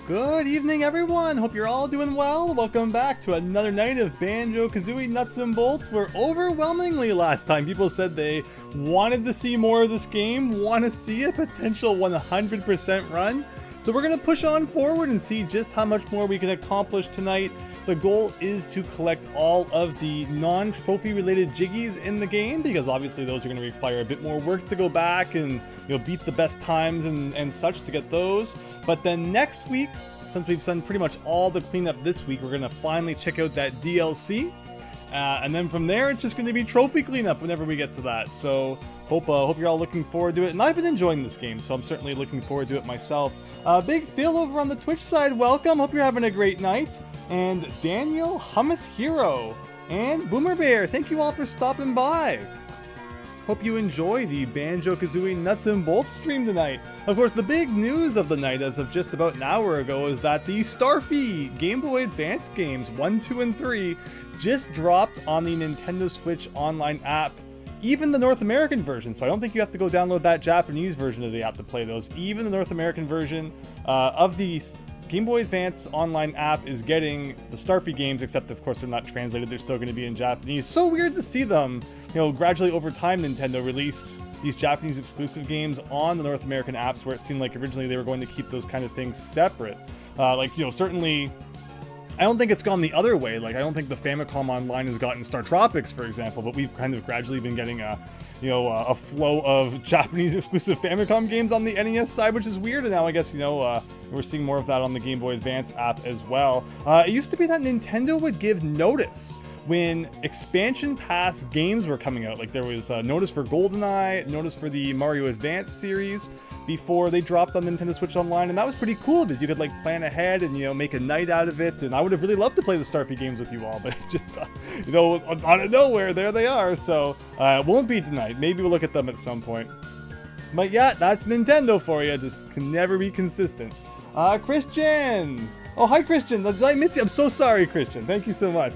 Good evening, everyone. Hope you're all doing well. Welcome back to another night of Banjo-Kazooie Nuts and Bolts, where overwhelmingly last time people said they wanted to see more of this game, want to see a potential 100% run. So we're going to push on forward and see just how much more we can accomplish tonight. The goal is to collect all of the non-trophy related Jiggies in the game, because obviously those are going to require a bit more work to go back and beat the best times and such to get those. But then next week, since we've done pretty much all the cleanup this week, we're going to finally check out that DLC. And then from there, it's just going to be trophy cleanup whenever we get to that. So hope you're all looking forward to it. And I've been enjoying this game, so I'm certainly looking forward to it myself. Big Phil over on the Twitch side, welcome. Hope you're having a great night. And Daniel Hummus Hero and Boomer Bear, thank you all for stopping by. Hope you enjoy the Banjo-Kazooie Nuts and Bolts stream tonight. Of course, the big news of the night as of just about an hour ago is that the Starfy Game Boy Advance games 1, 2, and 3 just dropped on the Nintendo Switch online app. Even the North American version, so I don't think you have to go download that Japanese version of the app to play those. Even the North American version of the Game Boy Advance online app is getting the Starfy games, except of course they're not translated, they're still going to be in Japanese. So weird to see them, gradually over time Nintendo release these Japanese exclusive games on the North American apps, where it seemed like originally they were going to keep those kind of things separate. Certainly I don't think it's gone the other way. Like, I don't think the Famicom Online has gotten Star Tropics, for example, but we've kind of gradually been getting a flow of Japanese exclusive Famicom games on the NES side, which is weird. And now I guess, we're seeing more of that on the Game Boy Advance app as well. It used to be that Nintendo would give notice when expansion pass games were coming out. Like, there was notice for GoldenEye, notice for the Mario Advance series before they dropped on Nintendo Switch Online, and that was pretty cool because you could plan ahead and make a night out of it. And I would have really loved to play the Starfy games with you all, but just out of nowhere, there they are. So it won't be tonight. Maybe we'll look at them at some point. But yeah, that's Nintendo for you. Just can never be consistent. Christian! Oh, hi Christian. Did I miss you? I'm so sorry, Christian. Thank you so much.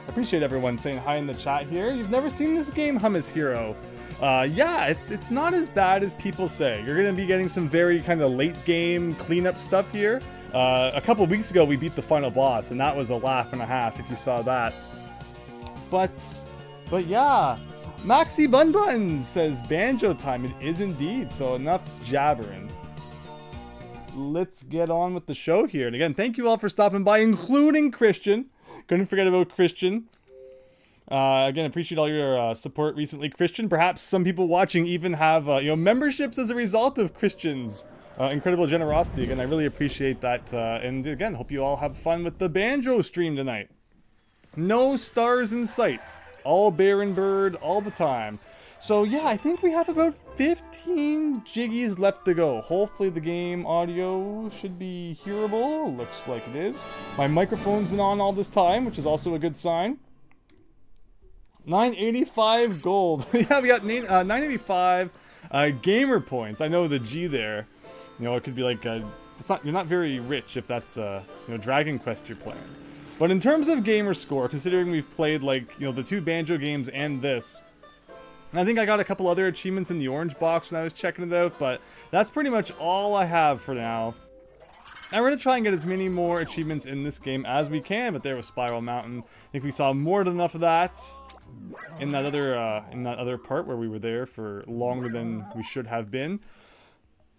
I appreciate everyone saying hi in the chat here. You've never seen this game, Hummus Hero. Yeah, it's not as bad as people say. You're going to be getting some very kind of late game cleanup stuff here. A couple weeks ago, we beat the final boss, and that was a laugh and a half if you saw that. But yeah, Maxi Bun Bun says Banjo time. It is indeed, so enough jabbering. Let's get on with the show here. And again, thank you all for stopping by, including Christian. Couldn't forget about Christian. Again, appreciate all your support recently, Christian. Perhaps some people watching even have memberships as a result of Christian's incredible generosity. Again, I really appreciate that. And again, hope you all have fun with the Banjo stream tonight. No stars in sight. All barren bird all the time. So yeah, I think we have about 15 Jiggies left to go. Hopefully the game audio should be hearable. Looks like it is. My microphone's been on all this time, which is also a good sign. 985 gold. Yeah, we got 985 gamer points. I know the G there. It could be like you're not very rich if that's Dragon Quest you're playing. But in terms of gamer score, considering we've played the two Banjo games and this, and I think I got a couple other achievements in the orange box when I was checking it out, but that's pretty much all I have for now. And we're going to try and get as many more achievements in this game as we can, but there was Spiral Mountain. I think we saw more than enough of that in that other part where we were there for longer than we should have been.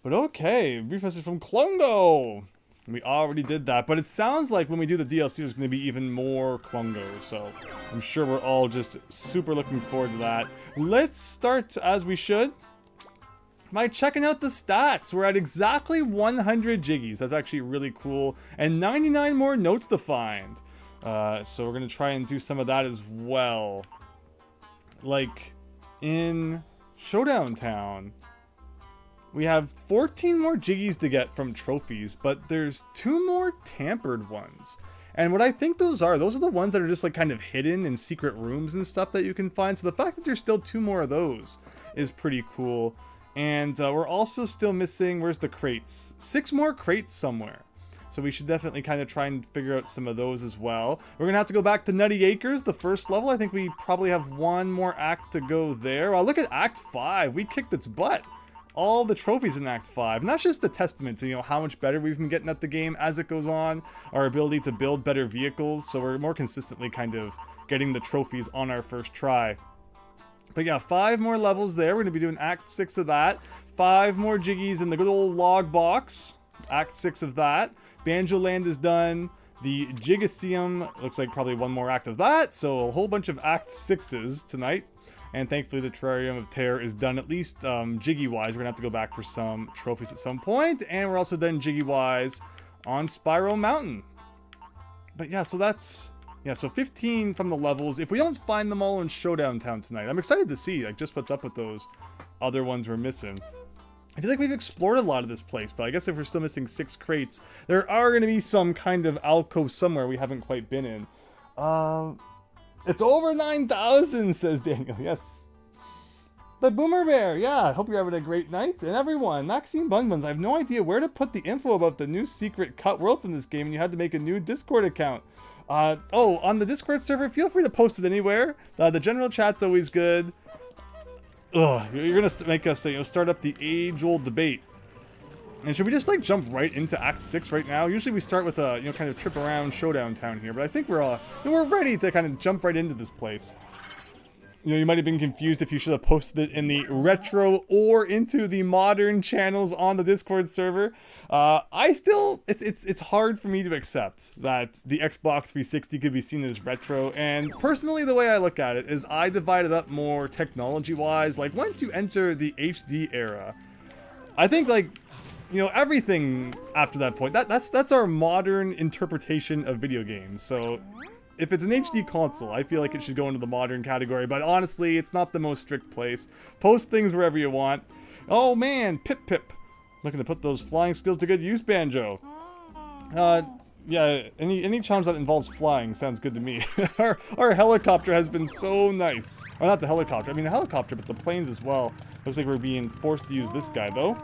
But okay, brief message from Klungo. We already did that, but it sounds like when we do the DLC, there's going to be even more Klungo, so I'm sure we're all just super looking forward to that. Let's start as we should by checking out the stats. We're at exactly 100 Jiggies. That's actually really cool, and 99 more notes to find. So we're going to try and do some of that as well. Like in Showdown Town, we have 14 more Jiggies to get from trophies, but there's 2 more tampered ones. And what I think those are the ones that are just kind of hidden in secret rooms and stuff that you can find. So the fact that there's still 2 more of those is pretty cool. And we're also still missing, where's the crates? 6 more crates somewhere. So we should definitely kind of try and figure out some of those as well. We're going to have to go back to Nutty Acres, the first level. I think we probably have 1 more act to go there. Wow, look at Act 5. We kicked its butt. all the trophies in Act 5. And that's just a testament to, you know, how much better we've been getting at the game as it goes on. Our ability to build better vehicles, so we're more consistently kind of getting the trophies on our first try. But yeah, 5 more levels there. We're going to be doing Act 6 of that. 5 more Jiggies in the good old log box. Act 6 of that. Banjo Land is done. The Jiggiseum looks like probably one more act of that. So a whole bunch of Act 6s tonight. And thankfully the Terrarium of Terror is done, at least Jiggy-wise. We're going to have to go back for some trophies at some point. And we're also done Jiggy-wise on Spiral Mountain. But yeah, so that's... Yeah, so 15 from the levels. If we don't find them all in Showdown Town tonight, I'm excited to see like just what's up with those other ones we're missing. I feel like we've explored a lot of this place, but I guess if we're still missing 6 crates, there are going to be some kind of alcove somewhere we haven't quite been in. It's over 9,000, says Daniel. Yes. But Boomer Bear, yeah, hope you're having a great night. And everyone, Maxine Bunbuns, I have no idea where to put the info about the new secret cut world from this game, and you had to make a new Discord account. Oh, on the Discord server, feel free to post it anywhere. The general chat's always good. Ugh, you're gonna make us, you know, start up the age-old debate. And should we just like jump right into Act 6 right now? Usually we start with a, you know, kind of trip around Showdown Town here, but I think we're ready to kind of jump right into this place. You know, you might have been confused if you should have posted it in the retro or into the modern channels on the Discord server. It's hard for me to accept that the Xbox 360 could be seen as retro. And personally, the way I look at it is I divide it up more technology-wise. Like, once you enter the HD era, I think, like, you know, everything after that point, that's our modern interpretation of video games. So if it's an HD console, I feel like it should go into the modern category, but honestly, it's not the most strict place. Post things wherever you want. Oh man, Pip. Looking to put those flying skills to good use, Banjo. Yeah, any challenge that involves flying sounds good to me. Our helicopter has been so nice. Oh, not the helicopter, I mean the helicopter, but the planes as well. Looks like we're being forced to use this guy, though.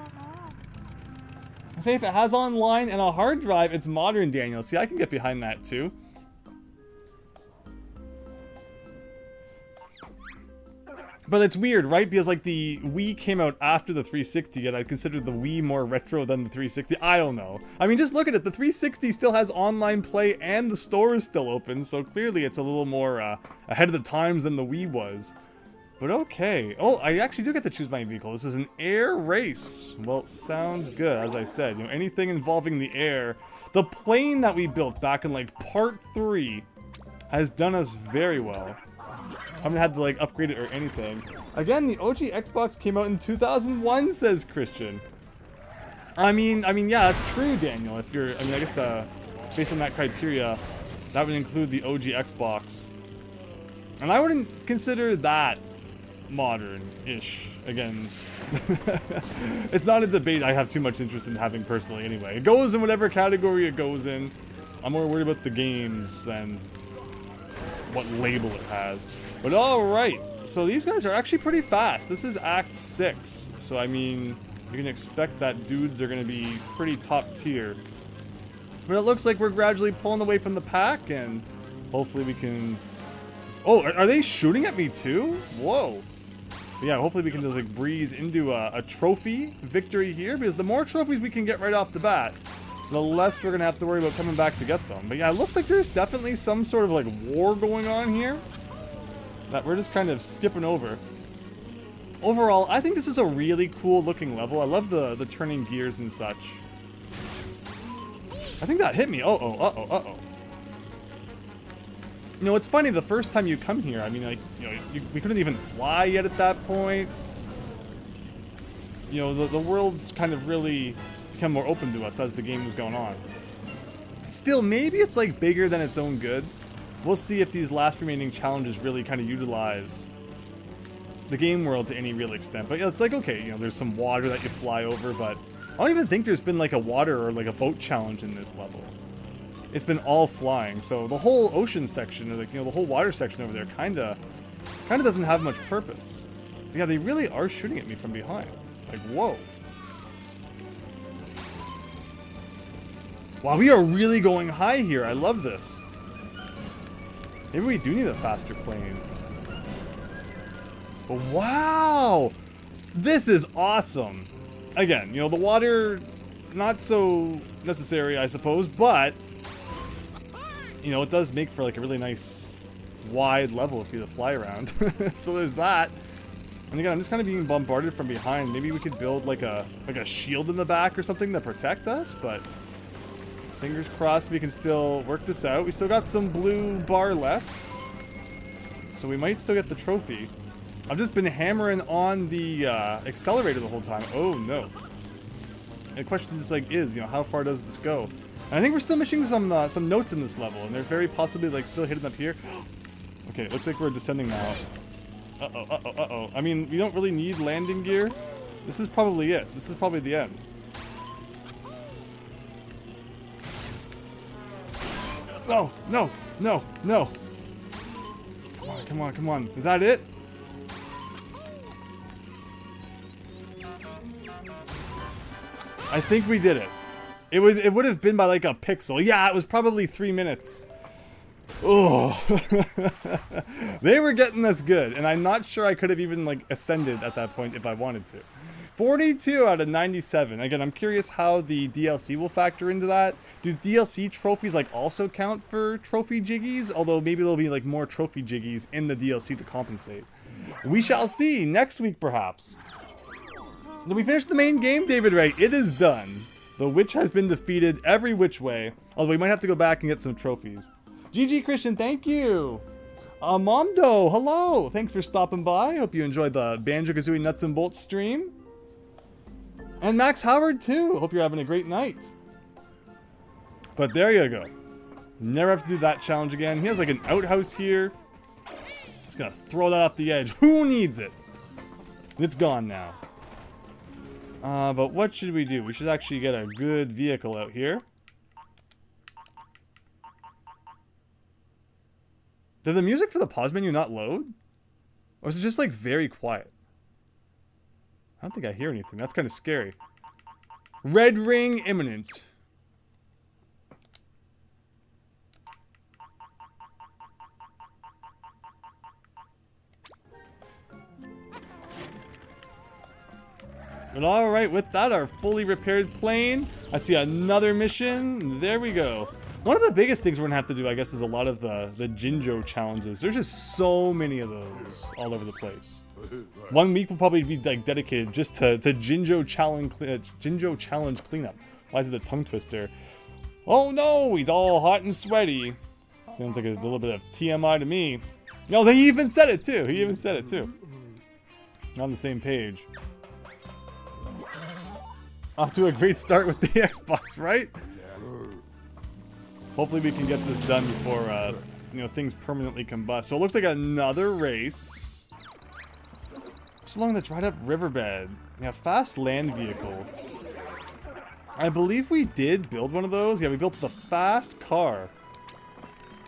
I say if it has online and a hard drive, it's modern, Daniel. See, I can get behind that, too. But it's weird, right? Because like the Wii came out after the 360, yet I consider the Wii more retro than the 360. I don't know. I mean, just look at it. The 360 still has online play and the store is still open, so clearly it's a little more ahead of the times than the Wii was. But okay. Oh, I actually do get to choose my vehicle. This is an air race. Well, sounds good. As I said, you know, anything involving the air. The plane that we built back in like part 3 has done us very well. I haven't had to like upgrade it or anything. Again, the OG Xbox came out in 2001, says Christian. I mean, yeah, that's true, Daniel. If you're, I mean, I guess based on that criteria, that would include the OG Xbox. And I wouldn't consider that modern-ish. Again, it's not a debate I have too much interest in having personally anyway. It goes in whatever category it goes in. I'm more worried about the games than what label it has. But alright, so these guys are actually pretty fast. This is Act 6, so I mean, you can expect that dudes are going to be pretty top tier. But it looks like we're gradually pulling away from the pack, and hopefully we can... Oh, are they shooting at me too? Whoa. But yeah, hopefully we can just like breeze into a trophy victory here, because the more trophies we can get right off the bat, the less we're going to have to worry about coming back to get them. But yeah, it looks like there's definitely some sort of like war going on here that we're just kind of skipping over. Overall, I think this is a really cool looking level. I love the turning gears and such. I think that hit me. Uh-oh. You know, it's funny, the first time you come here, I mean, like, you know, we couldn't even fly yet at that point. You know, the world's kind of really become more open to us as the game was going on. Still, maybe it's like bigger than its own good. We'll see if these last remaining challenges really kind of utilize the game world to any real extent. But yeah, it's like, okay, you know, there's some water that you fly over, but I don't even think there's been like a water or like a boat challenge in this level. It's been all flying, so the whole ocean section, or like, you know, the whole water section over there kind of doesn't have much purpose. But yeah, they really are shooting at me from behind. Like, whoa. Wow, we are really going high here. I love this. Maybe we do need a faster plane. But wow! This is awesome. Again, you know, the water, not so necessary, I suppose, but, you know, it does make for like a really nice wide level for you to fly around. So there's that. And again, I'm just kind of being bombarded from behind. Maybe we could build like a shield in the back or something to protect us, but fingers crossed we can still work this out. We still got some blue bar left, so we might still get the trophy. I've just been hammering on the accelerator the whole time. Oh no. The question just like is, you know, how far does this go? And I think we're still missing some notes in this level, and they're very possibly like still hidden up here. Okay, it looks like we're descending now. Uh-oh, uh-oh, uh-oh. I mean, we don't really need landing gear. This is probably it. This is probably the end. No, no, no, no. Come on, come on, come on. Is that it? I think we did it. It would have been by like a pixel. Yeah, it was probably 3 minutes. Oh, they were getting us good, and I'm not sure I could have even like ascended at that point if I wanted to. 42 out of 97. Again, I'm curious how the DLC will factor into that. Do DLC trophies like also count for trophy Jiggies? Although maybe there'll be like more trophy Jiggies in the DLC to compensate. We shall see next week, perhaps. Did we finish the main game, David Ray? It is done. The witch has been defeated every which way. Although we might have to go back and get some trophies. GG Christian, thank you. Momdo, hello. Thanks for stopping by. Hope you enjoyed the Banjo-Kazooie Nuts and Bolts stream. And Max Howard too. Hope you're having a great night. But there you go. Never have to do that challenge again. He has like an outhouse here. Just gonna throw that off the edge. Who needs it? It's gone now. But what should we do? We should actually get a good vehicle out here. Did the music for the pause menu not load? Or is it just like very quiet? I don't think I hear anything. That's kind of scary. Red ring imminent. But alright, with that, our fully repaired plane. I see another mission. There we go. One of the biggest things we're going to have to do, I guess, is a lot of the Jinjo challenges. There's just so many of those all over the place. 1 week will probably be like dedicated just to Jinjo challenge cleanup. Why is it a tongue twister? Oh no, he's all hot and sweaty. Sounds like a little bit of TMI to me. No, he even said it too. He even said it too. On the same page. Off to a great start with the Xbox, right? Hopefully we can get this done before, you know, things permanently combust. So it looks like another race. Just along the dried up riverbed. Yeah, fast land vehicle. I believe we did build one of those. Yeah, we built the fast car.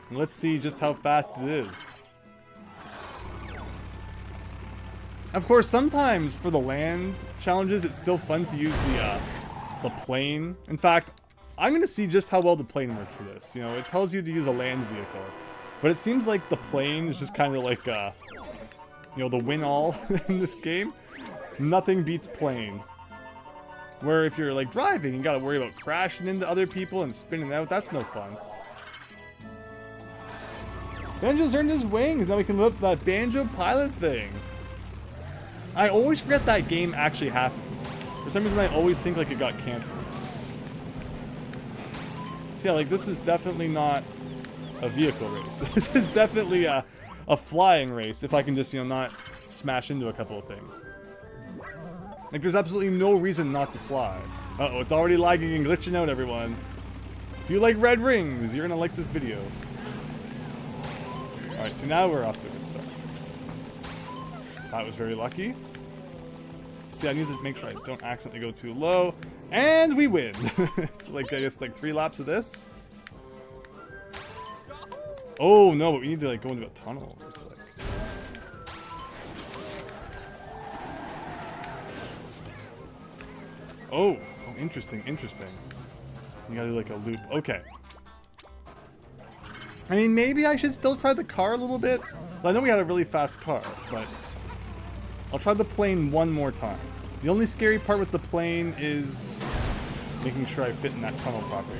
And let's see just how fast it is. Of course, sometimes for the land challenges, it's still fun to use the plane. In fact, I'm going to see just how well the plane works for this. You know, it tells you to use a land vehicle. But it seems like the plane is just kind of like, you know, the win-all in this game. Nothing beats plane. Where if you're, like, driving, you got to worry about crashing into other people and spinning out. That's no fun. Banjo's earned his wings. Now we can live up that Banjo pilot thing. I always forget that game actually happened. For some reason, I always think, like, it got canceled. So yeah, like, this is definitely not a vehicle race. This is definitely a flying race, if I can just, you know, not smash into a couple of things. Like, there's absolutely no reason not to fly. Uh-oh, it's already lagging and glitching out, everyone. If you like red rings, you're gonna like this video. Alright, so now we're off to a good start. That was very lucky. See, I need to make sure I don't accidentally go too low. And we win! It's like, I guess, like 3 laps of this. Oh, no, but we need to, like, go into a tunnel, it looks like. Oh, interesting, interesting. You gotta do, like, a loop. Okay. I mean, maybe I should still try the car a little bit. I know we had a really fast car, but I'll try the plane one more time. The only scary part with the plane is making sure I fit in that tunnel properly.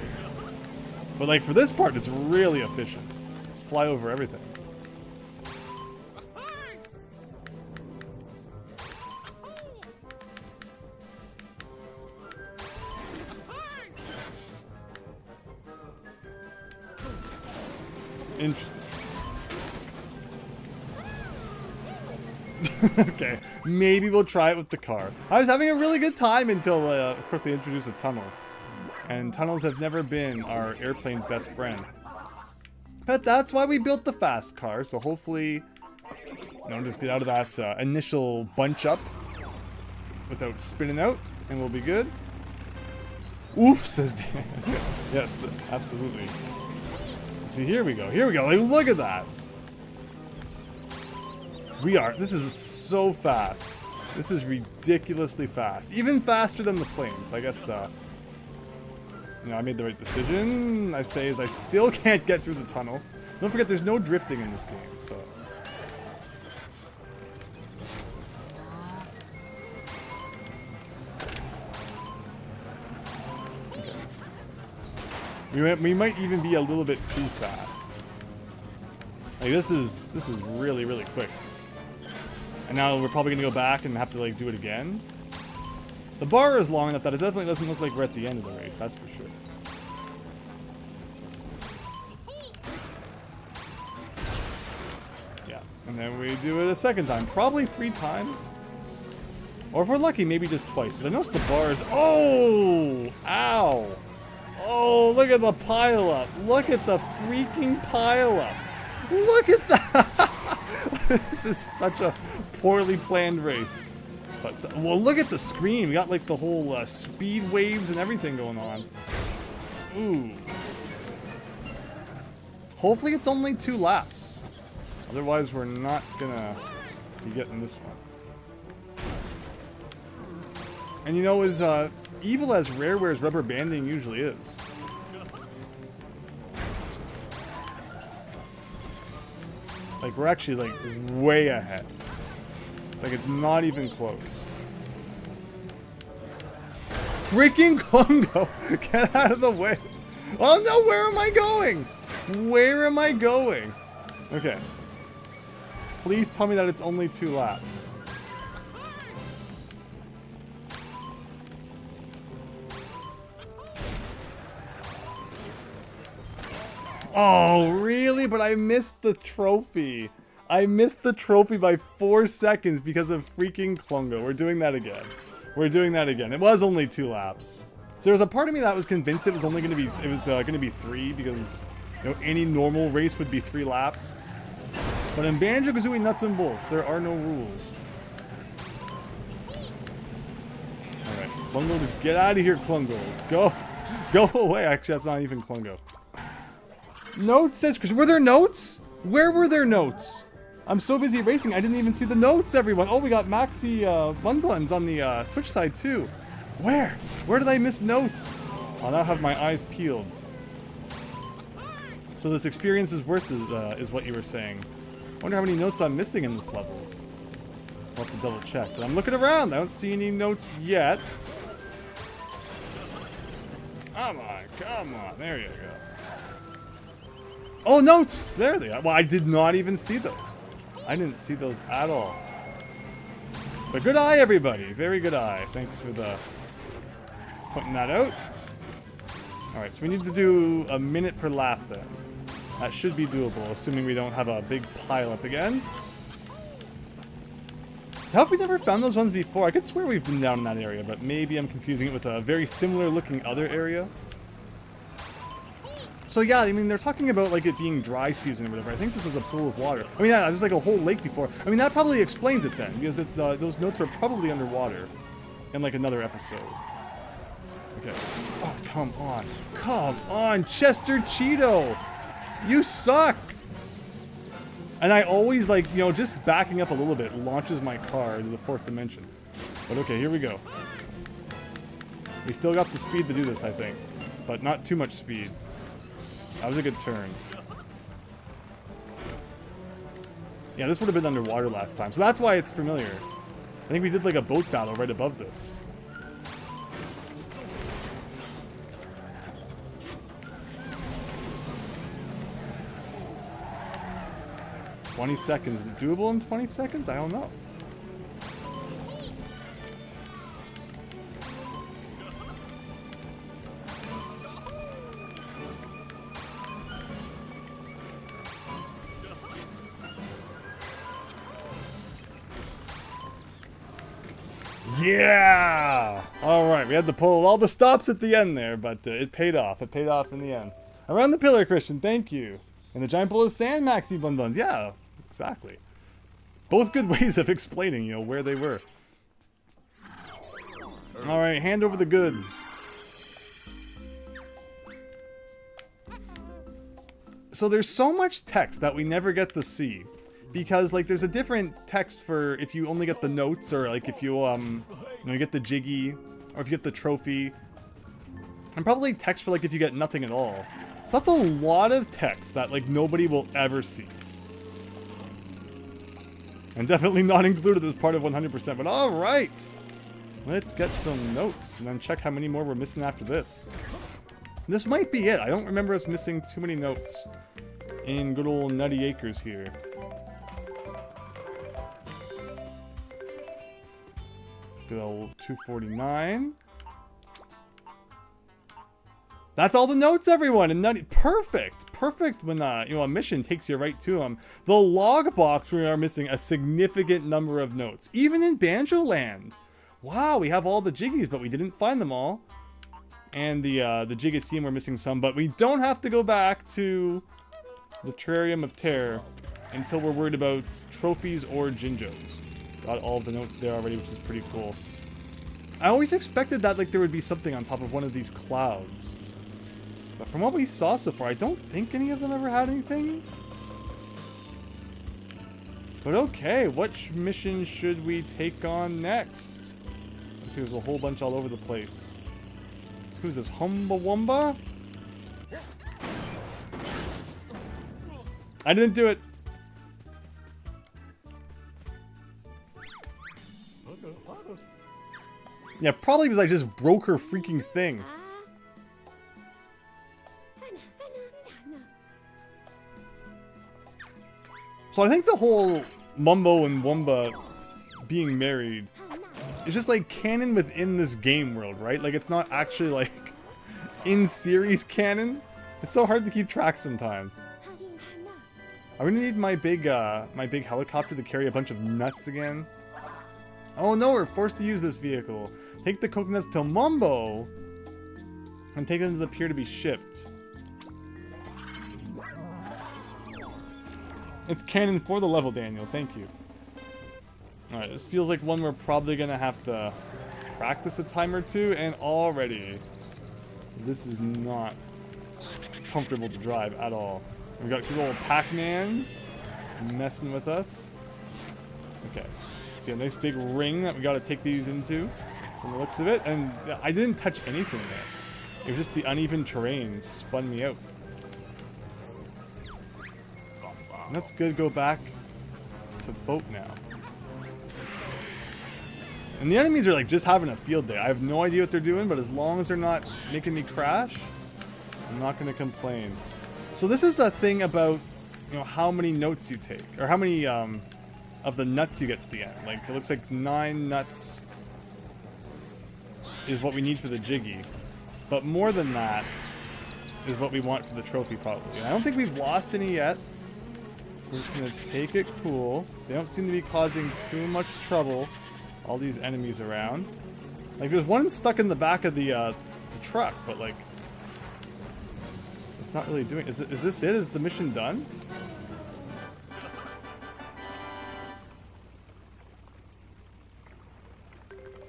But like for this part, it's really efficient. Just fly over everything. Interesting. Okay, maybe we'll try it with the car. I was having a really good time until, of course, they introduced a tunnel. And tunnels have never been our airplane's best friend. But that's why we built the fast car, so hopefully, just get out of that initial bunch up without spinning out, and we'll be good. Oof, says Dan. Yes, absolutely. See, here we go. Here we go. Like, look at that. This is so fast. This is ridiculously fast. Even faster than the plane. So I guess, I made the right decision. I say is I still can't get through the tunnel. Don't forget there's no drifting in this game, so. Okay. We might even be a little bit too fast. Like this is really, really quick. And now we're probably gonna go back and have to like do it again. The bar is long enough that it definitely doesn't look like we're at the end of the race, that's for sure. Yeah, and then we do it a second time, probably 3 times. Or if we're lucky, maybe just twice. Because I noticed the bars. Oh! Ow! Oh, look at the pile up. Look at the freaking pile up. Look at that! This is such a poorly planned race. But, well, look at the screen. We got like the whole speed waves and everything going on. Ooh. Hopefully it's only 2 laps. Otherwise, we're not gonna be getting this one. And as evil as Rareware's rubber banding usually is. Like, we're actually, like, way ahead. It's like it's not even close. Freaking Congo! Get out of the way! Oh no, where am I going? Where am I going? Okay. Please tell me that it's only 2 laps. Oh, really? But I missed the trophy. I missed the trophy by 4 seconds because of freaking Klungo. We're doing that again. We're doing that again. It was only 2 laps. So there was a part of me that was convinced it was only going to be, going to be 3 because, any normal race would be 3 laps. But in Banjo-Kazooie Nuts and Bolts, there are no rules. Alright, Klungo, just get out of here, Klungo. Go away. Actually, that's not even Klungo. Notes says, because were there notes? Where were there notes? I'm so busy racing, I didn't even see the notes, everyone. Oh, we got Maxi Bun Buns on the Twitch side, too. Where? Where did I miss notes? I'll now have my eyes peeled. So this experience is worth it, is what you were saying. I wonder how many notes I'm missing in this level. I'll have to double check. But I'm looking around. I don't see any notes yet. Come on. There you go. Oh, notes! There they are. Well, I did not even see those. I didn't see those at all. But good eye, everybody. Very good eye. Thanks for pointing that out. Alright, so we need to do a minute per lap then. That should be doable, assuming we don't have a big pile up again. How have we never found those ones before? I could swear we've been down in that area, but maybe I'm confusing it with a very similar looking other area. So yeah, I mean, they're talking about like it being dry season or whatever. I think this was a pool of water. I mean, yeah, it was like a whole lake before. I mean, that probably explains it then, because those notes are probably underwater in like another episode. Okay. Oh, come on. Come on, Chester Cheeto! You suck! And I always like, just backing up a little bit launches my car into the 4th dimension. But okay, here we go. We still got the speed to do this, I think. But not too much speed. That was a good turn. Yeah, this would have been underwater last time, so that's why it's familiar. I think we did like a boat battle right above this. $20 seconds. Is it doable in 20 seconds? I don't know. Yeah! Alright, we had to pull all the stops at the end there, but it paid off. It paid off in the end. Around the pillar, Christian, thank you. And the giant pool of sand, Maxi Bun Buns. Yeah, exactly. Both good ways of explaining, you know, where they were. Alright, hand over the goods. So there's so much text that we never get to see. Because, like, there's a different text for if you only get the notes, or, like, if you, you know, you get the Jiggy, or if you get the trophy. And probably text for, like, if you get nothing at all. So that's a lot of text that, like, nobody will ever see. And definitely not included as part of 100%, but alright! Let's get some notes, and then check how many more we're missing after this. This might be it. I don't remember us missing too many notes in good old Nutty Acres here. Good old 249. That's all the notes, everyone. And Nutty, perfect when you know, a mission takes you right to them. The log box, we are missing a significant number of notes, even in Banjo Land. Wow, we have all the Jiggies, but we didn't find them all. And the Jiggies, we're missing some, but we don't have to go back to the Terrarium of Terror until we're worried about trophies or Jinjos. Got all of the notes there already, which is pretty cool. I always expected that, like, there would be something on top of one of these clouds. But from what we saw so far, I don't think any of them ever had anything. But okay, which mission should we take on next? Let's see, there's a whole bunch all over the place. Who's this? Humba Wumba? I didn't do it. Yeah, probably because I just broke her freaking thing. So I think the whole Mumbo and Wumba being married is just like canon within this game world, right? Like it's not actually like in series canon. It's so hard to keep track sometimes. I'm gonna need my big helicopter to carry a bunch of nuts again. Oh no, we're forced to use this vehicle. Take the coconuts to Mumbo and take them to the pier to be shipped. It's canon for the level, Daniel. Thank you. Alright, this feels like one we're probably gonna have to practice a time or two, and already this is not comfortable to drive at all. We've got good old Pac-Man messing with us. Okay. See a nice big ring that we gotta take these into from the looks of it, and I didn't touch anything there. It was just the uneven terrain spun me out. And that's good. Go back to boat now. And the enemies are like just having a field day. I have no idea what they're doing, but as long as they're not making me crash, I'm not gonna complain. So this is a thing about, you know, how many notes you take, or how many of the nuts you get to the end. Like it looks like 9 nuts is what we need for the Jiggy, but more than that is what we want for the trophy probably. And I don't think we've lost any yet. We're just gonna take it cool. They don't seem to be causing too much trouble. All these enemies around. Like there's one stuck in the back of the truck, but like it's not really doing. Is this it? Is the mission done?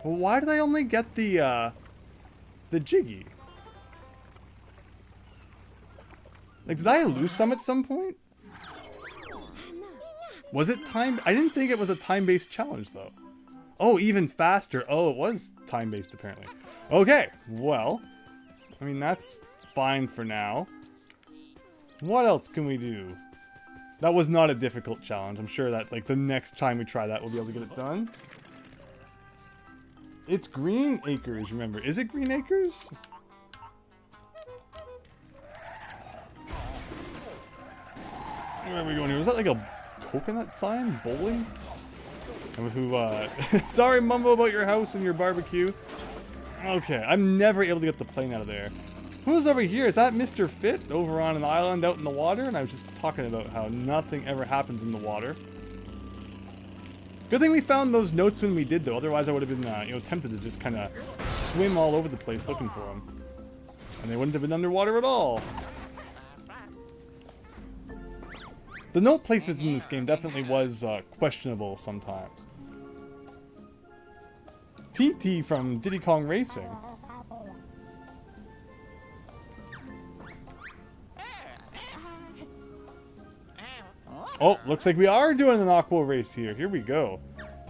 Well, why did I only get the Jiggy? Like, did I lose some at some point? Was it time? I didn't think it was a time-based challenge, though. Oh, even faster. Oh, it was time-based, apparently. Okay, well, I mean, that's fine for now. What else can we do? That was not a difficult challenge. I'm sure that, like, the next time we try that, we'll be able to get it done. It's Green Acres, remember. Is it Green Acres? Where are we going here? Was that like a coconut sign? Bowling? Sorry, Mumbo, about your house and your barbecue. Okay, I'm never able to get the plane out of there. Who's over here? Is that Mr. Fit over on an island out in the water? And I was just talking about how nothing ever happens in the water. Good thing we found those notes when we did, though. Otherwise, I would have been, you know, tempted to just kind of swim all over the place looking for them. And they wouldn't have been underwater at all. The note placements in this game definitely was questionable sometimes. TT from Diddy Kong Racing. Oh, looks like we are doing an aqua race here. Here we go.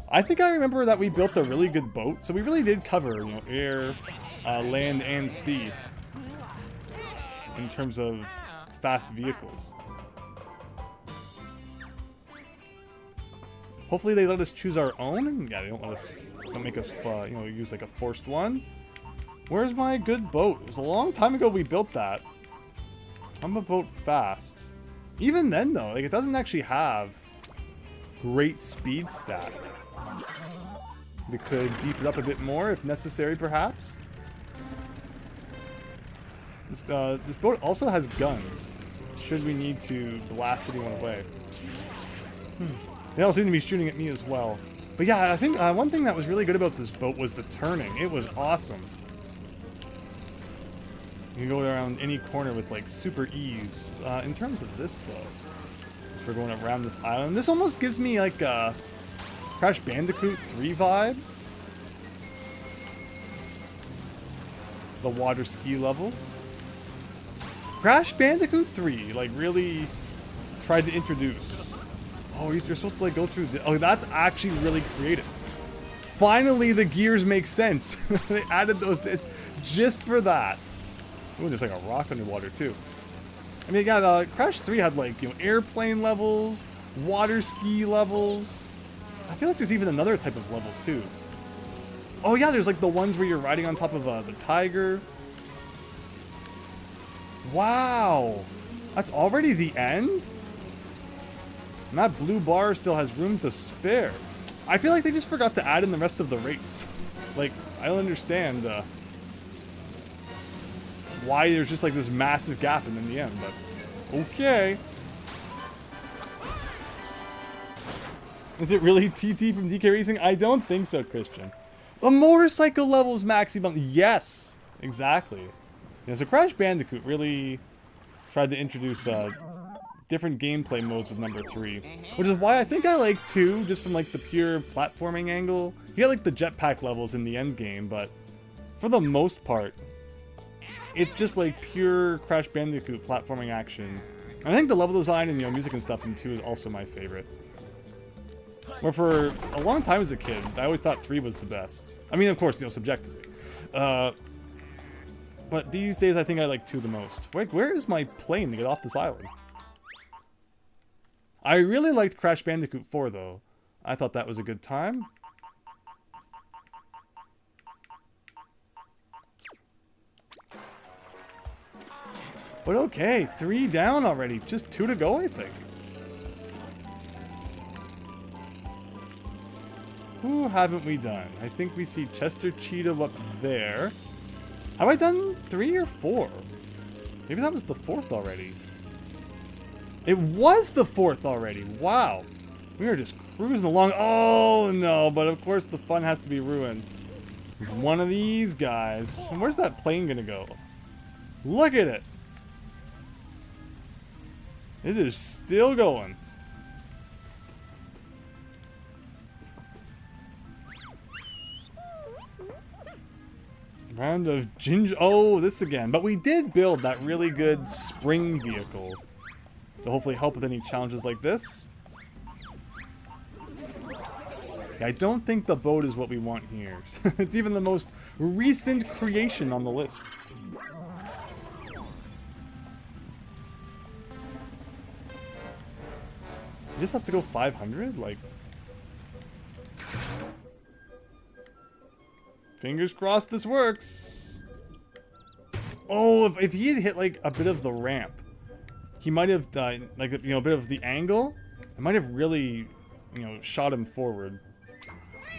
I think I remember that we built a really good boat, so we really did cover, you know, air, land, and sea in terms of fast vehicles. Hopefully they let us choose our own. Yeah, they don't make us, you know, use like a forced one. Where's my good boat? It was a long time ago we built that. I'm a boat fast. Even then, though, like, it doesn't actually have great speed stat. We could beef it up a bit more if necessary, perhaps. This boat also has guns, should we need to blast anyone away. They all seem to be shooting at me as well. But yeah, I think one thing that was really good about this boat was the turning. It was awesome. You can go around any corner with like super ease. In terms of this though, so we're going around this island. This almost gives me like a Crash Bandicoot 3 vibe. The water ski levels. Crash Bandicoot 3 like really tried to introduce. Oh, you're supposed to like go through the. Oh, that's actually really creative. Finally, the gears make sense. They added those in just for that. Ooh, there's like a rock underwater too. I mean, yeah, Crash 3 had like, you know, airplane levels, water ski levels. I feel like there's even another type of level too. Oh yeah, there's like the ones where you're riding on top of the tiger. Wow, that's already the end? And that blue bar still has room to spare. I feel like they just forgot to add in the rest of the race. Like, I don't understand why there's just like this massive gap in the end, but okay. Is it really TT from DK Racing? I don't think so, Christian. The motorcycle levels maximum. Yes, exactly. Yeah, so Crash Bandicoot really tried to introduce different gameplay modes with number 3, which is why I think I like 2, just from like the pure platforming angle. You get like the jetpack levels in the end game, but for the most part, it's just like pure Crash Bandicoot platforming action. And I think the level design and, you know, music and stuff in 2 is also my favorite. Where for a long time as a kid, I always thought 3 was the best. I mean, of course, you know, subjectively. But these days, I think I like 2 the most. Wait, where is my plane to get off this island? I really liked Crash Bandicoot 4, though. I thought that was a good time. But okay, 3 down already. Just 2 to go, I think. Who haven't we done? I think we see Chester Cheetah up there. Have I done 3 or 4? Maybe that was the 4th already. It was the 4th already. Wow. We are just cruising along. Oh, no. But of course the fun has to be ruined. There's one of these guys. And where's that plane going to go? Look at it. It is still going. Round of ginger. Oh, this again. But we did build that really good spring vehicle to hopefully help with any challenges like this. Yeah, I don't think the boat is what we want here. It's even the most recent creation on the list. This has to go 500? Like... Fingers crossed this works. Oh, if he had hit like a bit of the ramp, he might have done like, you know, a bit of the angle. It might have really, you know, shot him forward,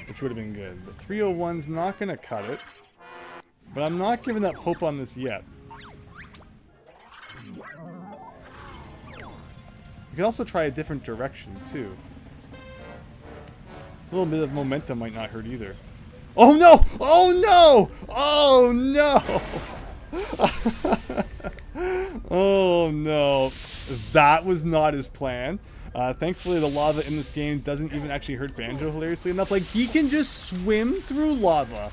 which would have been good. But 301's not gonna cut it. But I'm not giving up hope on this yet. You could also try a different direction too. A little bit of momentum might not hurt either. Oh no! Oh no! Oh no! Oh no. That was not his plan. Thankfully the lava in this game doesn't even actually hurt Banjo, hilariously enough. Like, he can just swim through lava.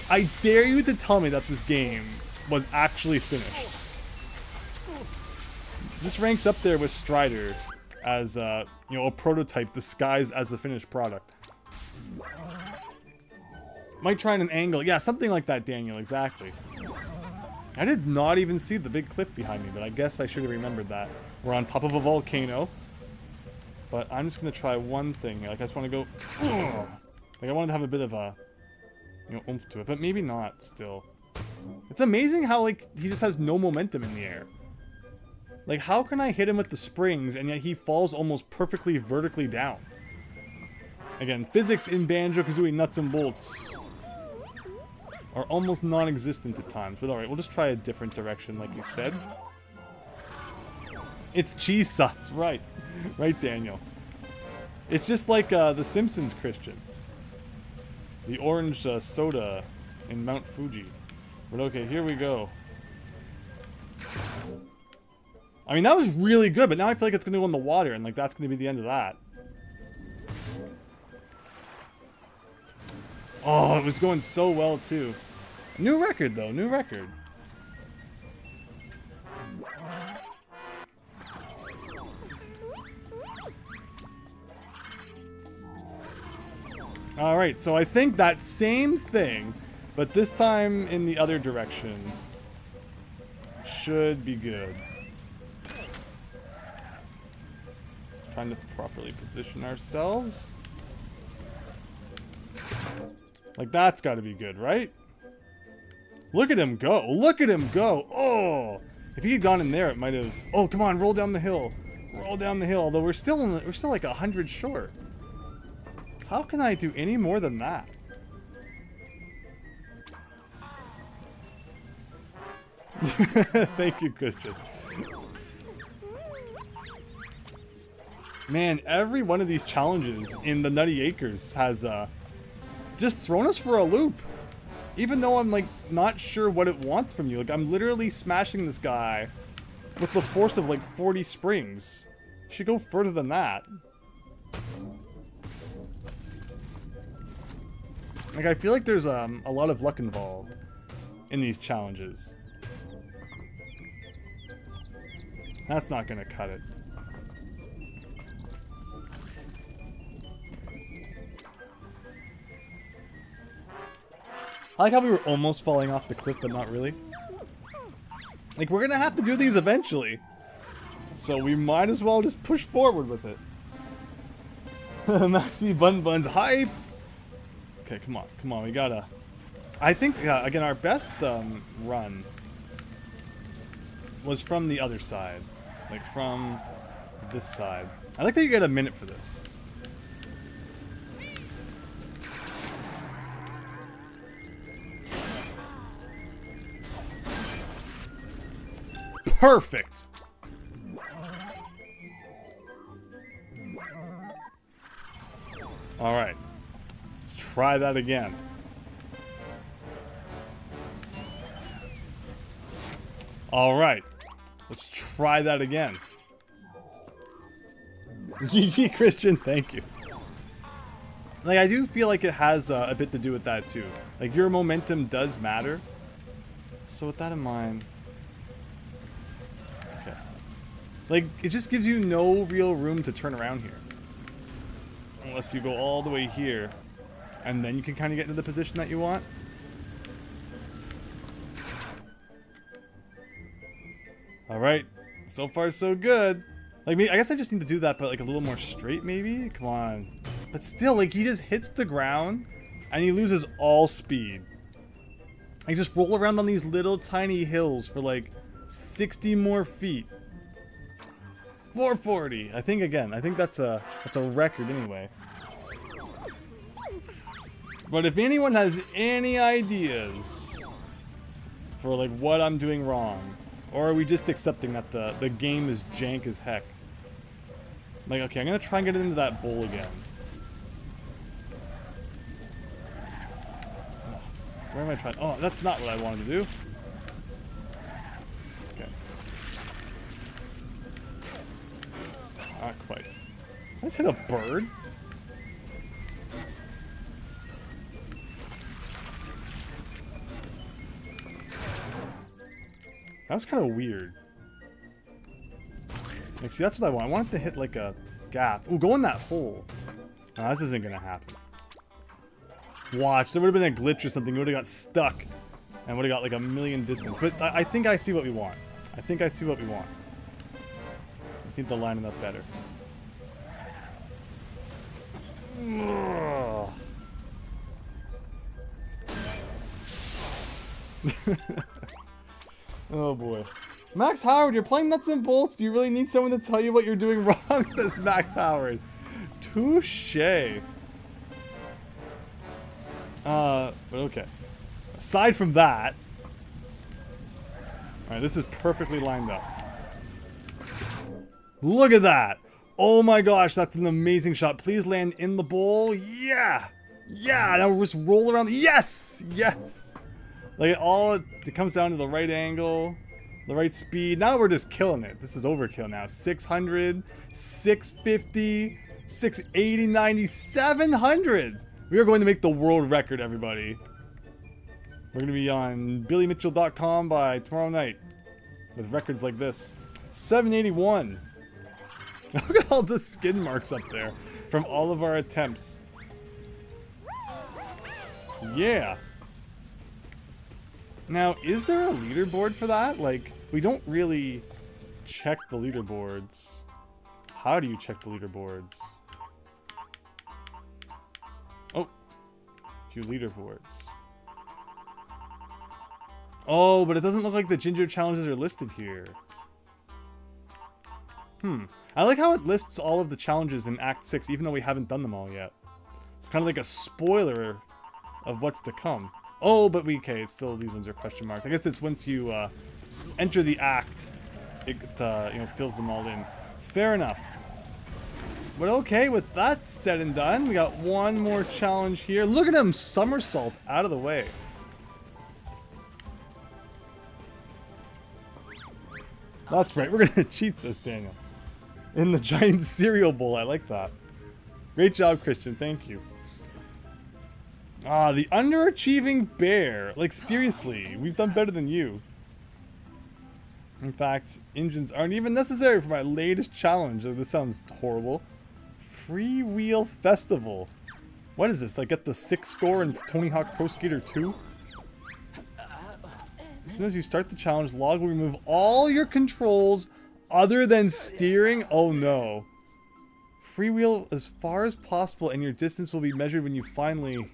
I dare you to tell me that this game was actually finished. This ranks up there with Strider as, you know, a prototype disguised as a finished product. Might try an angle. Yeah, something like that, Daniel, exactly. I did not even see the big cliff behind me, but I guess I should have remembered that. We're on top of a volcano. But I'm just going to try one thing here. Like, I just want to go... Ugh. Like, I wanted to have a bit of a, you know, oomph to it, but maybe not still. It's amazing how, like, he just has no momentum in the air. Like, how can I hit him with the springs and yet he falls almost perfectly vertically down? Again, physics in Banjo-Kazooie nuts and bolts are almost non-existent at times. But alright, we'll just try a different direction like you said. It's cheese sauce, right. Right, Daniel. It's just like The Simpsons, Christian. The orange soda in Mount Fuji. But okay, here we go. I mean, that was really good, but now I feel like it's going to go in the water, and like that's going to be the end of that. Oh, it was going so well, too. New record, though. New record. Alright, so I think that same thing, but this time in the other direction, should be good. Trying to properly position ourselves. Like, that's got to be good, right? Look at him go. Look at him go. Oh, if he had gone in there, it might have... Oh, come on, roll down the hill. Roll down the hill. Although we're still like 100 short. How can I do any more than that? Thank you, Christian. Man, every one of these challenges in the Nutty Acres has just thrown us for a loop. Even though I'm like not sure what it wants from you. Like, I'm literally smashing this guy with the force of like 40 springs. Should go further than that. Like, I feel like there's a lot of luck involved in these challenges. That's not gonna cut it. I like how we were almost falling off the cliff, but not really. Like, we're gonna have to do these eventually. So we might as well just push forward with it. Maxi Bun Bun's hype! Okay, come on, come on, we gotta... I think, again, our best run was from the other side. Like, from this side. I like that you get a minute for this. Perfect! Alright. Let's try that again. Alright. Let's try that again. GG, Christian, thank you. Like, I do feel like it has a bit to do with that, too. Like, your momentum does matter. So with that in mind... Okay. Like, it just gives you no real room to turn around here. Unless you go all the way here. And then you can kind of get into the position that you want. Alright. So far, so good. Like, I guess I just need to do that, but like a little more straight, maybe? Come on. But still, like, he just hits the ground And he loses all speed. I just roll around on these little tiny hills for like 60 more feet. 440. I think that's a record anyway. But if anyone has any ideas for like what I'm doing wrong, or are we just accepting that the game is jank as heck? Like, okay, I'm gonna try and get it into that bowl again. Where am I trying? Oh, that's not what I wanted to do. Okay. Not quite. I just hit a bird? That was kind of weird. Like, see, that's what I want. I want it to hit like a gap. Ooh, go in that hole. No, this isn't gonna happen. Watch, there would have been a glitch or something. You would have got stuck and would have got like a million distance. But I think I see what we want. I think I see what we want. Just need to line it up better. Oh boy. Max Howard, you're playing nuts and bolts. Do you really need someone to tell you what you're doing wrong? Says Max Howard. Touche. But okay. Aside from that, alright, this is perfectly lined up. Look at that! Oh my gosh, that's an amazing shot. Please land in the bowl. Yeah! Yeah! Now we'll just roll around. Yes! Yes! Like, it comes down to the right angle, the right speed. Now we're just killing it. This is overkill now. 600, 650, 680, 90, 700! We are going to make the world record, everybody. We're going to be on BillyMitchell.com by tomorrow night with records like this. 781. Look at all the skin marks up there from all of our attempts. Yeah. Now, is there a leaderboard for that? Like, we don't really check the leaderboards. How do you check the leaderboards? Oh, few leaderboards. Oh, but it doesn't look like the ginger challenges are listed here. I like how it lists all of the challenges in Act 6, even though we haven't done them all yet. It's kind of like a spoiler of what's to come. Oh, but okay, it's still, these ones are question marked. I guess it's once you enter the act, it you know, fills them all in. Fair enough. But okay, with that said and done, we got one more challenge here. Look at him somersault out of the way. That's right, we're gonna cheat this, Daniel. In the giant cereal bowl, I like that. Great job, Christian, thank you. Ah, the underachieving bear. Like, seriously, we've done better than you. In fact, engines aren't even necessary for my latest challenge. Oh, this sounds horrible. Freewheel Festival. What is this? Like, get the 6th score in Tony Hawk Pro Skater 2? As soon as you start the challenge, log will remove all your controls other than steering. Oh no. Freewheel as far as possible and your distance will be measured when you finally...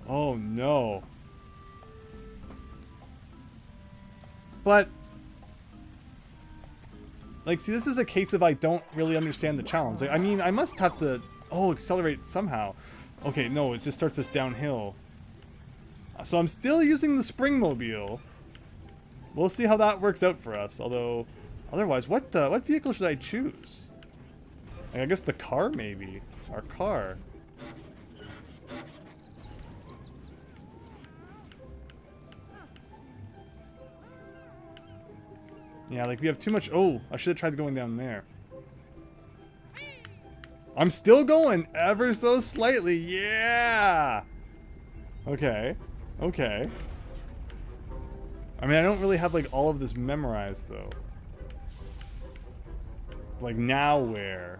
Oh no. But... like, see, this is a case of I don't really understand the challenge. Like, I mean, I must have to... oh, accelerate somehow. Okay, no, it just starts us downhill. So I'm still using the Springmobile. We'll see how that works out for us. Although, otherwise, what vehicle should I choose? Like, I guess the car, maybe. Our car. Yeah, like, we have too much... oh, I should have tried going down there. I'm still going ever so slightly. Yeah! Okay. Okay. I mean, I don't really have, like, all of this memorized, though. Like, now where?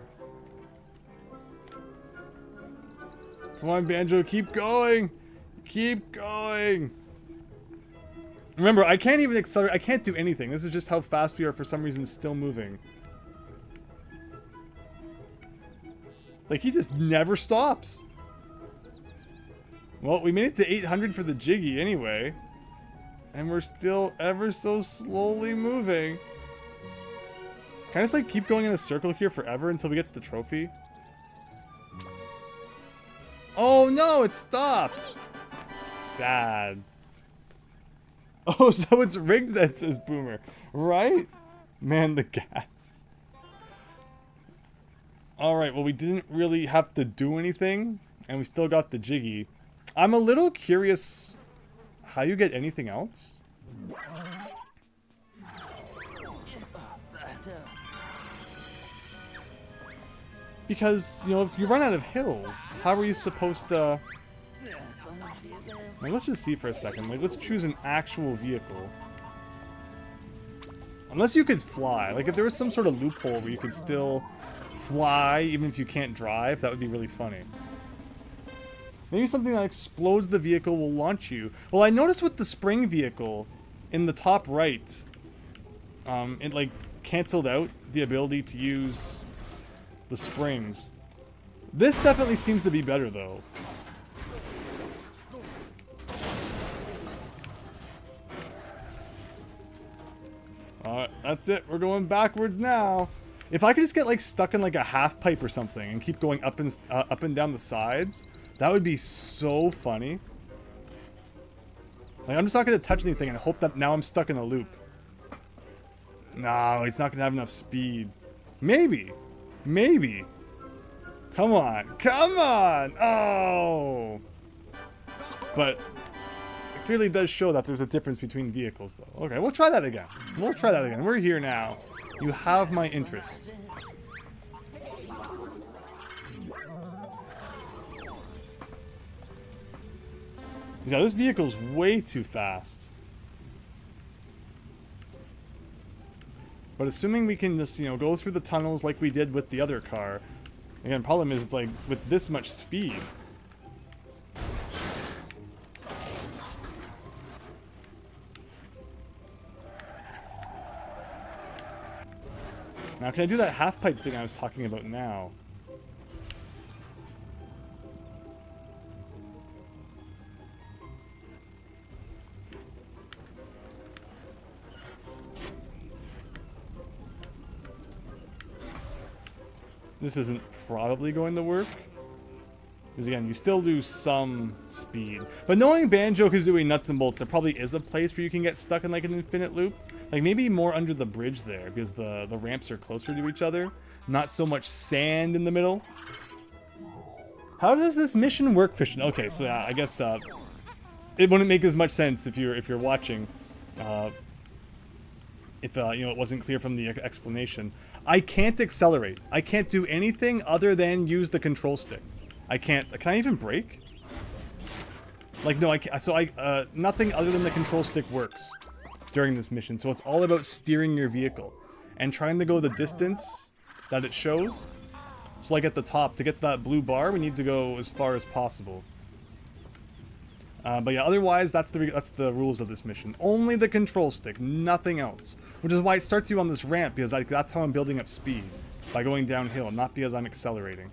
Come on, Banjo, keep going! Keep going! Remember, I can't even accelerate. I can't do anything. This is just how fast we are for some reason still moving. Like, he just never stops. Well, we made it to 800 for the Jiggy anyway. And we're still ever so slowly moving. Can I just like keep going in a circle here forever until we get to the trophy? Oh no, it stopped! Sad. Oh, so it's rigged, that says Boomer. Right? Man, the gas. Alright, well we didn't really have to do anything. And we still got the Jiggy. I'm a little curious how you get anything else. Because, you know, if you run out of hills, how are you supposed to... Now, let's just see for a second. Like, let's choose an actual vehicle. Unless you could fly. Like, if there was some sort of loophole where you could still fly, even if you can't drive, that would be really funny. Maybe something that explodes the vehicle will launch you. Well, I noticed with the spring vehicle, in the top right, it, like, canceled out the ability to use the springs. This definitely seems to be better, though. Alright, that's it. We're going backwards now. If I could just get, like, stuck in, like, a half pipe or something and keep going up and down the sides, that would be so funny. Like, I'm just not going to touch anything and hope that now I'm stuck in a loop. No, it's not going to have enough speed. Maybe. Maybe. Come on. Come on! Oh! But it clearly does show that there's a difference between vehicles, though. Okay, we'll try that again. We'll try that again. We're here now. You have my interest. Yeah, this vehicle's way too fast. But assuming we can just, you know, go through the tunnels like we did with the other car. Again, problem is it's like with this much speed. Now, can I do that half pipe thing I was talking about now? This isn't probably going to work. Because again, you still do some speed. But knowing Banjo-Kazooie nuts and bolts, there probably is a place where you can get stuck in like an infinite loop. Like maybe more under the bridge there, because the ramps are closer to each other. Not so much sand in the middle. How does this mission work, Christian? Okay, so I guess it wouldn't make as much sense if you're watching. If you know, it wasn't clear from the explanation. I can't accelerate. I can't do anything other than use the control stick. I can't. Can I even brake? Like, no, I can't. So nothing other than the control stick works during this mission. So it's all about steering your vehicle and trying to go the distance that it shows. So like at the top, to get to that blue bar, we need to go as far as possible. But yeah, otherwise, that's the rules of this mission. Only the control stick, nothing else. Which is why it starts you on this ramp, because that's how I'm building up speed. By going downhill, not because I'm accelerating.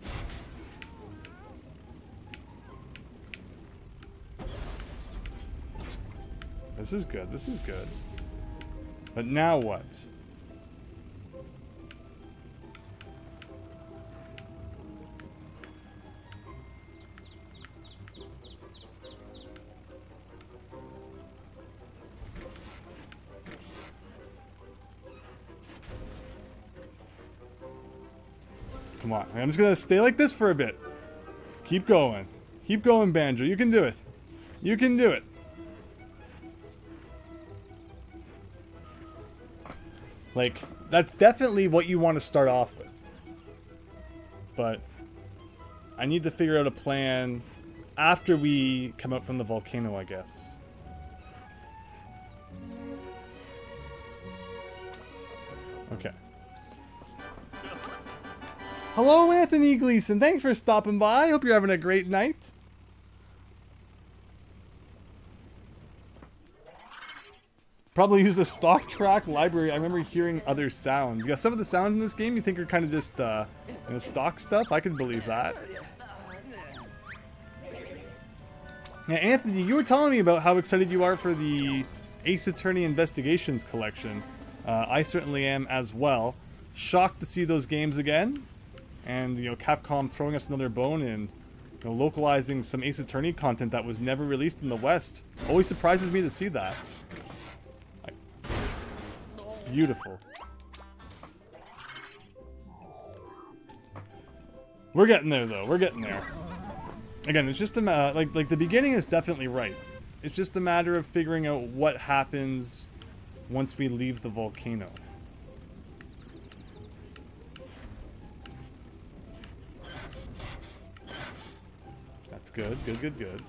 This is good, this is good. But now what? Come on, I'm just gonna stay like this for a bit. Keep going. Keep going, Banjo. You can do it. You can do it. Like, that's definitely what you want to start off with. But I need to figure out a plan after we come out from the volcano, I guess. Okay. Hello, Anthony Gleason. Thanks for stopping by. Hope you're having a great night. Probably use the stock track library. I remember hearing other sounds. Yeah, some of the sounds in this game you think are kind of just, you know, stock stuff. I can believe that. Now, Anthony, you were telling me about how excited you are for the Ace Attorney Investigations collection. I certainly am as well. Shocked to see those games again. And, you know, Capcom throwing us another bone and, you know, localizing some Ace Attorney content that was never released in the West. Always surprises me to see that. Beautiful. We're getting there, though. We're getting there. Again, it's just a matter, like the beginning is definitely right. It's just a matter of figuring out what happens once we leave the volcano. That's good, good, good, good.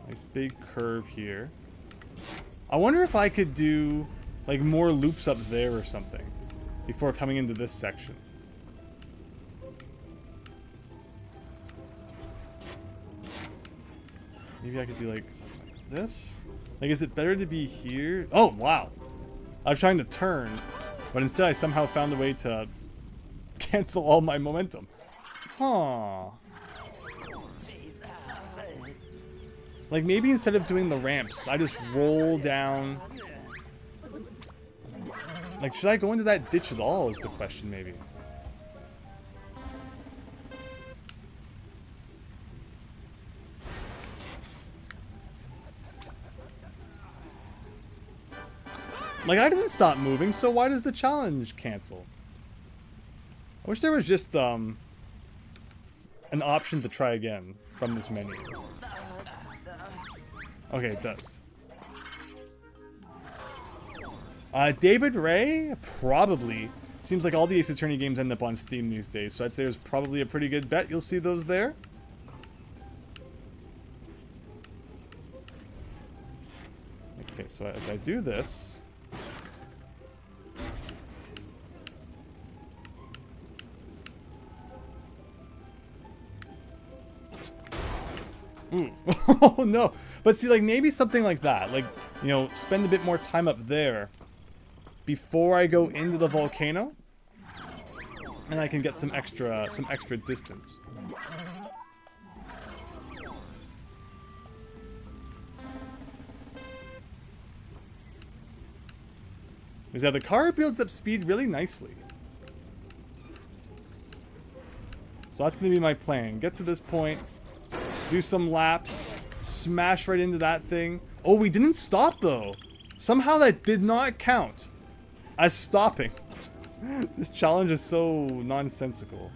Nice big curve here. I wonder if I could do like more loops up there or something before coming into this section. Maybe I could do like something like this. Like, is it better to be here? Oh, wow. I was trying to turn, but instead I somehow found a way to cancel all my momentum. Huh. Like, maybe instead of doing the ramps, I just roll down. Like, should I go into that ditch at all is the question, maybe. Like, I didn't stop moving, so why does the challenge cancel? I wish there was just, an option to try again from this menu. Okay, it does. David Ray? Probably. Seems like all the Ace Attorney games end up on Steam these days, so I'd say there's probably a pretty good bet you'll see those there. Okay, so if I do this... Ooh. Oh no. But see, like, maybe something like that. Like, you know, spend a bit more time up there before I go into the volcano. And I can get some extra distance. Because yeah, the car builds up speed really nicely. So that's going to be my plan. Get to this point. Do some laps, smash right into that thing. Oh, we didn't stop though. Somehow that did not count as stopping. This challenge is so nonsensical.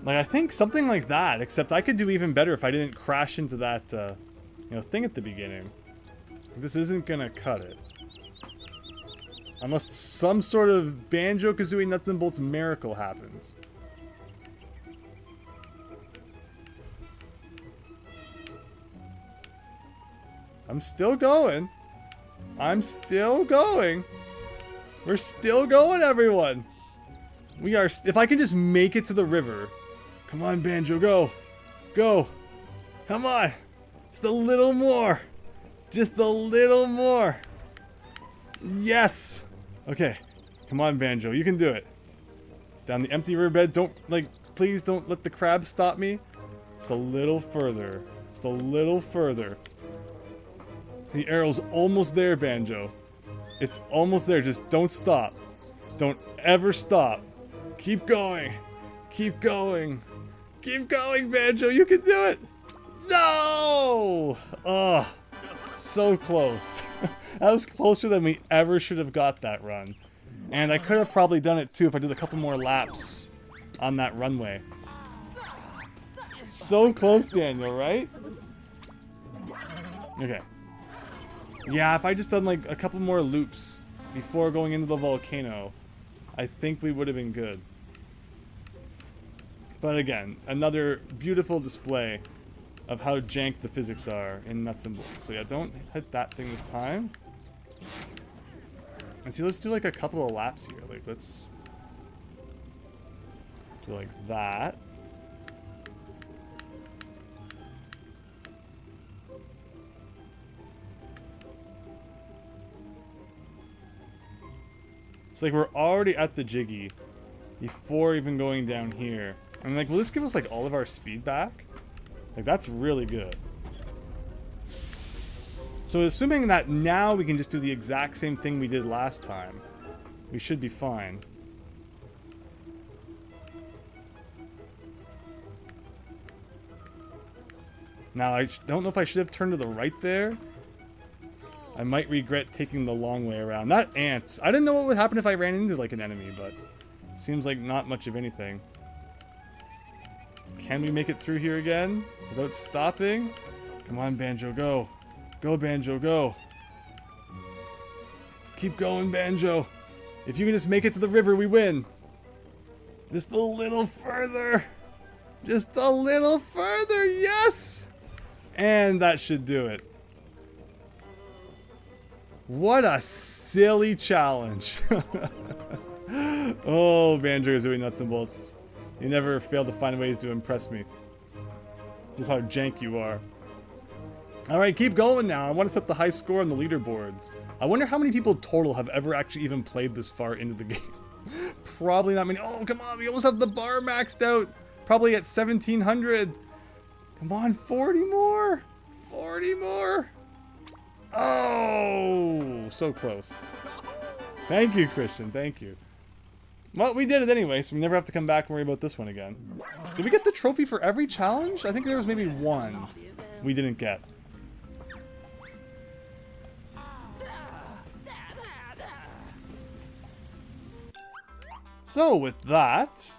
Like, I think something like that, except I could do even better if I didn't crash into that, you know, thing at the beginning. This isn't gonna cut it. Unless some sort of Banjo-Kazooie nuts and bolts miracle happens. I'm still going. I'm still going. We're still going, everyone. We are, if I can just make it to the river. Come on, Banjo, go. Go. Come on. Just a little more. Just a little more. Yes. Okay. Come on, Banjo. You can do it. It's down the empty riverbed. Don't, like, please don't let the crabs stop me. Just a little further. Just a little further. The arrow's almost there, Banjo. It's almost there. Just don't stop. Don't ever stop. Keep going. Keep going. Keep going, Banjo. You can do it. No! Oh, so close. That was closer than we ever should have got that run. And I could have probably done it too if I did a couple more laps on that runway. So close, Daniel, right? Okay. Yeah, if I just done like a couple more loops before going into the volcano, I think we would have been good. But again, another beautiful display of how jank the physics are in nuts and bolts. So yeah, don't hit that thing this time. And see, let's do like a couple of laps here. Like, let's do like that. It's like we're already at the Jiggy before even going down here. And like, will this give us like all of our speed back? Like, that's really good. So assuming that now we can just do the exact same thing we did last time, we should be fine. Now, I don't know if I should have turned to the right there. I might regret taking the long way around. That ants. I didn't know what would happen if I ran into like an enemy, but seems like not much of anything. Can we make it through here again without stopping? Come on, Banjo, go. Go, Banjo, go. Keep going, Banjo. If you can just make it to the river, we win. Just a little further. Just a little further, yes! And that should do it. What a silly challenge. Oh, Banjo-Kazooie nuts and bolts. You never fail to find ways to impress me. Just how jank you are. Alright, keep going now. I want to set the high score on the leaderboards. I wonder how many people total have ever actually even played this far into the game. Probably not many. Oh, come on. We almost have the bar maxed out. Probably at 1700. Come on, 40 more. 40 more. Oh, so close. Thank you, Christian. Thank you. Well, we did it anyway, so we never have to come back and worry about this one again. Did we get the trophy for every challenge? I think there was maybe one we didn't get. So with that,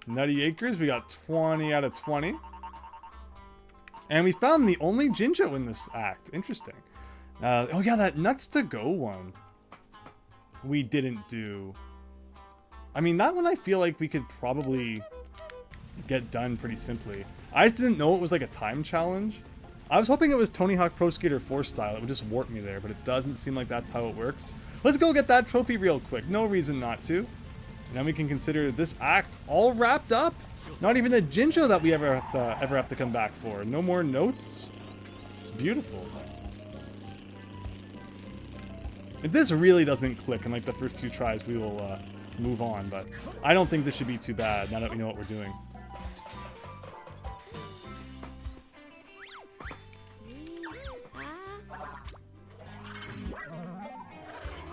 Nutty Acres, we got 20 out of 20. And we found the only Jinjo in this act. Interesting. Oh yeah, that Nuts to Go one we didn't do. I mean, that one I feel like we could probably get done pretty simply. I just didn't know it was like a time challenge. I was hoping it was Tony Hawk Pro Skater 4 style. It would just warp me there, but it doesn't seem like that's how it works. Let's go get that trophy real quick. No reason not to. And then we can consider this act all wrapped up. Not even a Jinjo that we ever have to come back for. No more notes. It's beautiful. If this really doesn't click in like the first few tries, we will move on. But I don't think this should be too bad now that we know what we're doing.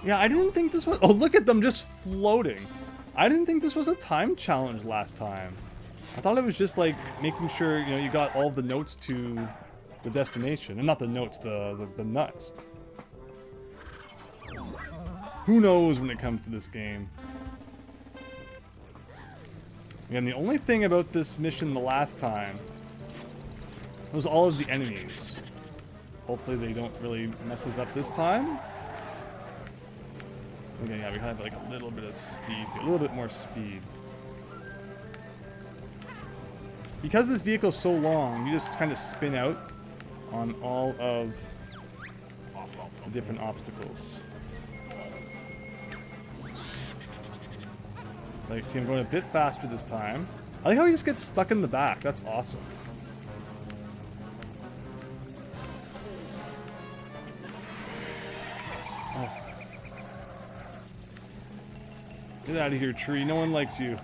Yeah, I didn't think this was... Oh, look at them just floating. I didn't think this was a time challenge last time. I thought it was just like making sure, you know, you got all the notes to the destination. And not the notes, the nuts. Who knows when it comes to this game. Again, the only thing about this mission the last time was all of the enemies. Hopefully they don't really mess us up this time. Okay, yeah, we have like a little bit of speed, a little bit more speed. Because this vehicle's so long, you just kind of spin out on all of the different obstacles. Like, see, I'm going a bit faster this time. I like how he just gets stuck in the back. That's awesome. Oh. Get out of here, tree. No one likes you.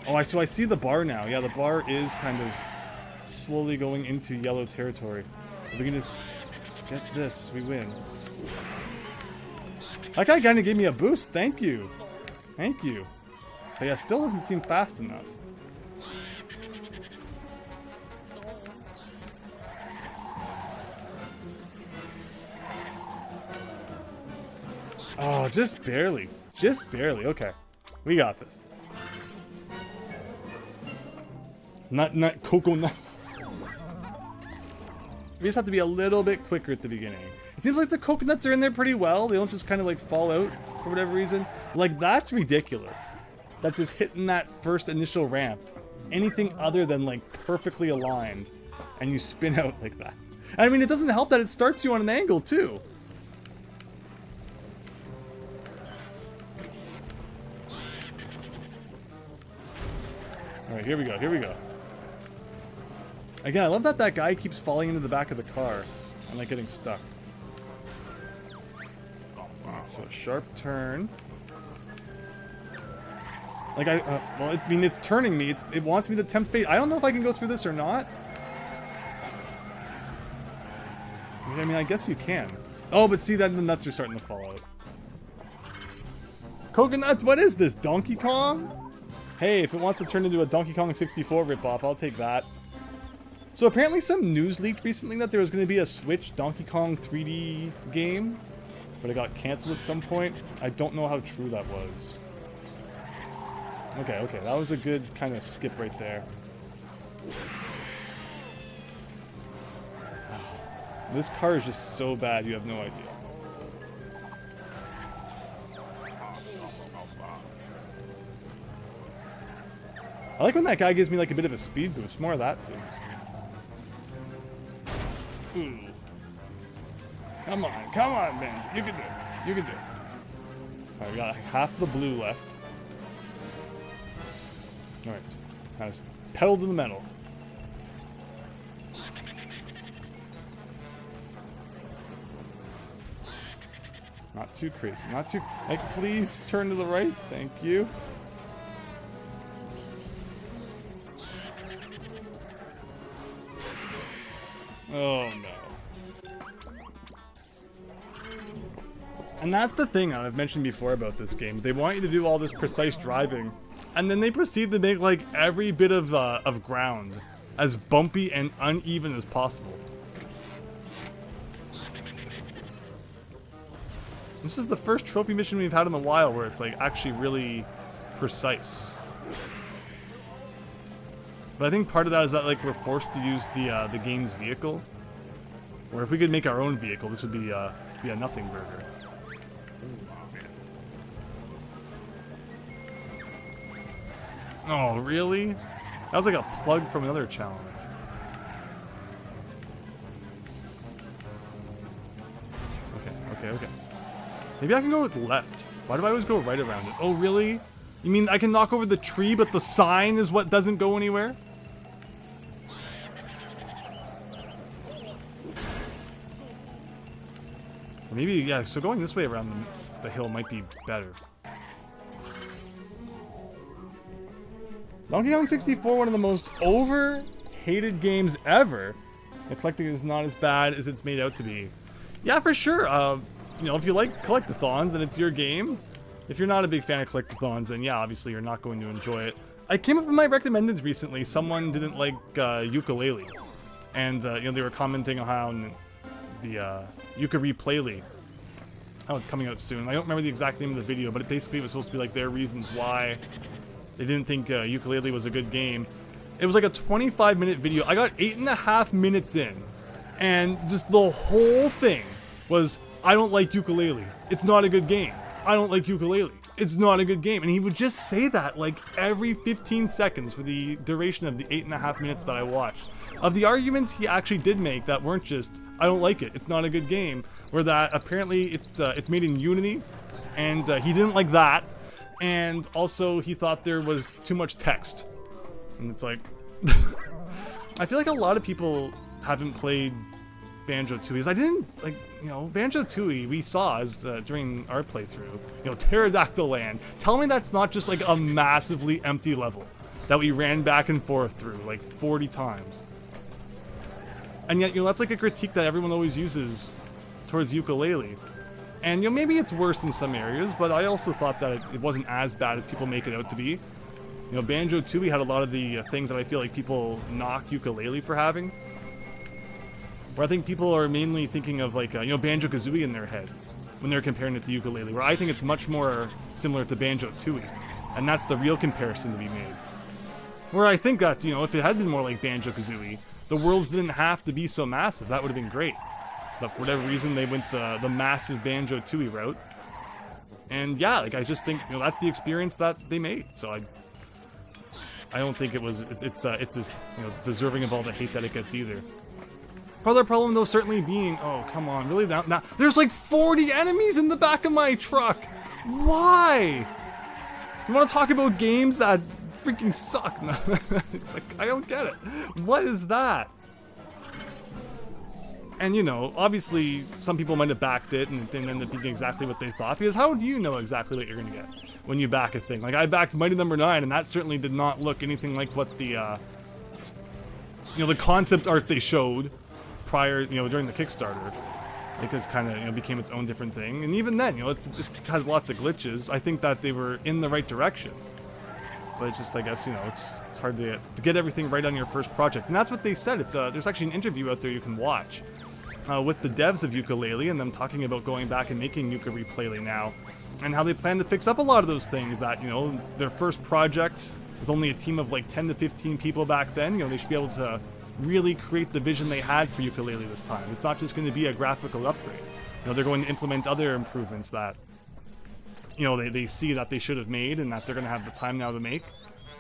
Oh, so I see the bar now. Yeah, the bar is kind of slowly going into yellow territory. If we can just get this, we win. That guy kind of gave me a boost. Thank you. Thank you. But yeah, still doesn't seem fast enough. Oh, just barely. Just barely. Okay. We got this. Nut, coconut. We just have to be a little bit quicker at the beginning. It seems like the coconuts are in there pretty well. They don't just kind of like fall out for whatever reason. Like, that's ridiculous. That's just hitting that first initial ramp. Anything other than like perfectly aligned and you spin out like that. I mean, it doesn't help that it starts you on an angle too. Alright, here we go, here we go. Again, I love that that guy keeps falling into the back of the car and like getting stuck. So a sharp turn. Like well, I mean, it's turning me. It wants me to tempt fate. I don't know if I can go through this or not. I mean, I guess you can. Oh, but see, then the nuts are starting to fall out. Coconuts, what is this? Donkey Kong? Hey, if it wants to turn into a Donkey Kong 64 ripoff, I'll take that. So apparently some news leaked recently that there was going to be a Switch Donkey Kong 3D game, but it got canceled at some point. I don't know how true that was. Okay, that was a good kind of skip right there. This car is just so bad, you have no idea. I like when that guy gives me like a bit of a speed boost. More of that, please. Ooh. Come on, man. You can do it. You can do it. Alright, we got half the blue left. Alright. Now just pedal to the metal. Not too crazy. Not too... Like, please turn to the right. Thank you. Oh, no. And that's the thing I've mentioned before about this game. They want you to do all this precise driving, and then they proceed to make, like, every bit of ground as bumpy and uneven as possible. This is the first trophy mission we've had in a while where it's, like, actually really precise. But I think part of that is that, like, we're forced to use the game's vehicle. Or if we could make our own vehicle, this would be a nothing burger. Oh, really? That was like a plug from another challenge. Okay. Maybe I can go with left. Why do I always go right around it? Oh, really? You mean I can knock over the tree, but the sign is what doesn't go anywhere? Or maybe, yeah, so going this way around the hill might be better. Donkey Kong 64, one of the most over-hated games ever. The collecting is not as bad as it's made out to be. Yeah, for sure. You know, if you like collectathons and it's your game, if you're not a big fan of collectathons, then yeah, obviously you're not going to enjoy it. I came up with my recommendeds recently. Someone didn't like Yooka-Laylee, and you know, they were commenting on how the Yooka-Replayley, how it's coming out soon. I don't remember the exact name of the video, but it basically was supposed to be like their reasons why they didn't think Yooka-Laylee was a good game. It was like a 25-minute video. I got 8.5 minutes in, and just the whole thing was, I don't like Yooka-Laylee. It's not a good game. I don't like Yooka-Laylee. It's not a good game. And he would just say that like every 15 seconds for the duration of the 8.5 minutes that I watched. Of the arguments he actually did make that weren't just, I don't like it, it's not a good game, were that apparently it's made in Unity, and he didn't like that, and also he thought there was too much text. And it's like, I feel like a lot of people haven't played Banjo-Tooie. I didn't, like, you know, Banjo-Tooie we saw as, during our playthrough. You know, Pterodactyl Land. Tell me that's not just like a massively empty level that we ran back and forth through like 40 times. And yet, you know, that's like a critique that everyone always uses towards Yooka-Laylee. And, you know, maybe it's worse in some areas, but I also thought that it wasn't as bad as people make it out to be. You know, Banjo-Tooie had a lot of the things that I feel like people knock Yooka-Laylee for having. Where I think people are mainly thinking of like, you know, Banjo-Kazooie in their heads when they're comparing it to Yooka-Laylee, where I think it's much more similar to Banjo-Tooie. And that's the real comparison to be made. Where I think that, you know, if it had been more like Banjo-Kazooie, the worlds didn't have to be so massive. That would have been great. But for whatever reason, they went the massive Banjo-Tooie route. And yeah, like, I just think, you know, that's the experience that they made. So I don't think it's as, you know, deserving of all the hate that it gets either. Part of the problem, though, certainly being, oh, come on, really? Now, there's like 40 enemies in the back of my truck. Why? You want to talk about games that freaking suck? It's like, I don't get it. What is that? And, you know, obviously, some people might have backed it and it didn't end up being exactly what they thought, because how do you know exactly what you're going to get when you back a thing? Like, I backed Mighty Number 9, and that certainly did not look anything like what the, you know, the concept art they showed prior, you know, during the Kickstarter. It just kind of, you know, became its own different thing. And even then, you know, it has lots of glitches. I think that they were in the right direction. But it's just, I guess, you know, it's hard to get everything right on your first project. And that's what they said. It's, there's actually an interview out there you can watch with the devs of Yooka-Laylee, and them talking about going back and making Yooka-Replayley now, and how they plan to fix up a lot of those things that, you know, their first project with only a team of like 10 to 15 people back then, you know, they should be able to really create the vision they had for Yooka-Laylee this time. It's not just going to be a graphical upgrade. You know, they're going to implement other improvements that, you know, they see that they should have made and that they're going to have the time now to make.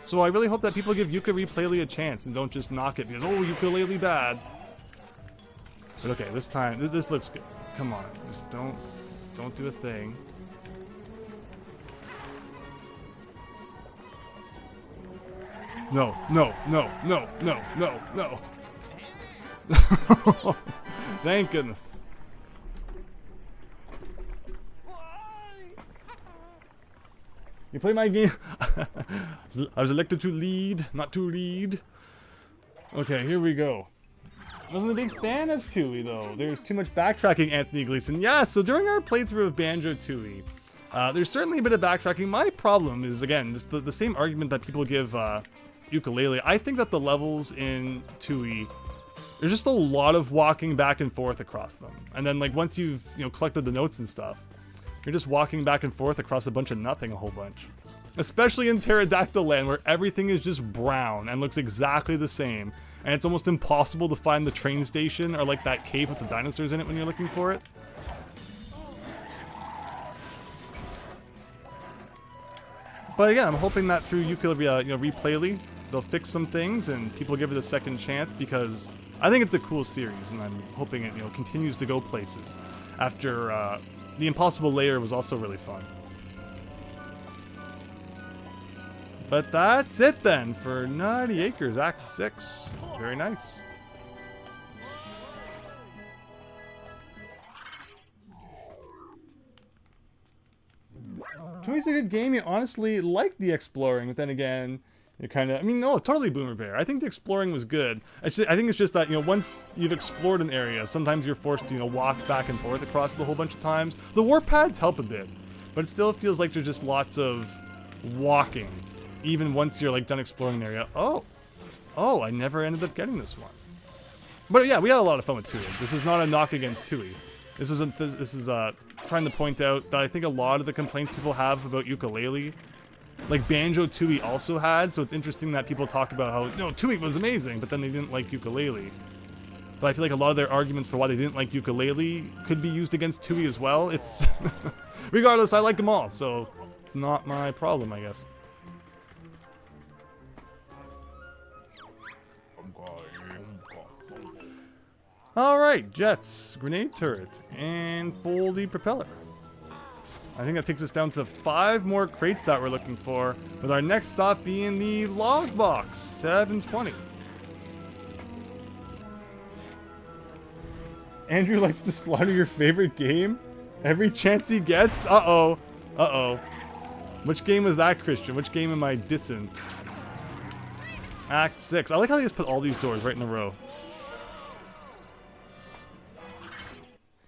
So I really hope that people give Yooka-Replayley a chance and don't just knock it because, oh, Yooka-Laylee bad. But okay, this time, this looks good. Come on, just don't do a thing. No, no, no, no, no, no, no. Thank goodness. You play my game? I was elected to lead, not to read. Okay, here we go. I wasn't a big fan of Tooie, though. There's too much backtracking, Anthony Gleason. Yeah, so during our playthrough of Banjo-Tooie, there's certainly a bit of backtracking. My problem is, again, just the same argument that people give Yooka-Laylee. I think that the levels in Tooie, there's just a lot of walking back and forth across them. And then, like, once you've, you know, collected the notes and stuff, you're just walking back and forth across a bunch of nothing a whole bunch. Especially in Pterodactyl Land, where everything is just brown and looks exactly the same. And it's almost impossible to find the train station or like that cave with the dinosaurs in it when you're looking for it. But again, I'm hoping that through Yooka-Replayley, they'll fix some things and people give it a second chance, because I think it's a cool series and I'm hoping it, you know, continues to go places. After the Impossible Layer was also really fun. But that's it then for 90 Acres Act 6. Very nice. Tooie's a good game. You honestly like the exploring, but then again, you're kind of, I mean, no, totally Boomer Bear. I think the exploring was good. Actually, I think it's just that, you know, once you've explored an area, sometimes you're forced to, you know, walk back and forth across it a whole bunch of times. The warp pads help a bit, but it still feels like there's just lots of walking, even once you're, like, done exploring an area. Oh, I never ended up getting this one. But yeah, we had a lot of fun with Tooie. This is not a knock against Tooie. This is trying to point out that I think a lot of the complaints people have about Yooka-Laylee, like Banjo-Tooie also had, so it's interesting that people talk about how, no, Tooie was amazing, but then they didn't like Yooka-Laylee. But I feel like a lot of their arguments for why they didn't like Yooka-Laylee could be used against Tooie as well. It's, regardless, I like them all, so it's not my problem, I guess. Alright, jets, grenade turret, and foldy propeller. I think that takes us down to 5 more crates that we're looking for, with our next stop being the log box, 720. Andrew likes to slaughter your favorite game every chance he gets? Uh-oh. Uh-oh. Which game was that, Christian? Which game am I dissing? Act 6. I like how they just put all these doors right in a row.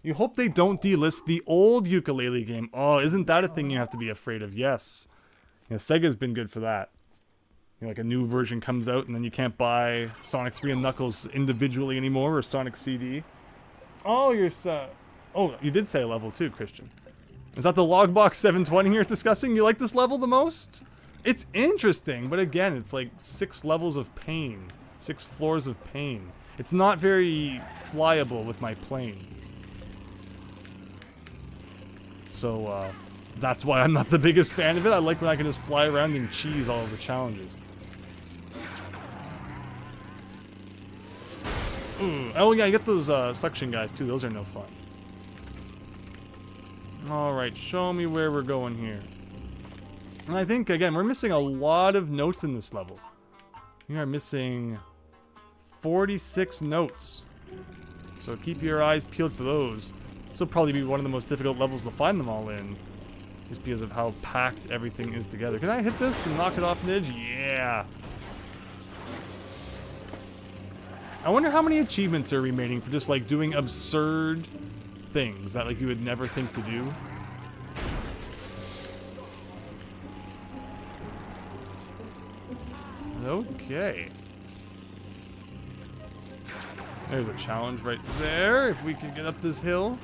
You hope they don't delist the old Yooka-Laylee game. Oh, isn't that a thing you have to be afraid of? Yes. You know, Sega's been good for that. You know, like a new version comes out and then you can't buy Sonic 3 and Knuckles individually anymore, or Sonic CD. Oh, oh, you did say a level too, Christian. Is that the Logbox 720 you're discussing? You like this level the most? It's interesting, but again, it's like 6 levels of pain. 6 floors of pain. It's not very flyable with my plane. So, that's why I'm not the biggest fan of it. I like when I can just fly around and cheese all of the challenges. Oh yeah, you get those suction guys too. Those are no fun. Alright, show me where we're going here. And I think, again, we're missing a lot of notes in this level. We are missing 46 notes. So keep your eyes peeled for those. This will probably be one of the most difficult levels to find them all in. Just because of how packed everything is together. Can I hit this and knock it off an edge? Yeah. I wonder how many achievements are remaining for just like doing absurd things that like you would never think to do. Okay. There's a challenge right there, if we can get up this hill.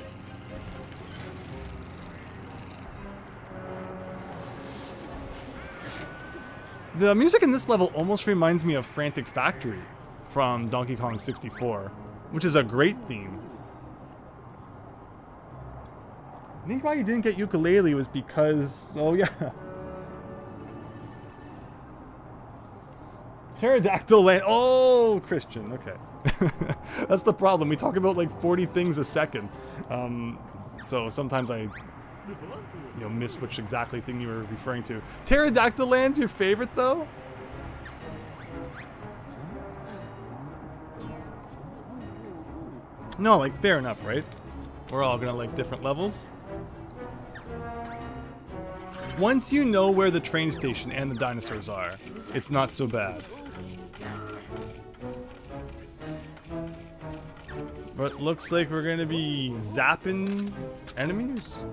The music in this level almost reminds me of Frantic Factory from Donkey Kong 64, which is a great theme. I think why you didn't get ukulele was because, oh yeah. Pterodactyl land. Oh, Christian. Okay. That's the problem. We talk about like 40 things a second. So sometimes I, miss which exactly thing you were referring to. Pterodactyl land's your favorite though? No, like fair enough, right? We're all gonna like different levels. Once you know where the train station and the dinosaurs are, it's not so bad. But looks like we're gonna be zapping enemies.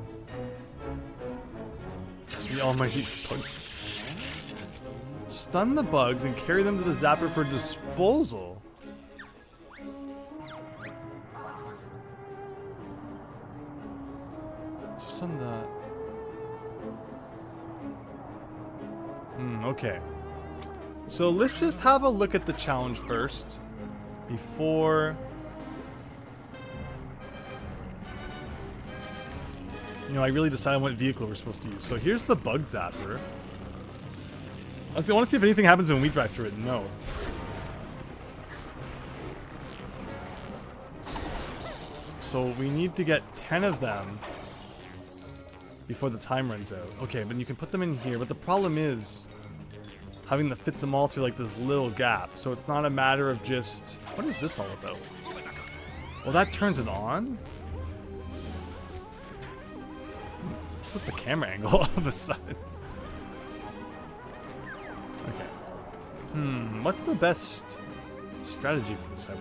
The almighty bugs. Stun the bugs and carry them to the zapper for disposal. Stun the... okay. So let's just have a look at the challenge first before... I really decide on what vehicle we're supposed to use. So here's the bug zapper. I want to see if anything happens when we drive through it. No. So we need to get 10 of them before the time runs out. Okay, but you can put them in here. But the problem is having to fit them all through like this little gap. So it's not a matter of just... What is this all about? Well, that turns it on? With the camera angle all of a sudden. Okay. What's the best strategy for this one?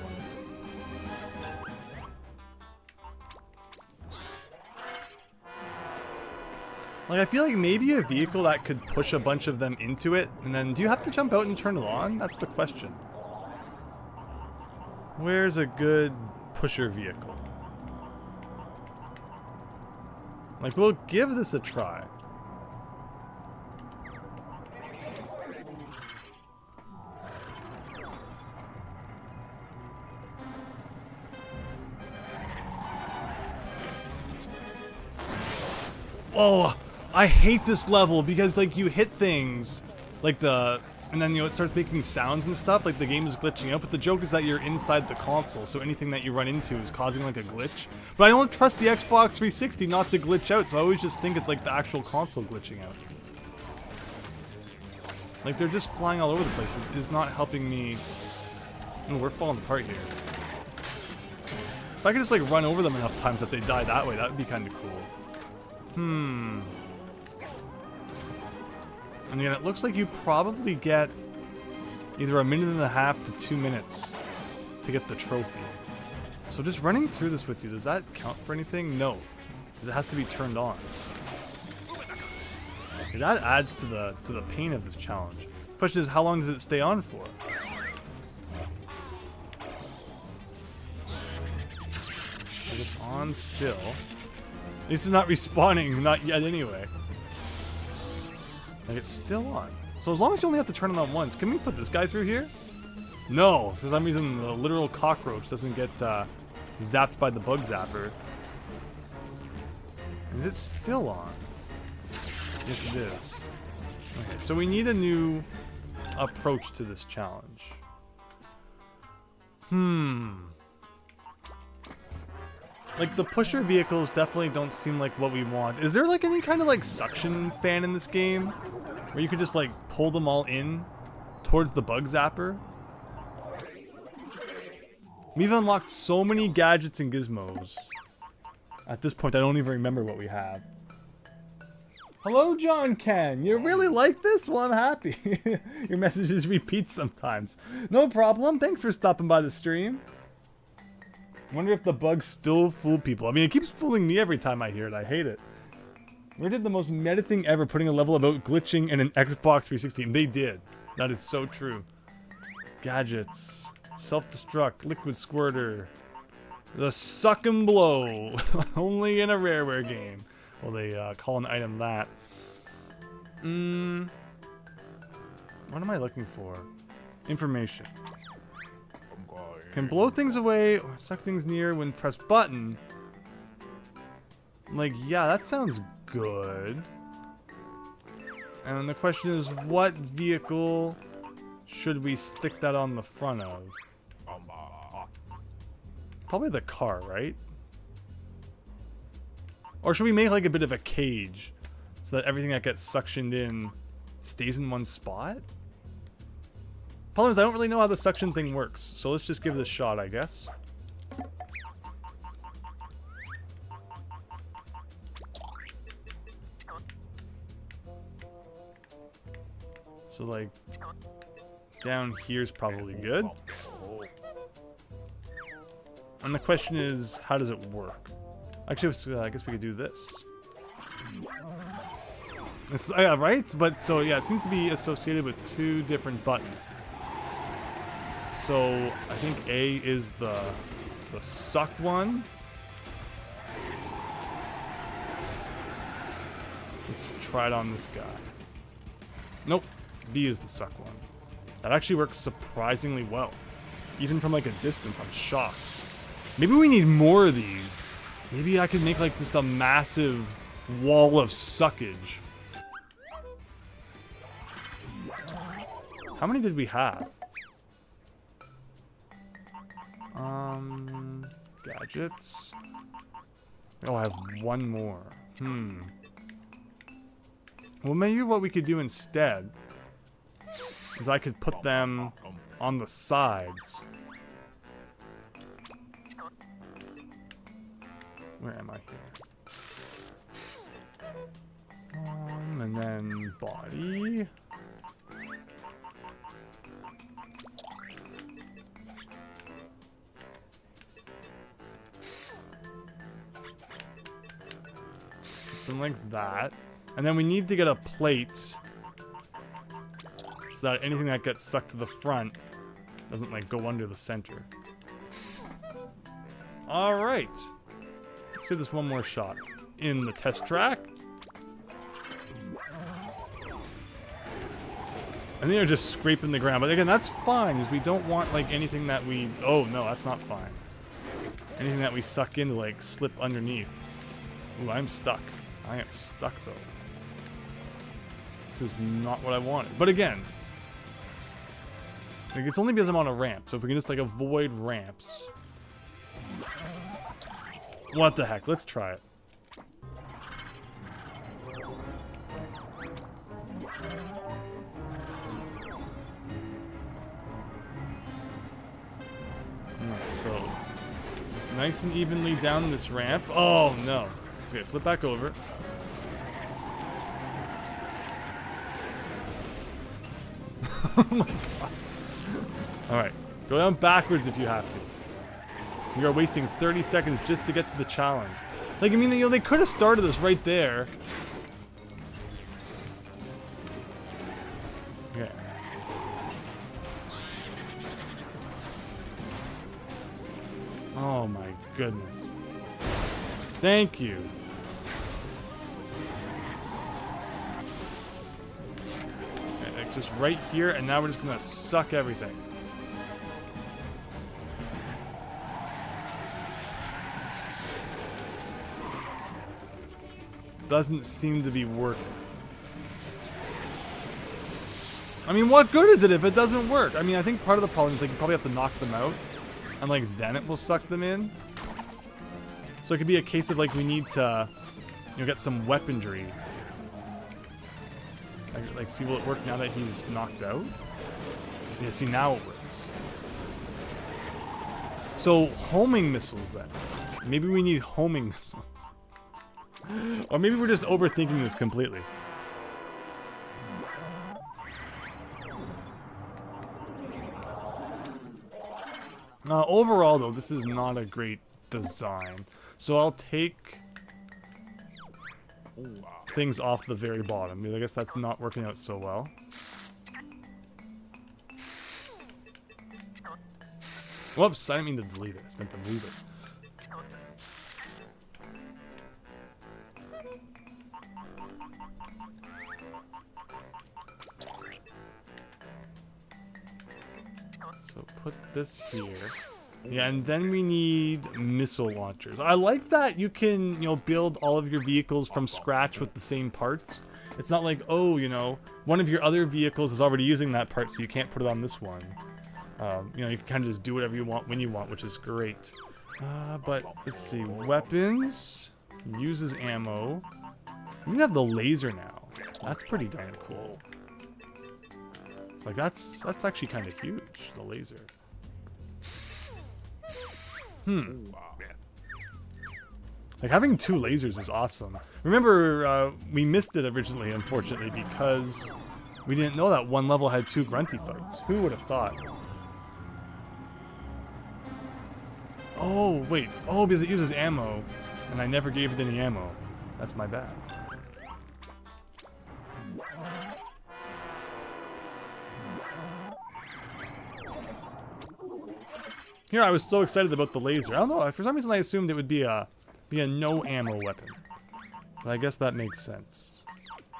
Like, I feel like maybe a vehicle that could push a bunch of them into it, and then do you have to jump out and turn it on? That's the question. Where's a good pusher vehicle? Like, we'll give this a try. Oh, I hate this level because, like, you hit things, like and then, it starts making sounds and stuff, like the game is glitching out, but the joke is that you're inside the console, so anything that you run into is causing, like, a glitch. But I don't trust the Xbox 360 not to glitch out, so I always just think it's, like, the actual console glitching out. Like, they're just flying all over the place. This is not helping me. Oh, we're falling apart here. If I could just, like, run over them enough times that they die that way, that would be kind of cool. And again, it looks like you probably get either 1.5 minutes to 2 minutes to get the trophy. So just running through this with you, does that count for anything? No, because it has to be turned on. Okay, that adds to the pain of this challenge. The question is, how long does it stay on for? Like, it's on still. At least it's not respawning, not yet anyway. Like, it's still on. So as long as you only have to turn it on once, can we put this guy through here? No, for some reason the literal cockroach doesn't get zapped by the bug zapper. Is it still on? Yes, it is. Okay, so we need a new approach to this challenge. Like, the pusher vehicles definitely don't seem like what we want. Is there, like, any kind of, like, suction fan in this game? Where you could just, like, pull them all in towards the bug zapper? We've unlocked so many gadgets and gizmos. At this point, I don't even remember what we have. Hello, John Ken. You really like this? Well, I'm happy. Your messages repeat sometimes. No problem. Thanks for stopping by the stream. Wonder if the bugs still fool people. I mean, it keeps fooling me every time I hear it. I hate it. We did the most meta thing ever, putting a level about glitching in an Xbox 360. They did. That is so true. Gadgets. Self-destruct. Liquid squirter. The suck and blow. Only in a rareware game. Well, they call an item that. What am I looking for? Information. Can blow things away or suck things near when press button. Like, yeah, that sounds good. And the question is, what vehicle should we stick that on the front of? Probably the car, right? Or should we make like a bit of a cage so that everything that gets suctioned in stays in one spot? Problem is, I don't really know how the suction thing works, so let's just give it a shot, I guess. So like, down here's probably good. And the question is, how does it work? Actually, I guess we could do this. Yeah, right? But so yeah, it seems to be associated with two different buttons. So I think A is the suck one. Let's try it on this guy. Nope, B is the suck one. That actually works surprisingly well. Even from like a distance, I'm shocked. Maybe we need more of these. Maybe I could make like just a massive wall of suckage. How many did we have? Gadgets. Oh, I have one more. Well, maybe what we could do instead is I could put them on the sides. Where am I here? And then body. Something like that. And then we need to get a plate so that anything that gets sucked to the front doesn't like go under the center. All right. Let's give this one more shot. In the test track. And they're just scraping the ground. But again, that's fine, because we don't want like anything that we... Oh, no, that's not fine. Anything that we suck in to like slip underneath. Ooh, I'm stuck. I am stuck, though. This is not what I wanted. But again, like, it's only because I'm on a ramp. So if we can just like avoid ramps... What the heck? Let's try it. Alright, so just nice and evenly down this ramp. Oh no. Okay, flip back over. Oh my god. Alright, go down backwards if you have to. We are wasting 30 seconds just to get to the challenge. Like, I mean, you know, they could have started this right there. Okay. Oh my goodness. Thank you. Okay, like just right here, and now we're just gonna suck everything. Doesn't seem to be working. I mean, what good is it if it doesn't work? I mean, I think part of the problem is like you probably have to knock them out, and like then it will suck them in. So it could be a case of like we need to, you know, get some weaponry. Like see, will it work now that he's knocked out? Yeah, see, now it works. So, homing missiles then. Maybe we need homing missiles. Or maybe we're just overthinking this completely. Overall, though, this is not a great design. So I'll take things off the very bottom. I mean, I guess that's not working out so well. Whoops, I didn't mean to delete it. I meant to move it. So put this here. Yeah, and then we need missile launchers. I like that you can, you know, build all of your vehicles from scratch with the same parts. It's not like, oh, you know, one of your other vehicles is already using that part, so you can't put it on this one. You know, you can kind of just do whatever you want when you want, which is great. But let's see, weapons, uses ammo. We have the laser now. That's pretty darn cool. Like that's actually kind of huge, the laser. Like having 2 lasers is awesome. Remember, we missed it originally, unfortunately, because we didn't know that one level had 2 grunty fights. Who would have thought? Oh, wait. Oh, because it uses ammo, and I never gave it any ammo. That's my bad. Here, I was so excited about the laser. I don't know, for some reason I assumed it would be a no ammo weapon. But I guess that makes sense.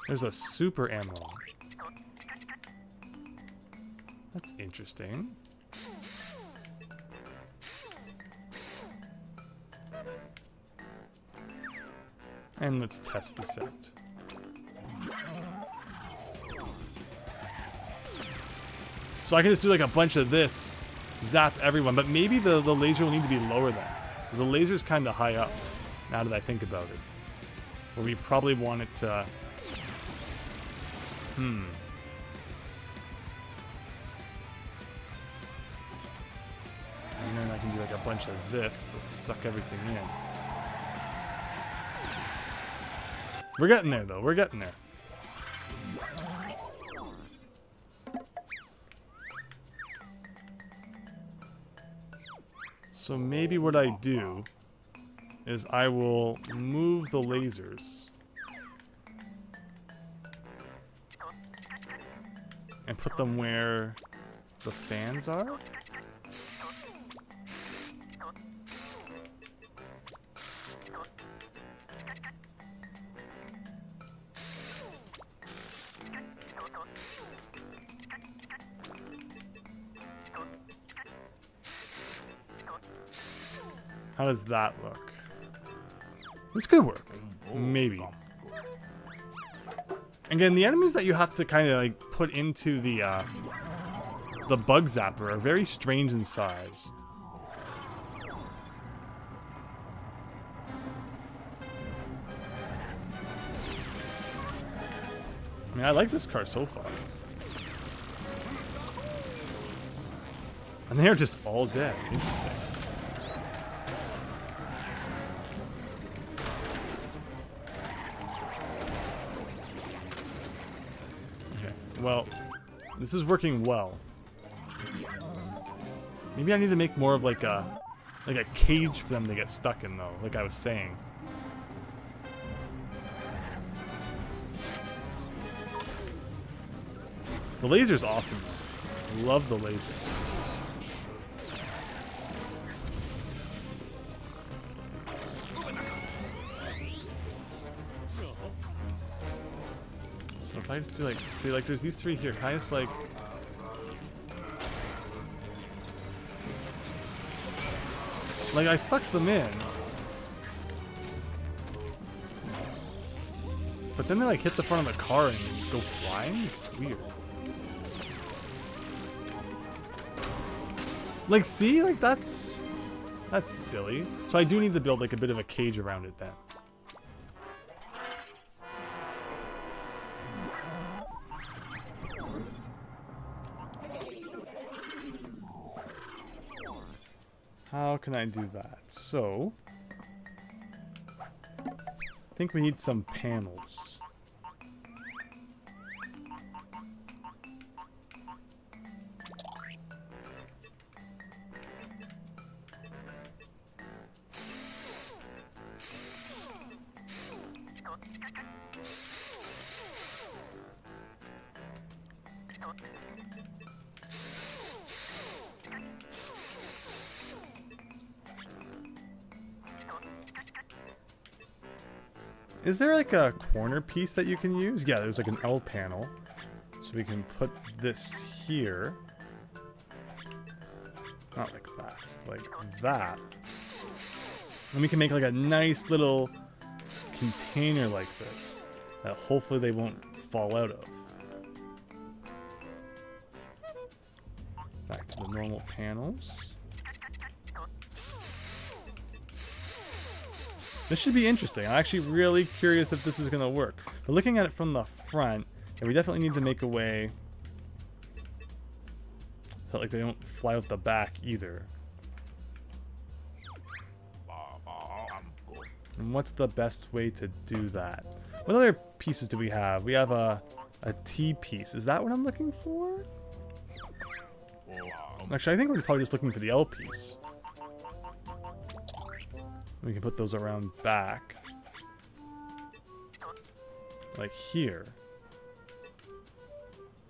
There's a super ammo. That's interesting. And let's test this out. So I can just do like a bunch of this, zap everyone, but maybe the laser will need to be lower then. Because the laser's kind of high up, now that I think about it. Where we probably want it to... And then I can do like a bunch of this to suck everything in. We're getting there, though. We're getting there. So maybe what I do is I will move the lasers and put them where the fans are. How does that look? This could work. Maybe. Again, the enemies that you have to kind of like put into the bug zapper are very strange in size. I mean, I like this car so far. And they're just all dead. Interesting. Well, this is working well. Maybe I need to make more of like a cage for them to get stuck in, though, like I was saying. The laser's awesome, though. Love the laser. So if I just do like, see, like there's these 3 here, can I just like... Like I suck them in. But then they like hit the front of the car and go flying? It's weird. Like, see? Like, that's silly. So I do need to build, like, a bit of a cage around it, then. How can I do that? So, I think we need some panels. Is there like a corner piece that you can use? Yeah, there's like an L panel. So we can put this here. Not like that. Like that. And we can make like a nice little container like this that hopefully they won't fall out of. Back to the normal panels. This should be interesting. I'm actually really curious if this is going to work. But looking at it from the front, yeah, we definitely need to make a way so like they don't fly out the back either. And what's the best way to do that? What other pieces do we have? We have a T piece. Is that what I'm looking for? Actually, I think we're probably just looking for the L piece. We can put those around back. Like here.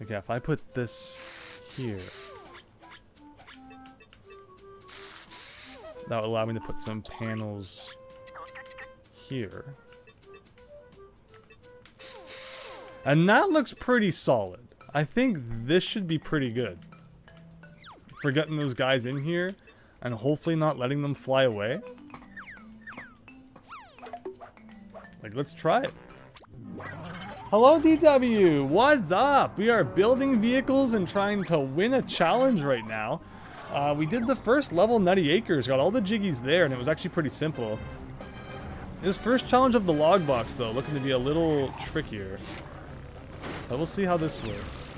Okay, if I put this here, that will allow me to put some panels here. And that looks pretty solid. I think this should be pretty good. For getting those guys in here and hopefully not letting them fly away. Like, let's try it. Hello, DW. What's up? We are building vehicles and trying to win a challenge right now. We did the first level, Nutty Acres, got all the Jiggies there, and it was actually pretty simple. This first challenge of the log box, though, looking to be a little trickier. But we'll see how this works.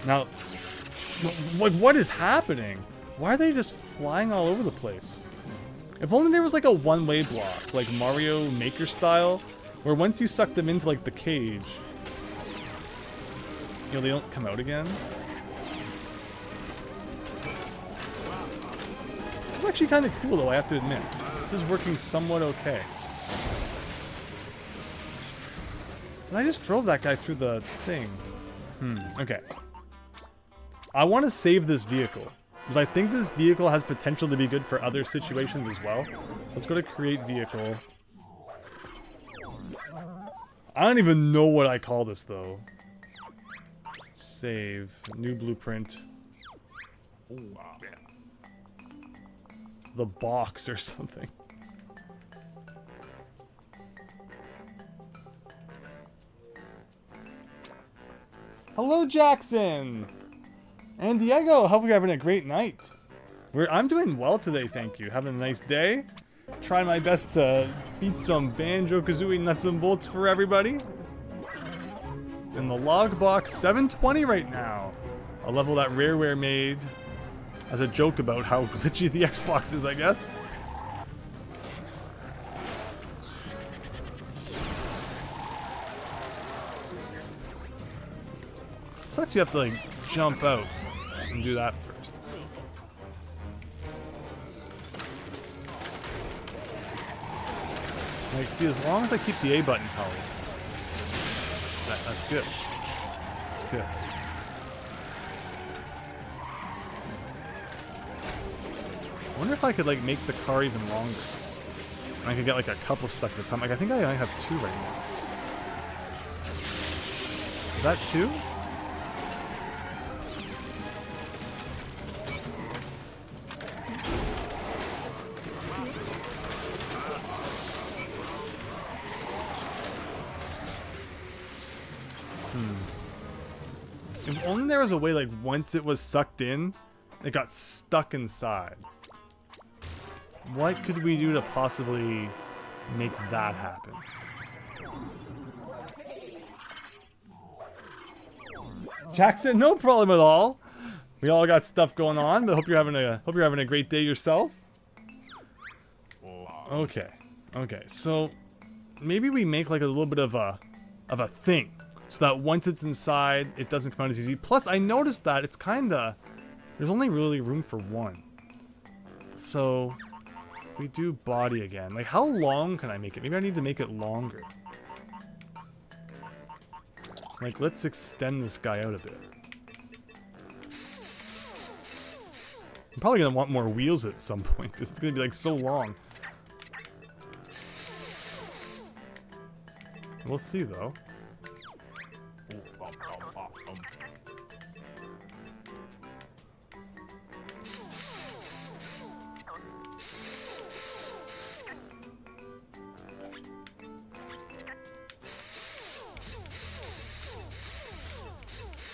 Now, like, what is happening? Why are they just flying all over the place? If only there was like a one-way block, like Mario Maker style, where once you suck them into like the cage, you know, they don't come out again. This is actually kind of cool though, I have to admit. This is working somewhat okay. But I just drove that guy through the thing. Okay. I want to save this vehicle, because I think this vehicle has potential to be good for other situations as well. Let's go to create vehicle. I don't even know what I call this though. Save, new blueprint. The box or something. Hello, Jackson! And Diego, hope you're having a great night. I'm doing well today, thank you. Having a nice day. Trying my best to beat some Banjo-Kazooie nuts and bolts for everybody. In the log box, 720 right now. A level that Rareware made as a joke about how glitchy the Xbox is, I guess. It sucks you have to like jump out and do that first. Like, see, as long as I keep the A button held, that's good. That's good. I wonder if I could like make the car even longer. And I could get like a couple stuck at a time. Like, I think I only have 2 right now. Is that 2? If only there was a way, like, once it was sucked in, it got stuck inside. What could we do to possibly make that happen? Jackson, no problem at all. We all got stuff going on, but hope you're having a great day yourself. Okay. Okay. So maybe we make like a little bit of a thing so that once it's inside, it doesn't come out as easy. Plus, I noticed that it's there's only really room for one. So if we do body again, like how long can I make it? Maybe I need to make it longer. Like, let's extend this guy out a bit. I'm probably going to want more wheels at some point, because it's going to be, like, so long. We'll see, though.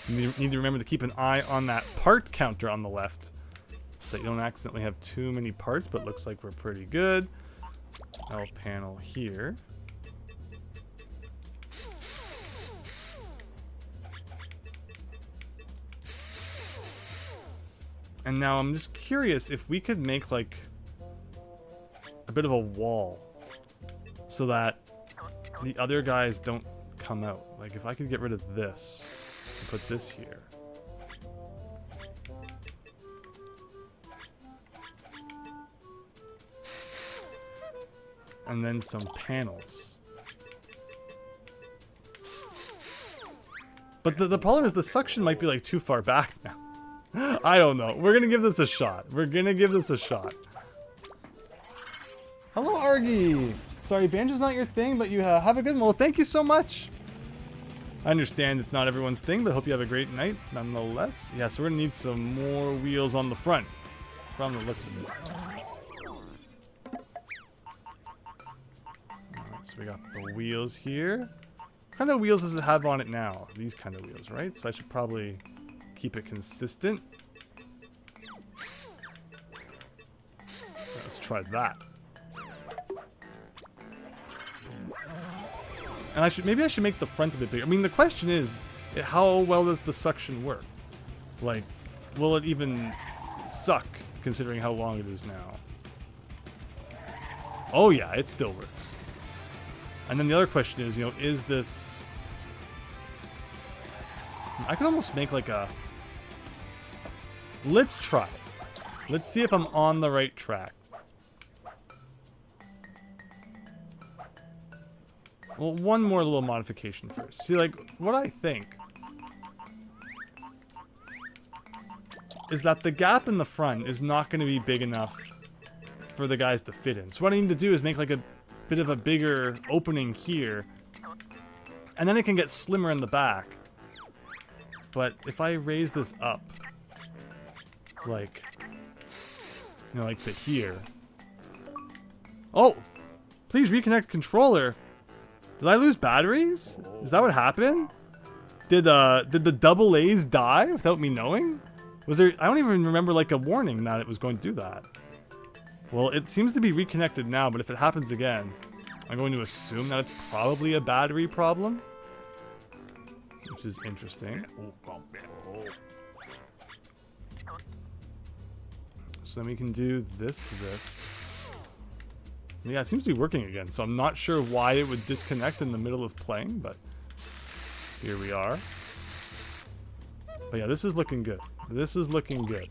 You need to remember to keep an eye on that part counter on the left so that you don't accidentally have too many parts, but looks like we're pretty good. L panel here. And now I'm just curious if we could make like a bit of a wall so that the other guys don't come out. Like if I could get rid of this. Put this here. And then some panels. But the problem is the suction might be like too far back now. I don't know. We're gonna give this a shot. We're gonna give this a shot. Hello, Argy. Sorry, Banjo's not your thing, but you have a good one. Well, thank you so much. I understand it's not everyone's thing, but hope you have a great night nonetheless. Yeah, so we're gonna need some more wheels on the front from the looks of it. Alright, so we got the wheels here. What kind of wheels does it have on it now? These kind of wheels, right? So I should probably keep it consistent. Let's try that. And maybe I should make the front a bit bigger. I mean, the question is, how well does the suction work? Like, will it even suck, considering how long it is now? Oh yeah, it still works. And then the other question is, is this... I could almost make like a... Let's try it. Let's see if I'm on the right track. Well, one more little modification first. See, like, what I think is that the gap in the front is not going to be big enough for the guys to fit in. So what I need to do is make like a bit of a bigger opening here, and then it can get slimmer in the back. But if I raise this up, like, like to here. Oh! Please reconnect controller. Did I lose batteries? Is that what happened? Did the double A's die without me knowing? Was there... I don't even remember like a warning that it was going to do that. Well, it seems to be reconnected now, but if it happens again, I'm going to assume that it's probably a battery problem. Which is interesting. So then we can do this. Yeah, it seems to be working again, so I'm not sure why it would disconnect in the middle of playing, but here we are. But yeah, this is looking good. This is looking good.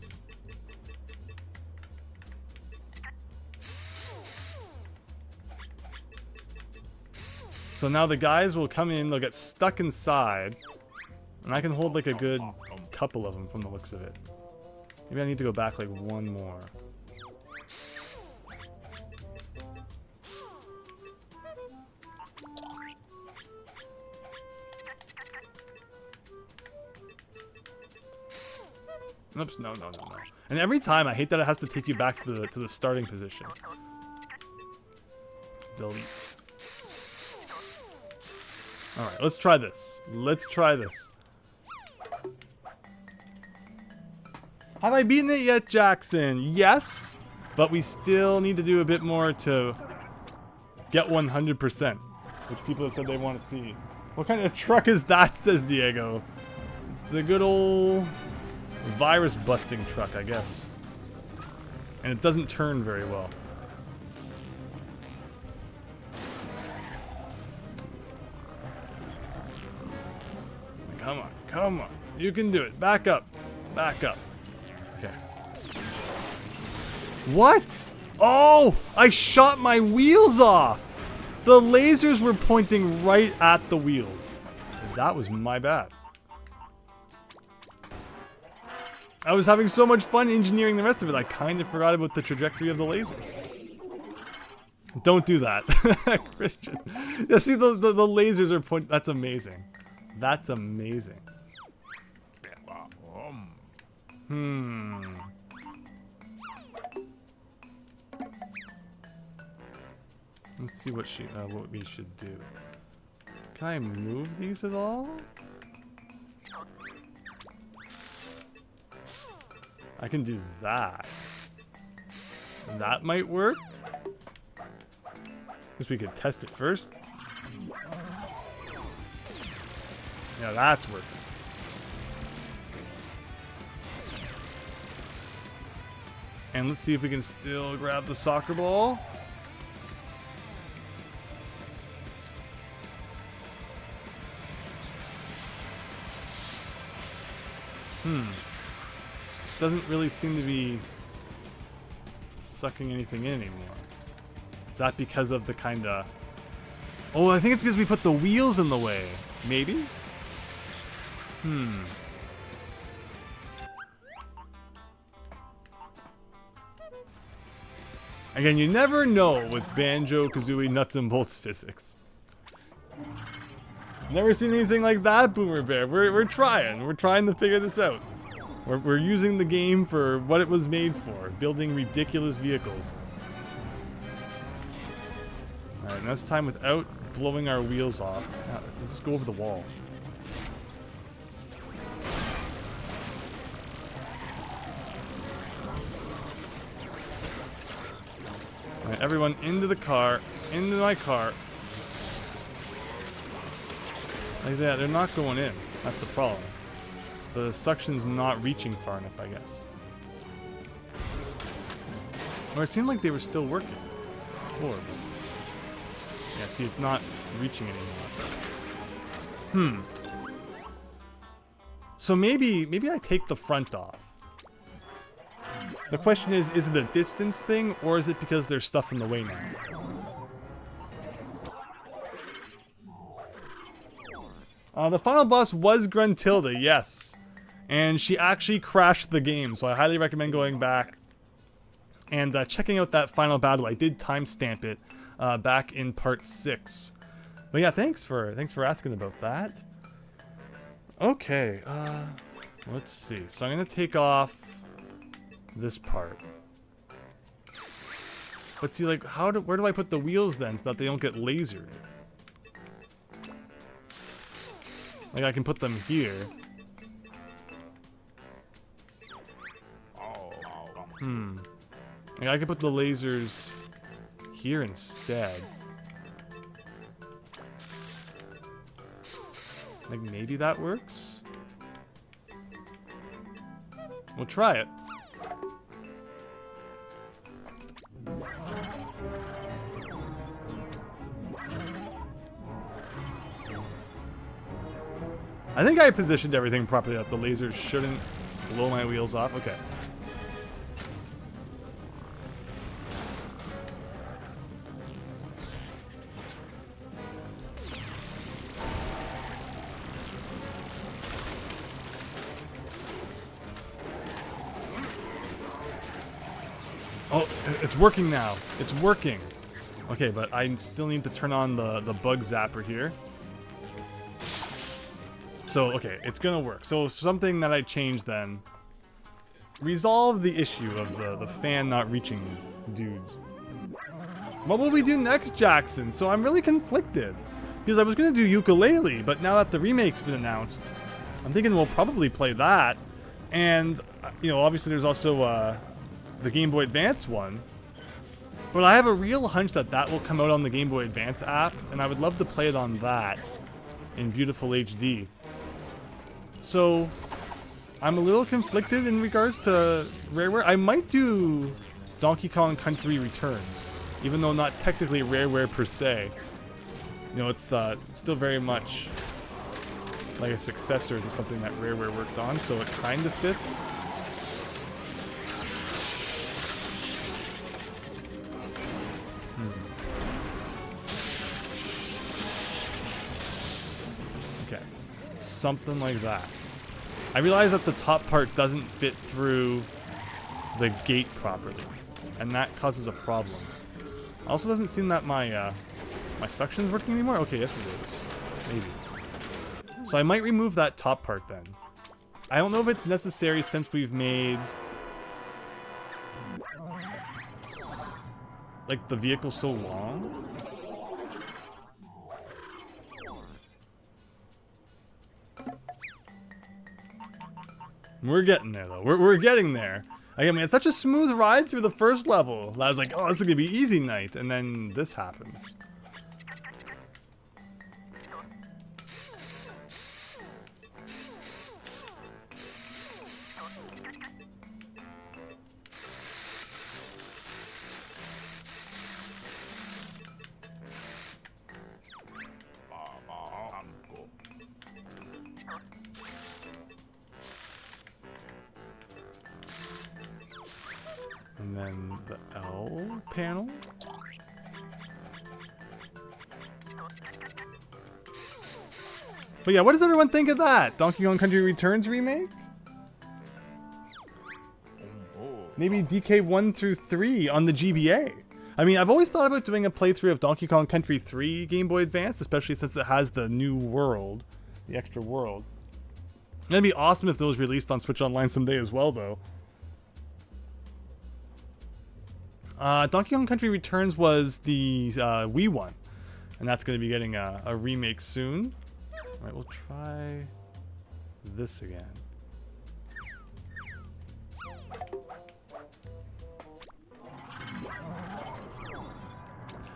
So now the guys will come in, they'll get stuck inside, and I can hold like a good couple of them from the looks of it. Maybe I need to go back like one more. Oops, no. And every time I hate that it has to take you back to the starting position. Delete. Alright, let's try this. Have I beaten it yet, Jackson? Yes, but we still need to do a bit more to get 100%, which people have said they want to see. What kind of truck is that, says Diego. It's the good old virus busting truck, I guess. And it doesn't turn very well. Come on, come on. You can do it. Back up. Back up. Okay. What? Oh, I shot my wheels off. The lasers were pointing right at the wheels. That was my bad. I was having so much fun engineering the rest of it, I kind of forgot about the trajectory of the lasers. Don't do that, Christian. Yeah, see, the lasers are pointing. That's amazing. That's amazing. Let's see what we should do. Can I move these at all? I can do that. That might work. Guess we could test it first. Yeah, that's working. And let's see if we can still grab the soccer ball. Doesn't really seem to be sucking anything in anymore. Is that because of the kinda... Oh, I think it's because we put the wheels in the way. Maybe? Again, you never know with Banjo-Kazooie nuts and bolts physics. Never seen anything like that, Boomer Bear. We're trying. We're trying to figure this out. We're using the game for what it was made for, building ridiculous vehicles. Alright, and that's time without blowing our wheels off. Let's go over the wall. Alright, everyone into the car, into my car. Like that, they're not going in. That's the problem. The suction's not reaching far enough, I guess. Or it seemed like they were still working before. Yeah, see, it's not reaching anymore. So maybe I take the front off. The question is it a distance thing, or is it because there's stuff in the way now? The final boss was Gruntilda, yes. And she actually crashed the game, so I highly recommend going back and checking out that final battle. I did timestamp it back in part 6. But yeah, thanks for asking about that. Okay, let's see. So I'm gonna take off this part. But see, like, where do I put the wheels then so that they don't get lasered? Like, I can put them here. Like, I could put the lasers here instead. Like, maybe that works? We'll try it. I think I positioned everything properly that the lasers shouldn't blow my wheels off. Okay. Oh, it's working now. It's working. Okay, but I still need to turn on the bug zapper here. So, okay, it's gonna work. So, something that I changed then. Resolve the issue of the fan not reaching dudes. What will we do next, Jackson? So, I'm really conflicted. Because I was gonna do Ukulele, but now that the remake's been announced, I'm thinking we'll probably play that. And, you know, obviously there's also the Game Boy Advance one. But I have a real hunch that that will come out on the Game Boy Advance app, and I would love to play it on that in beautiful HD. So, I'm a little conflicted in regards to Rareware. I might do Donkey Kong Country Returns, even though not technically Rareware per se. You know, it's still very much like a successor to something that Rareware worked on, so it kind of fits. Okay, something like that. I realize that the top part doesn't fit through the gate properly, and that causes a problem. Also, doesn't seem that my my suction's working anymore. Okay, yes it is. Maybe. So I might remove that top part then. I don't know if it's necessary since we've made like the vehicle so long. We're getting there though. We're getting there. I mean, it's such a smooth ride through the first level. I was like, oh, this is gonna be easy night, and then this happens. And then the L panel. But yeah, what does everyone think of that? Donkey Kong Country Returns remake? Maybe DK1 through 3 on the GBA. I mean, I've always thought about doing a playthrough of Donkey Kong Country 3 Game Boy Advance, especially since it has the new world, the extra world. It'd be awesome if those released on Switch Online someday as well, though. Donkey Kong Country Returns was the Wii one, and that's going to be getting a remake soon. Alright, we'll try this again.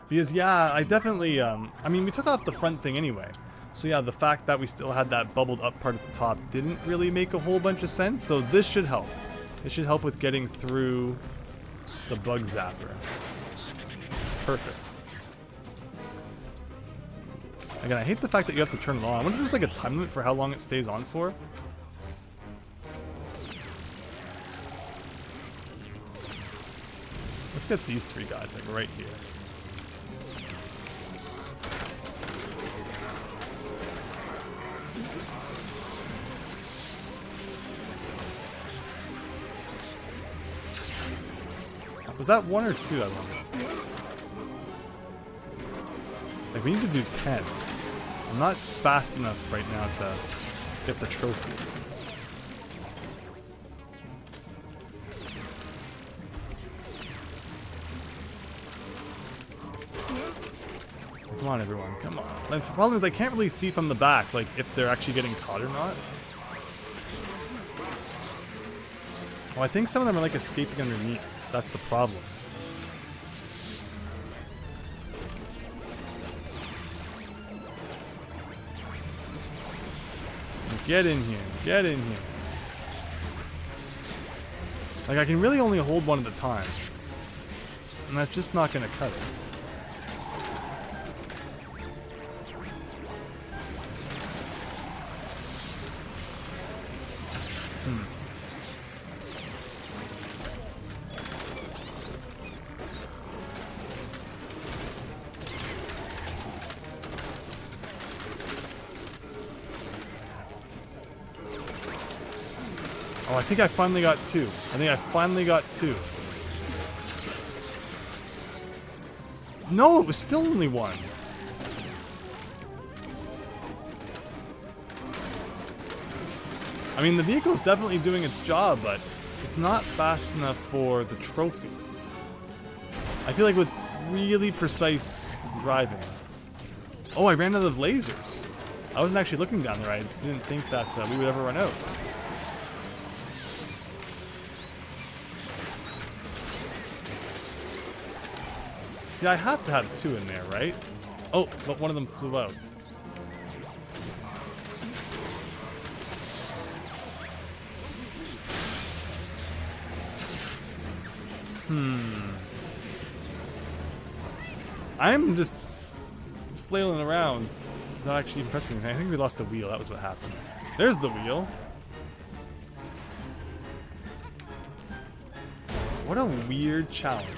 Because, yeah, I definitely, I mean, we took off the front thing anyway. So, yeah, the fact that we still had that bubbled up part at the top didn't really make a whole bunch of sense. So this should help. This should help with getting through the bug zapper. Perfect. Again, I hate the fact that you have to turn it on. I wonder if there's like a time limit for how long it stays on for. Let's get these three guys like right here. Was that 1 or 2? I wonder. Like, we need to do 10. I'm not fast enough right now to get the trophy. Come on, everyone. Come on. The problem is I can't really see from the back, like, if they're actually getting caught or not. Well, I think some of them are, like, escaping underneath. That's the problem. Get in here. Get in here. Like, I can really only hold one at a time. And that's just not going to cut it. Oh, I think I finally got 2. I think I finally got 2. No, it was still only 1. I mean, the vehicle's definitely doing its job, but it's not fast enough for the trophy. I feel like with really precise driving. Oh, I ran out of lasers. I wasn't actually looking down there. I didn't think that we would ever run out. See, I have to have 2 in there, right? Oh, but one of them flew out. I'm just flailing around, not actually even pressing anything. I think we lost a wheel. That was what happened. There's the wheel. What a weird challenge.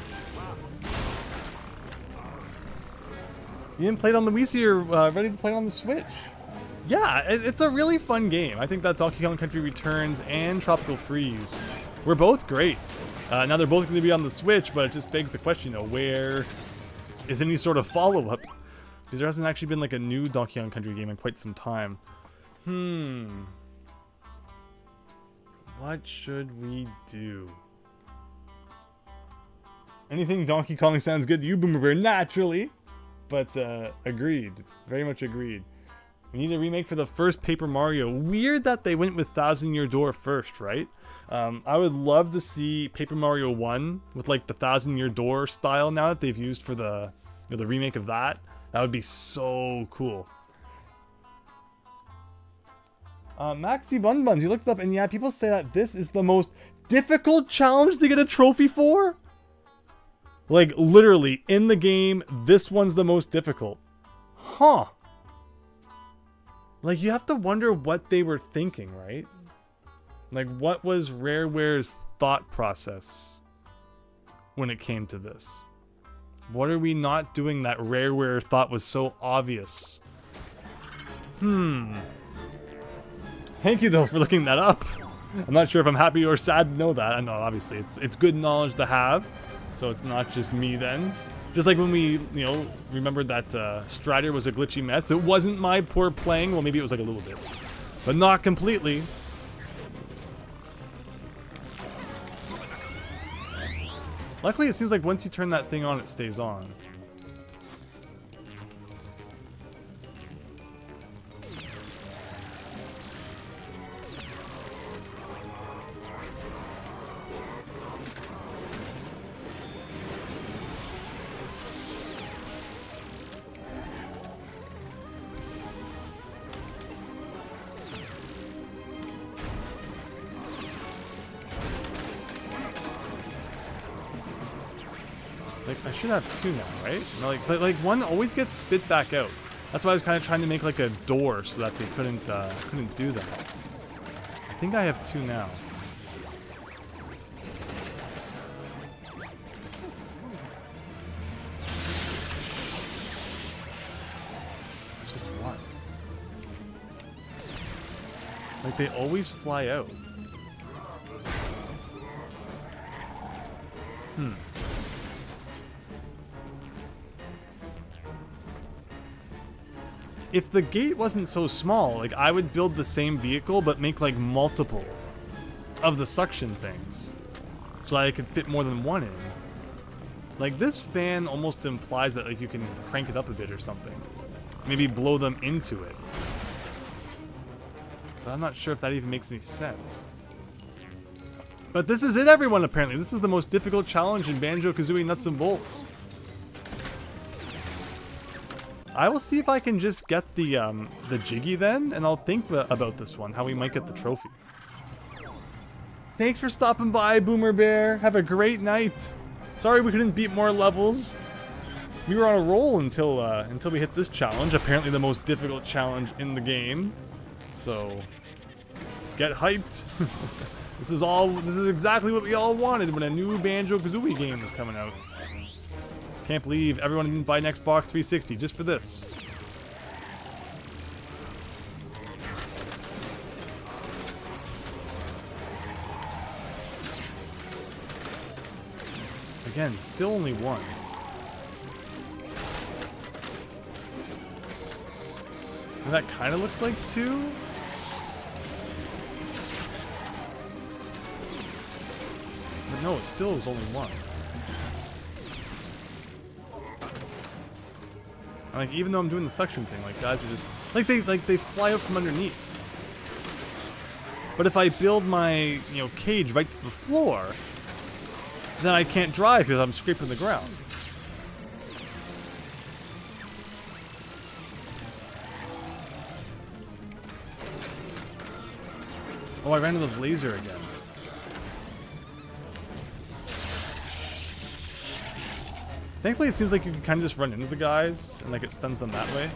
You didn't play it on the Wii, so you're ready to play it on the Switch. Yeah, it's a really fun game. I think that Donkey Kong Country Returns and Tropical Freeze were both great. Now they're both going to be on the Switch, but it just begs the question, you know, where is any sort of follow-up? Because there hasn't actually been like a new Donkey Kong Country game in quite some time. What should we do? Anything Donkey Kong sounds good to you, Boomer Bear, naturally. But agreed. Very much agreed. We need a remake for the first Paper Mario. Weird that they went with Thousand Year Door first, right? I would love to see Paper Mario 1 with like the Thousand Year Door style now that they've used for the remake of that. That would be so cool. Maxi Bun Buns, you looked it up, and yeah, people say that this is the most difficult challenge to get a trophy for. Like, literally, in the game, this one's the most difficult. Huh. Like, you have to wonder what they were thinking, right? Like, what was Rareware's thought process when it came to this? What are we not doing that Rareware thought was so obvious? Thank you, though, for looking that up. I'm not sure if I'm happy or sad to know that. I know, obviously, it's good knowledge to have. So it's not just me then. Just like when we, you know, remembered that Strider was a glitchy mess. It wasn't my poor playing. Well, maybe it was like a little bit. But not completely. Luckily, it seems like once you turn that thing on, it stays on. Like, I should have 2 now, right? No, like, but like one always gets spit back out. That's why I was kind of trying to make like a door so that they couldn't do that. I think I have 2 now. It's just one. Like they always fly out. If the gate wasn't so small, like I would build the same vehicle but make like multiple of the suction things so I could fit more than one in. Like this fan almost implies that like you can crank it up a bit or something. Maybe blow them into it. But I'm not sure if that even makes any sense. But this is it, everyone, apparently. This is the most difficult challenge in Banjo-Kazooie Nuts and Bolts. I will see if I can just get the Jiggy then, and I'll think about this one, how we might get the trophy. Thanks for stopping by, Boomer Bear. Have a great night. Sorry we couldn't beat more levels. We were on a roll until we hit this challenge, apparently the most difficult challenge in the game. So, get hyped. This is exactly what we all wanted when a new Banjo-Kazooie game was coming out. Can't believe everyone didn't buy an Xbox 360 just for this. Again, still only one. And that kind of looks like 2. But no, it still is only 1. Like, even though I'm doing the suction thing, like, guys are just... Like, they fly up from underneath. But if I build my, you know, cage right to the floor, then I can't drive because I'm scraping the ground. Oh, I ran into the laser again. Thankfully, it seems like you can kind of just run into the guys and like it stuns them that way.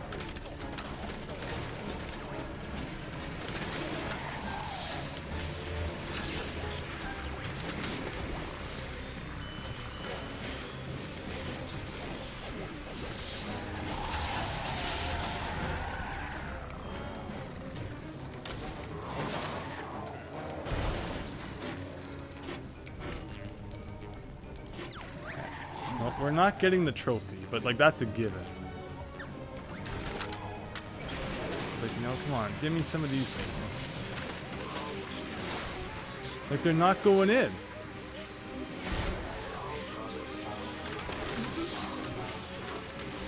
We're not getting the trophy, but like that's a given. It's like, you know, come on, give me some of these things. Like they're not going in.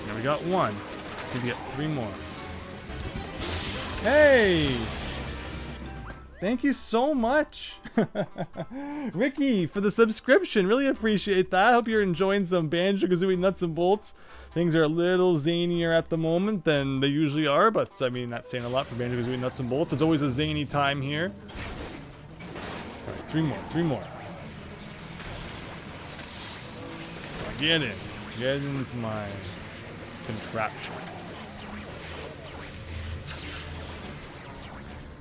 Now we got one. We can get 3 more. Hey! Thank you so much, Ricky, for the subscription. Really appreciate that. Hope you're enjoying some Banjo-Kazooie nuts and bolts. Things are a little zanier at the moment than they usually are, but I mean, that's saying a lot for Banjo-Kazooie nuts and bolts. It's always a zany time here. All right, 3 more, 3 more. Get in. Get into my contraption.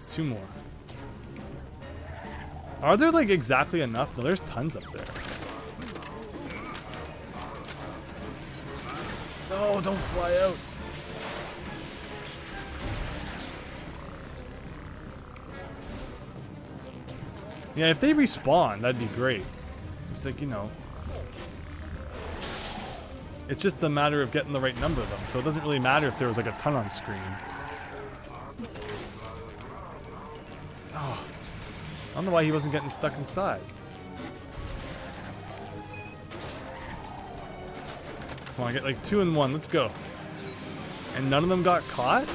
2 more. Are there like exactly enough? No, there's tons up there. No, don't fly out. Yeah, if they respawn, that'd be great. It's like, you know. It's just a matter of getting the right number of them. So it doesn't really matter if there was like a ton on screen. Oh. I don't know why he wasn't getting stuck inside. Come on, I get like 2 and 1. Let's go. And none of them got caught?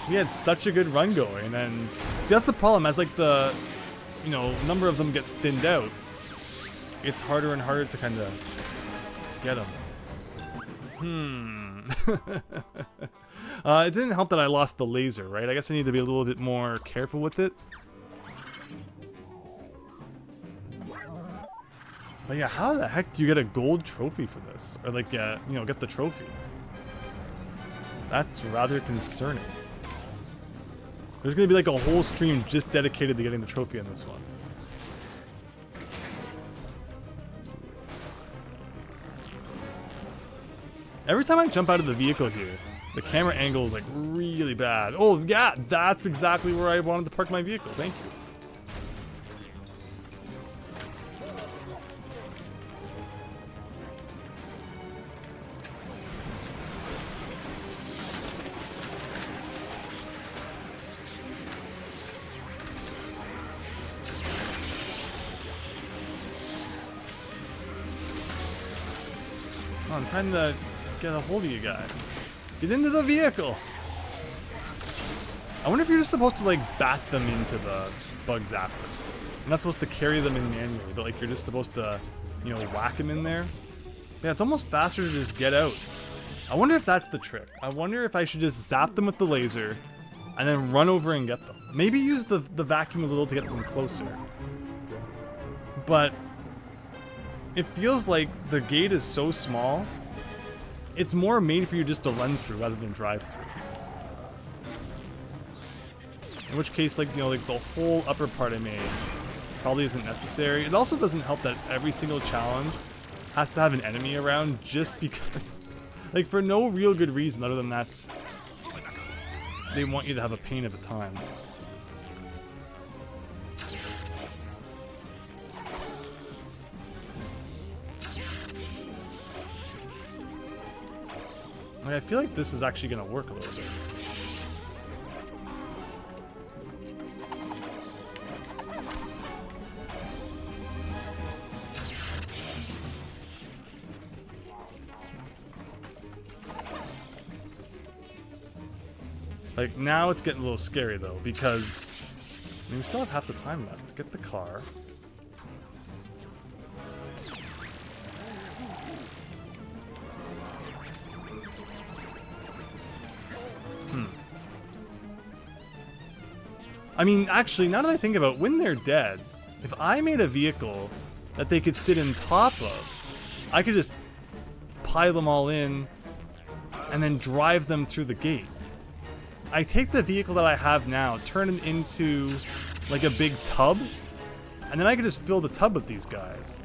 We had such a good run going, and then... See, that's the problem. As like the, you know, number of them gets thinned out, it's harder and harder to kind of get them. It didn't help that I lost the laser, right? I guess I need to be a little bit more careful with it. But yeah, how the heck do you get a gold trophy for this? Or like, you know, get the trophy? That's rather concerning. There's gonna be like a whole stream just dedicated to getting the trophy on this one. Every time I jump out of the vehicle here, the camera angle is like really bad. Oh yeah, that's exactly where I wanted to park my vehicle. Thank you. I'm trying to get a hold of you guys. Get into the vehicle! I wonder if you're just supposed to like bat them into the bug zapper. You're not supposed to carry them in manually, but like you're just supposed to, you know, whack them in there. Yeah, it's almost faster to just get out. I wonder if that's the trick. I wonder if I should just zap them with the laser and then run over and get them. Maybe use the vacuum a little to get them closer. But it feels like the gate is so small, it's more made for you just to run through rather than drive through. In which case, like, you know, like the whole upper part I made probably isn't necessary. It also doesn't help that every single challenge has to have an enemy around just because, like, for no real good reason other than that they want you to have a pain of a time. I feel like this is actually going to work a little bit. Like, now it's getting a little scary, though, because I mean, we still have half the time left. Get the car. I mean, actually, now that I think about it, when they're dead, if I made a vehicle that they could sit in top of, I could just pile them all in and then drive them through the gate. I take the vehicle that I have now, turn it into like a big tub, and then I could just fill the tub with these guys.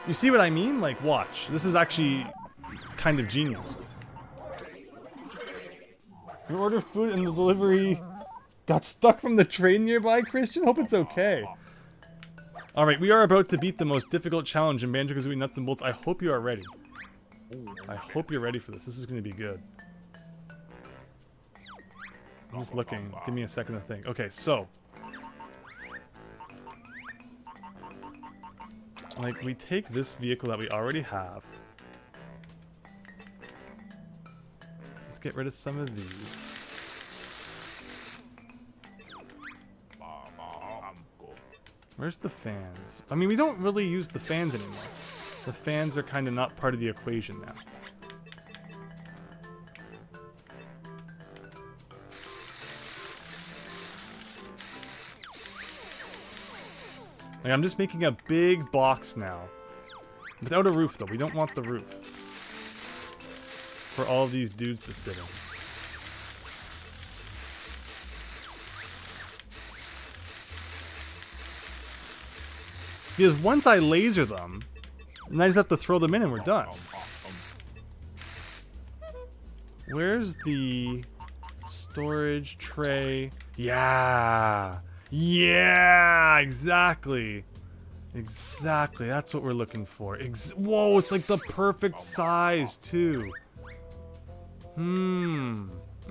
You see what I mean? Like, watch. This is actually kind of genius. You order food and the delivery got stuck from the train nearby, Christian? Hope it's okay. Alright, we are about to beat the most difficult challenge in Banjo-Kazooie Nuts and Bolts. I hope you are ready. I hope you're ready for this. This is going to be good. I'm just looking. Give me a second to think. Okay, so. Like, we take this vehicle that we already have. Let's get rid of some of these. Where's the fans? I mean, we don't really use the fans anymore. The fans are kind of not part of the equation now. Like, I'm just making a big box now. Without a roof, though. We don't want the roof. For all of these dudes to sit in. Because once I laser them, then I just have to throw them in and we're done. Where's the storage tray? Yeah! Yeah! Exactly! Exactly, that's what we're looking for. Whoa, it's like the perfect size, too.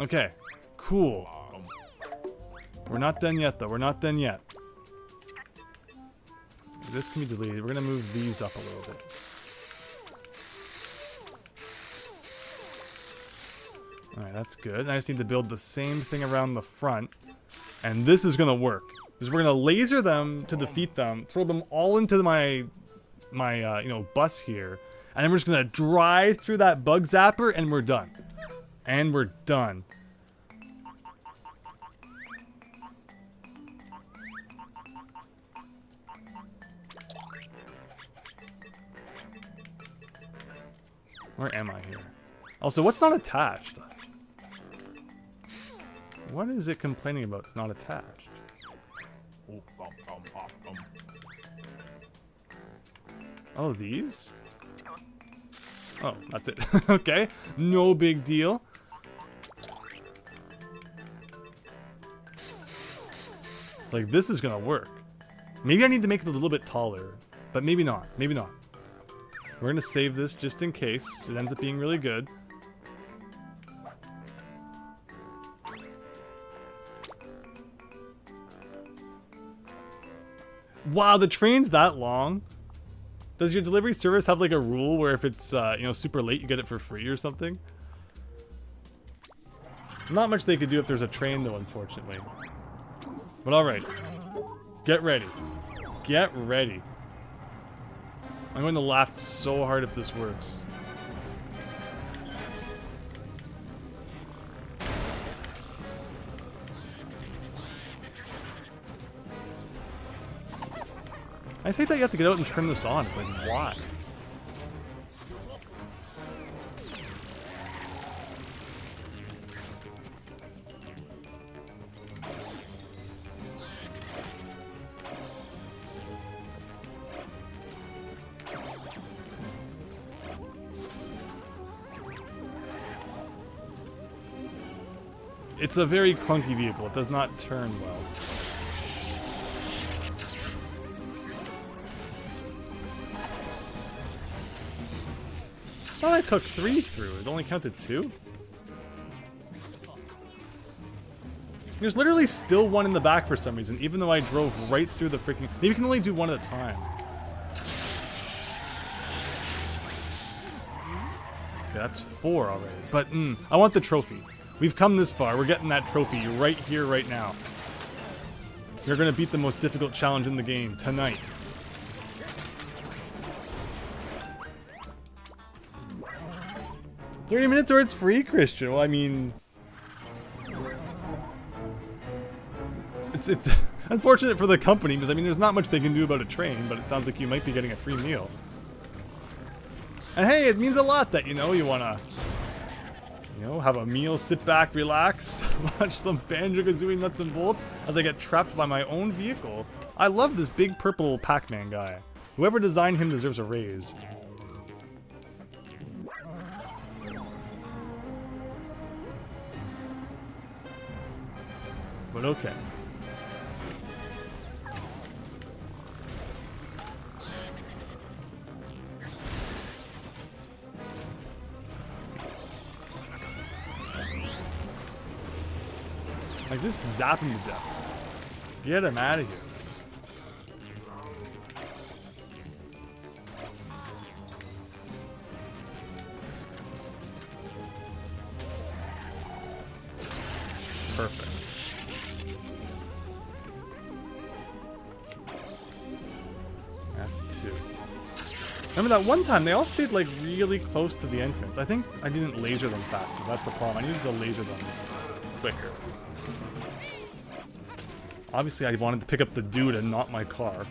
Okay, cool. We're not done yet, though. We're not done yet. This can be deleted. We're gonna move these up a little bit. Alright, that's good. I just need to build the same thing around the front. And this is gonna work. Because we're gonna laser them to defeat them, throw them all into my you know, bus here. And then we're just gonna drive through that bug zapper and we're done. And we're done. Where am I here? Also, what's not attached? What is it complaining about? It's not attached. Oh, these? Oh, that's it. Okay, no big deal. Like, this is gonna work. Maybe I need to make it a little bit taller, but maybe not. Maybe not. We're gonna save this just in case it ends up being really good. Wow, the train's that long? Does your delivery service have like a rule where if it's you know, super late you get it for free or something? Not much they could do if there's a train though, unfortunately. But alright. Get ready. Get ready. I'm going to laugh so hard if this works. I just hate that you have to get out and turn this on. It's like, why? It's a very clunky vehicle. It does not turn well. I thought I took 3 through. It only counted 2? There's literally still one in the back for some reason, even though I drove right through the freaking... Maybe you can only do one at a time. Okay, that's 4 already. But, I want the trophy. We've come this far. We're getting that trophy right here, right now. We're going to beat the most difficult challenge in the game tonight. $30 minutes or it's free, Christian. Well, I mean... it's unfortunate for the company, because I mean there's not much they can do about a train, but it sounds like you might be getting a free meal. And hey, it means a lot that, you know, you wanna, you know, have a meal, sit back, relax, watch some Banjo-Kazooie nuts and bolts as I get trapped by my own vehicle. I love this big purple Pac-Man guy. Whoever designed him deserves a raise. But okay. Like, just zap him to death. Get him out of here. Perfect. That's 2. Remember that one time they all stayed like really close to the entrance. I think I didn't laser them fast enough. That's the problem. I needed to laser them quicker. Obviously, I wanted to pick up the dude and not my car.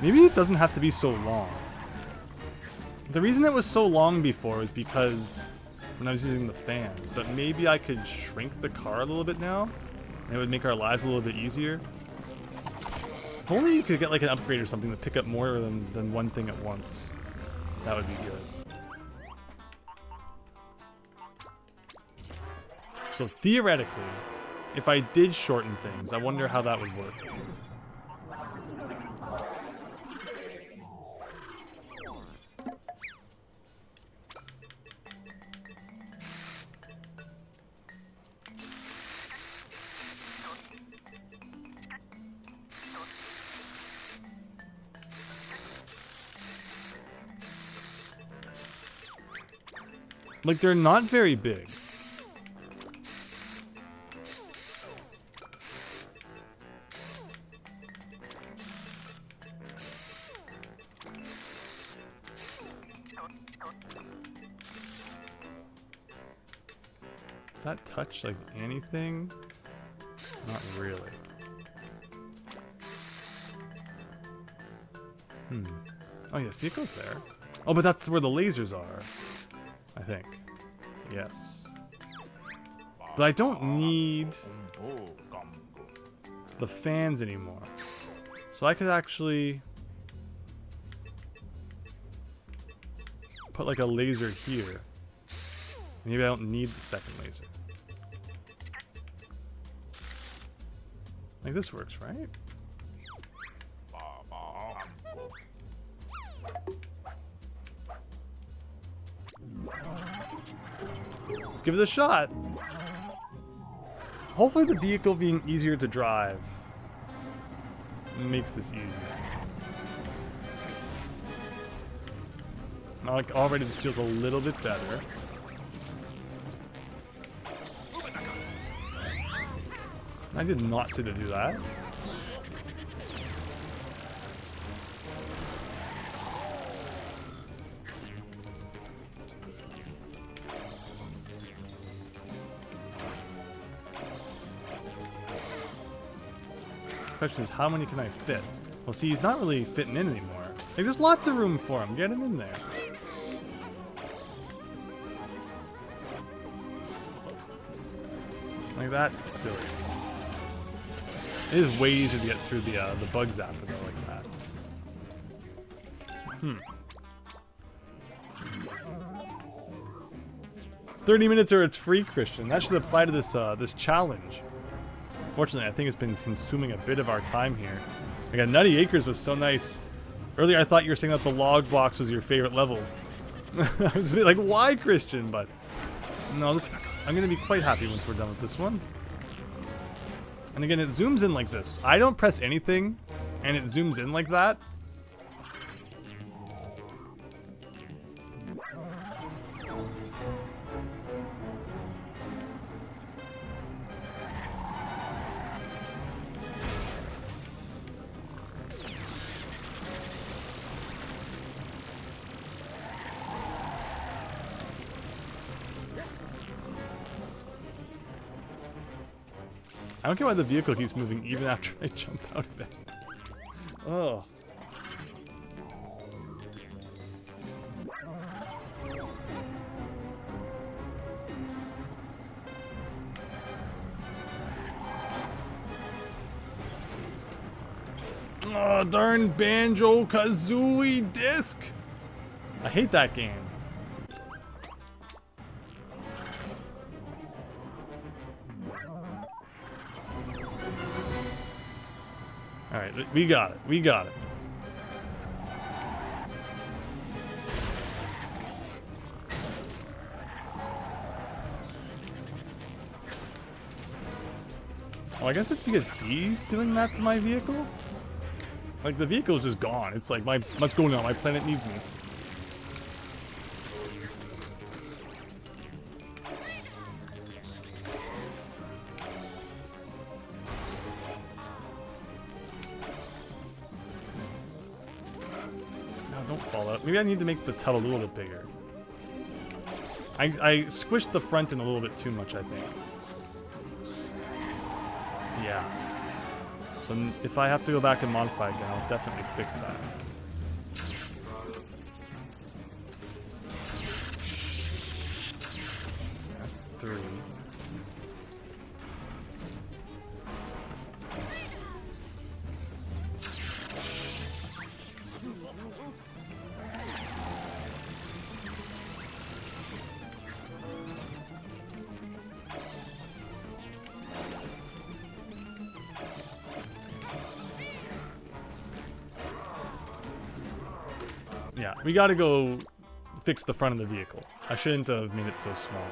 Maybe it doesn't have to be so long. The reason it was so long before is because when I was using the fans, but maybe I could shrink the car a little bit now, and it would make our lives a little bit easier. If only you could get like an upgrade or something to pick up more than one thing at once. That would be good. So theoretically, if I did shorten things, I wonder how that would work. Like, they're not very big. Does that touch, like, anything? Not really. Oh, yeah, see, it goes there. Oh, but that's where the lasers are. I think. Yes. But I don't need the fans anymore. So I could actually put like a laser here. Maybe I don't need the second laser. Like this works, right? Let's give it a shot. Hopefully the vehicle being easier to drive makes this easier. Like already this feels a little bit better. I did not say to do that. Question is, how many can I fit? Well, see, he's not really fitting in anymore. Like, there's lots of room for him. Get him in there. Like, that's silly. It is way easier to get through the bug zapper though, like that. 30 minutes or it's free, Christian. That should apply to this this challenge. Unfortunately, I think it's been consuming a bit of our time here. Like, Nutty Acres was so nice. Earlier, I thought you were saying that the log box was your favorite level. I was like, why, Christian? But no, I'm gonna be quite happy once we're done with this one. And again, it zooms in like this. I don't press anything, and it zooms in like that. I don't care why the vehicle keeps moving even after I jump out of it. Oh. Oh, darn Banjo-Kazooie disc! I hate that game. Alright, we got it. We got it. Oh, I guess it's because he's doing that to my vehicle? Like, the vehicle's just gone. It's like, what's going on? My planet needs me. Don't fall out. Maybe I need to make the tub a little bit bigger. I squished the front in a little bit too much, I think. Yeah. So if I have to go back and modify again, I'll definitely fix that. That's 3. Yeah, we gotta go fix the front of the vehicle. I shouldn't have made it so small.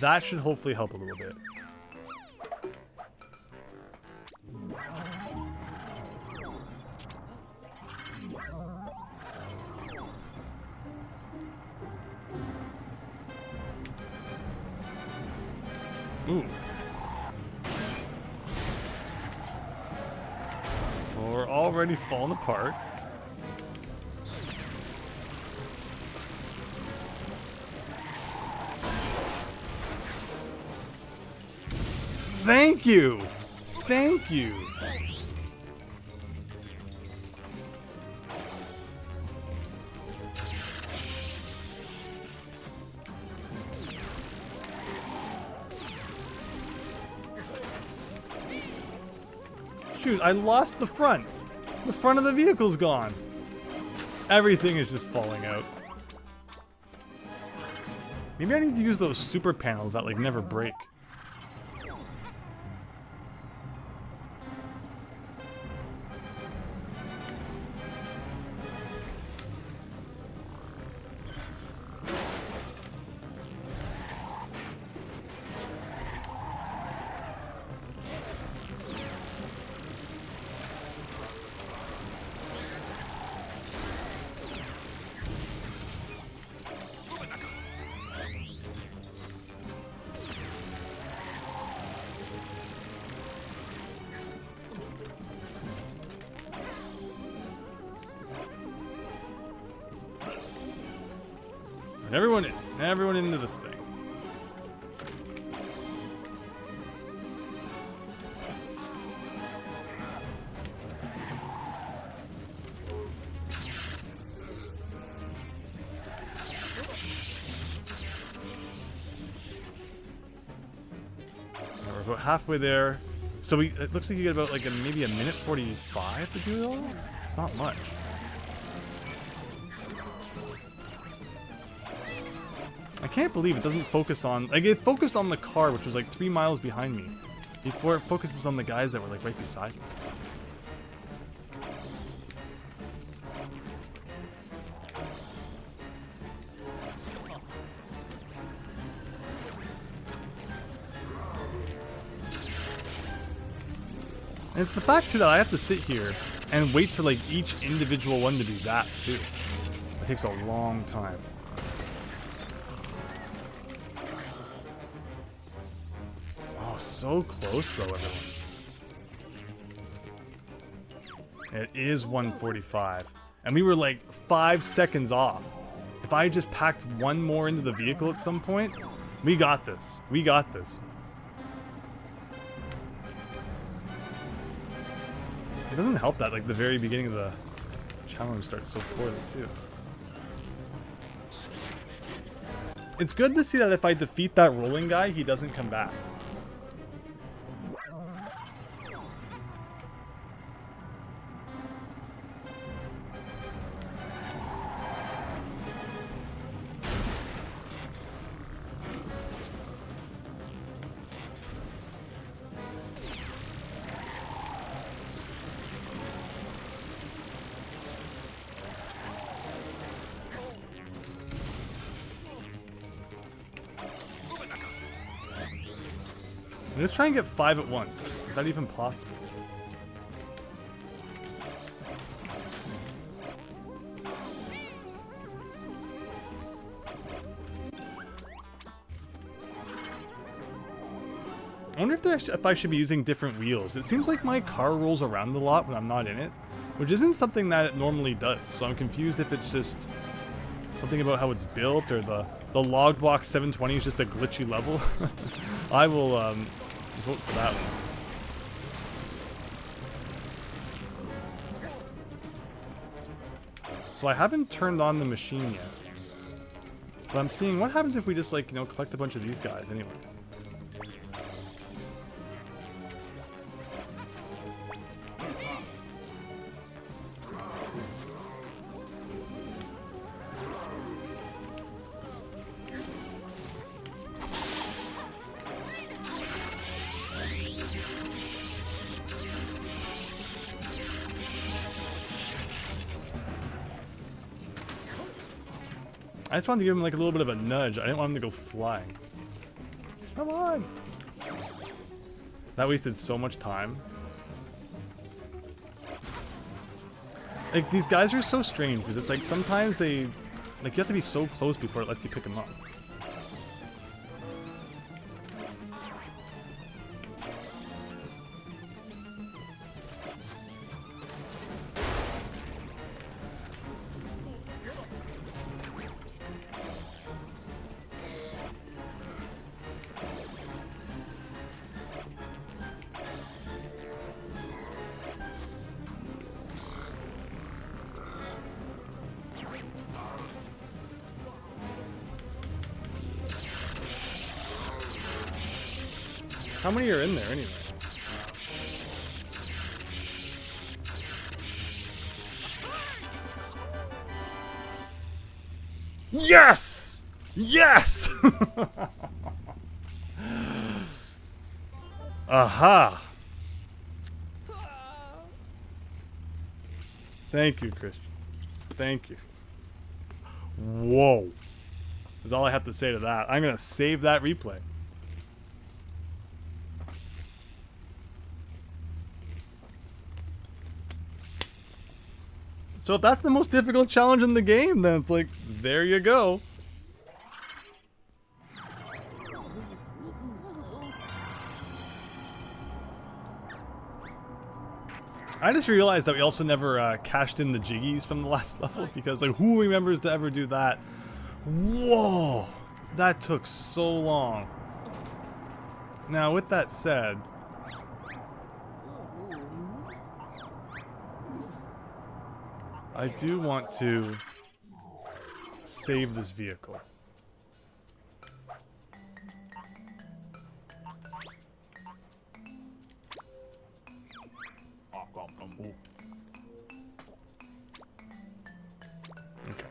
That should hopefully help a little bit. Ooh. Well, we're already falling apart. Thank you! Thank you! Shoot, I lost the front! The front of the vehicle's gone! Everything is just falling out. Maybe I need to use those super panels that like never break. Everyone into this thing. We're about halfway there. So it looks like you get about like maybe a minute 45 to do it all? It's not much. I can't believe it doesn't focus on... Like, it focused on the car, which was like 3 miles behind me, before it focuses on the guys that were like right beside me. And it's the fact, too, that I have to sit here and wait for, like, each individual one to be zapped, too. It takes a long time. Oh, so close, though, everyone. It is 1:45. And we were, like, 5 seconds off. If I had just packed one more into the vehicle at some point, we got this. We got this. It doesn't help that, like, the very beginning of the challenge starts so poorly, too. It's good to see that if I defeat that rolling guy, he doesn't come back. Let's try and get 5 at once. Is that even possible? I wonder if I should be using different wheels. It seems like my car rolls around a lot when I'm not in it, which isn't something that it normally does. So I'm confused if it's just something about how it's built, or the Logbox 720 is just a glitchy level. I will vote for that one. So I haven't turned on the machine yet, but I'm seeing what happens if we just, like, you know, collect a bunch of these guys anyway. I just wanted to give him, like, a little bit of a nudge. I didn't want him to go flying. Come on! That wasted so much time. Like, these guys are so strange, because it's like sometimes they... Like, you have to be so close before it lets you pick them up. How many are in there anyway? Yes! Yes! Aha! Thank you, Christian. Thank you. Whoa. That's all I have to say to that. I'm gonna save that replay. So if that's the most difficult challenge in the game, then it's like, there you go. I just realized that we also never cashed in the Jiggies from the last level, because, like, who remembers to ever do that? Whoa! That took so long. Now, with that said... I do want to save this vehicle. Okay.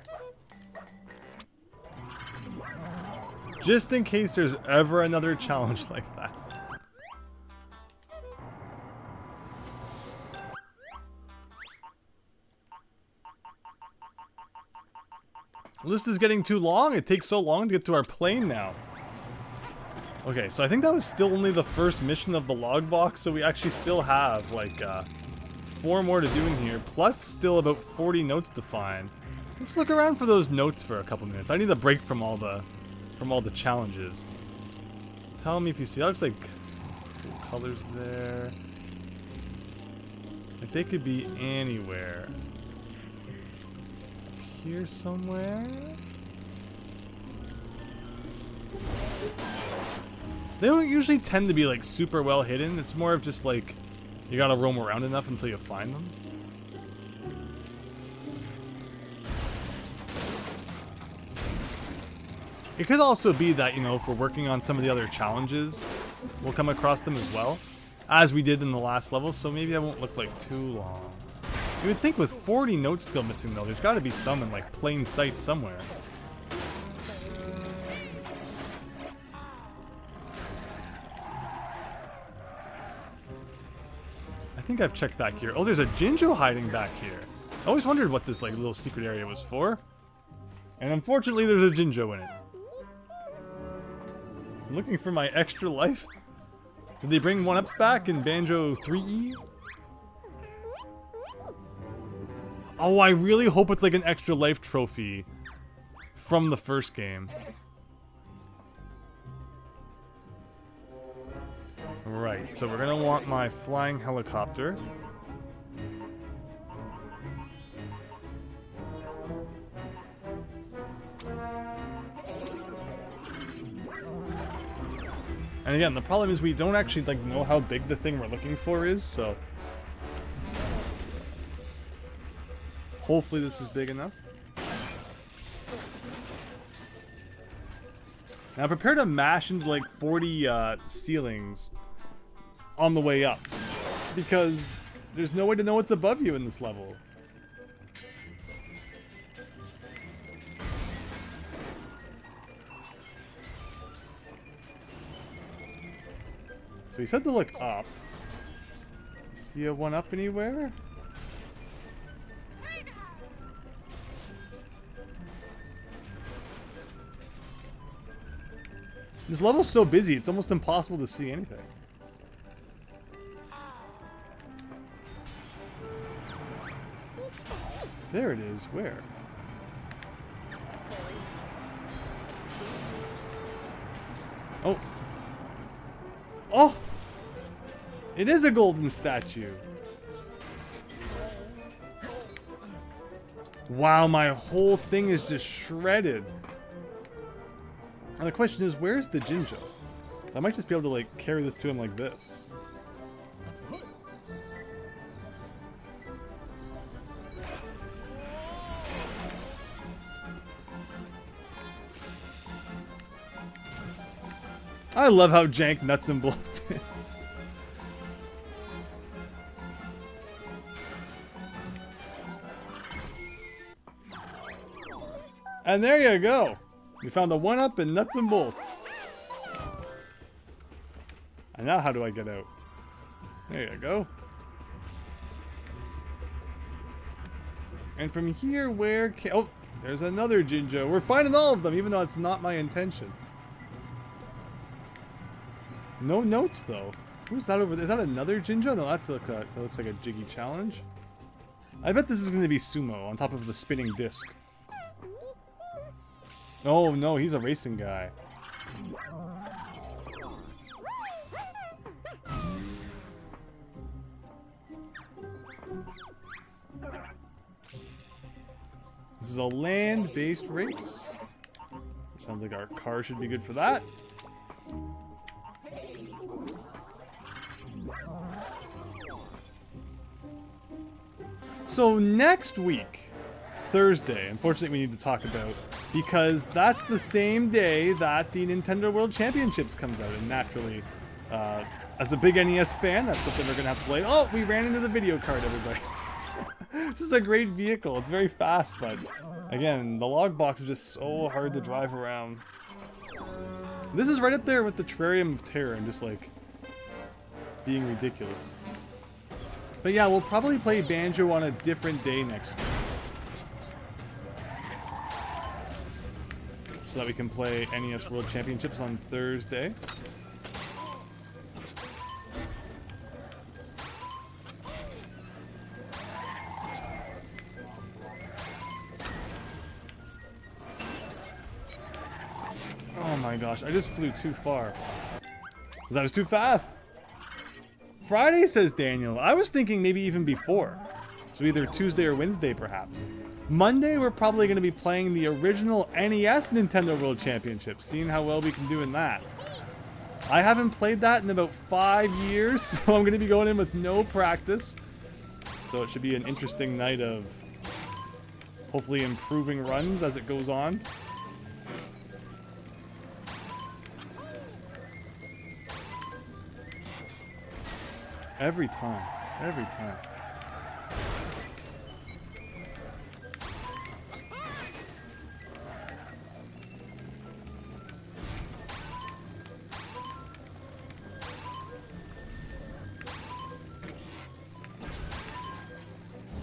Just in case there's ever another challenge like that. The list is getting too long. It takes so long to get to our plane now. Okay, so I think that was still only the first mission of the log box, so we actually still have like 4 more to do in here, plus still about 40 notes to find. Let's look around for those notes for a couple minutes. I need a break from all the challenges. Tell me if you see. That looks like cool colors there. Like they could be anywhere. Here somewhere. They don't usually tend to be like super well hidden. It's more of just like you gotta roam around enough until you find them. It could also be that, you know, if we're working on some of the other challenges, we'll come across them as well, as we did in the last level, so maybe that won't look like too long. You would think with 40 notes still missing though, there's gotta be some in like plain sight somewhere. I think I've checked back here. Oh, there's a Jinjo hiding back here. I always wondered what this like little secret area was for. And unfortunately there's a Jinjo in it. I'm looking for my extra life. Did they bring 1-ups back in Banjo-Tooie? Oh, I really hope it's like an extra life trophy from the first game. Right, so we're gonna want my flying helicopter. And again, the problem is we don't actually like know how big the thing we're looking for is, so hopefully this is big enough. Now prepare to mash into like 40 ceilings on the way up, because there's no way to know what's above you in this level. So he said to look up. See a 1-up anywhere? This level's so busy, it's almost impossible to see anything. There it is. Where? Oh. Oh! It is a golden statue. Wow, my whole thing is just shredded. And the question is, where's the Jinjo? I might just be able to like carry this to him like this. I love how jank Nuts and Bolts is. And there you go. We found the 1-up in Nuts and Bolts. And now how do I get out? There you go. And from here, where can... Oh, there's another Jinjo. We're finding all of them, even though it's not my intention. No notes, though. Who's that over there? Is that another Jinjo? No, that looks like a Jiggy challenge. I bet this is going to be Sumo on top of the spinning disc. Oh, no, he's a racing guy. This is a land-based race. Sounds like our car should be good for that. So next week, Thursday, unfortunately we need to talk about, because that's the same day that the Nintendo World Championships comes out, and naturally, as a big NES fan, that's something we're gonna have to play. Oh, we ran into the video card, everybody. This is a great vehicle. It's very fast, but again, the log box is just so hard to drive around. This is right up there with the Terrarium of Terror and just like being ridiculous. But yeah, we'll probably play Banjo on a different day next week. So that we can play NES World Championships on Thursday. Oh my gosh, I just flew too far. That was too fast. Friday, says Daniel. I was thinking maybe even before. So either Tuesday or Wednesday, perhaps. Monday, we're probably going to be playing the original NES Nintendo World Championship, seeing how well we can do in that. I haven't played that in about 5 years, so I'm going to be going in with no practice. So it should be an interesting night of hopefully improving runs as it goes on. Every time. Every time.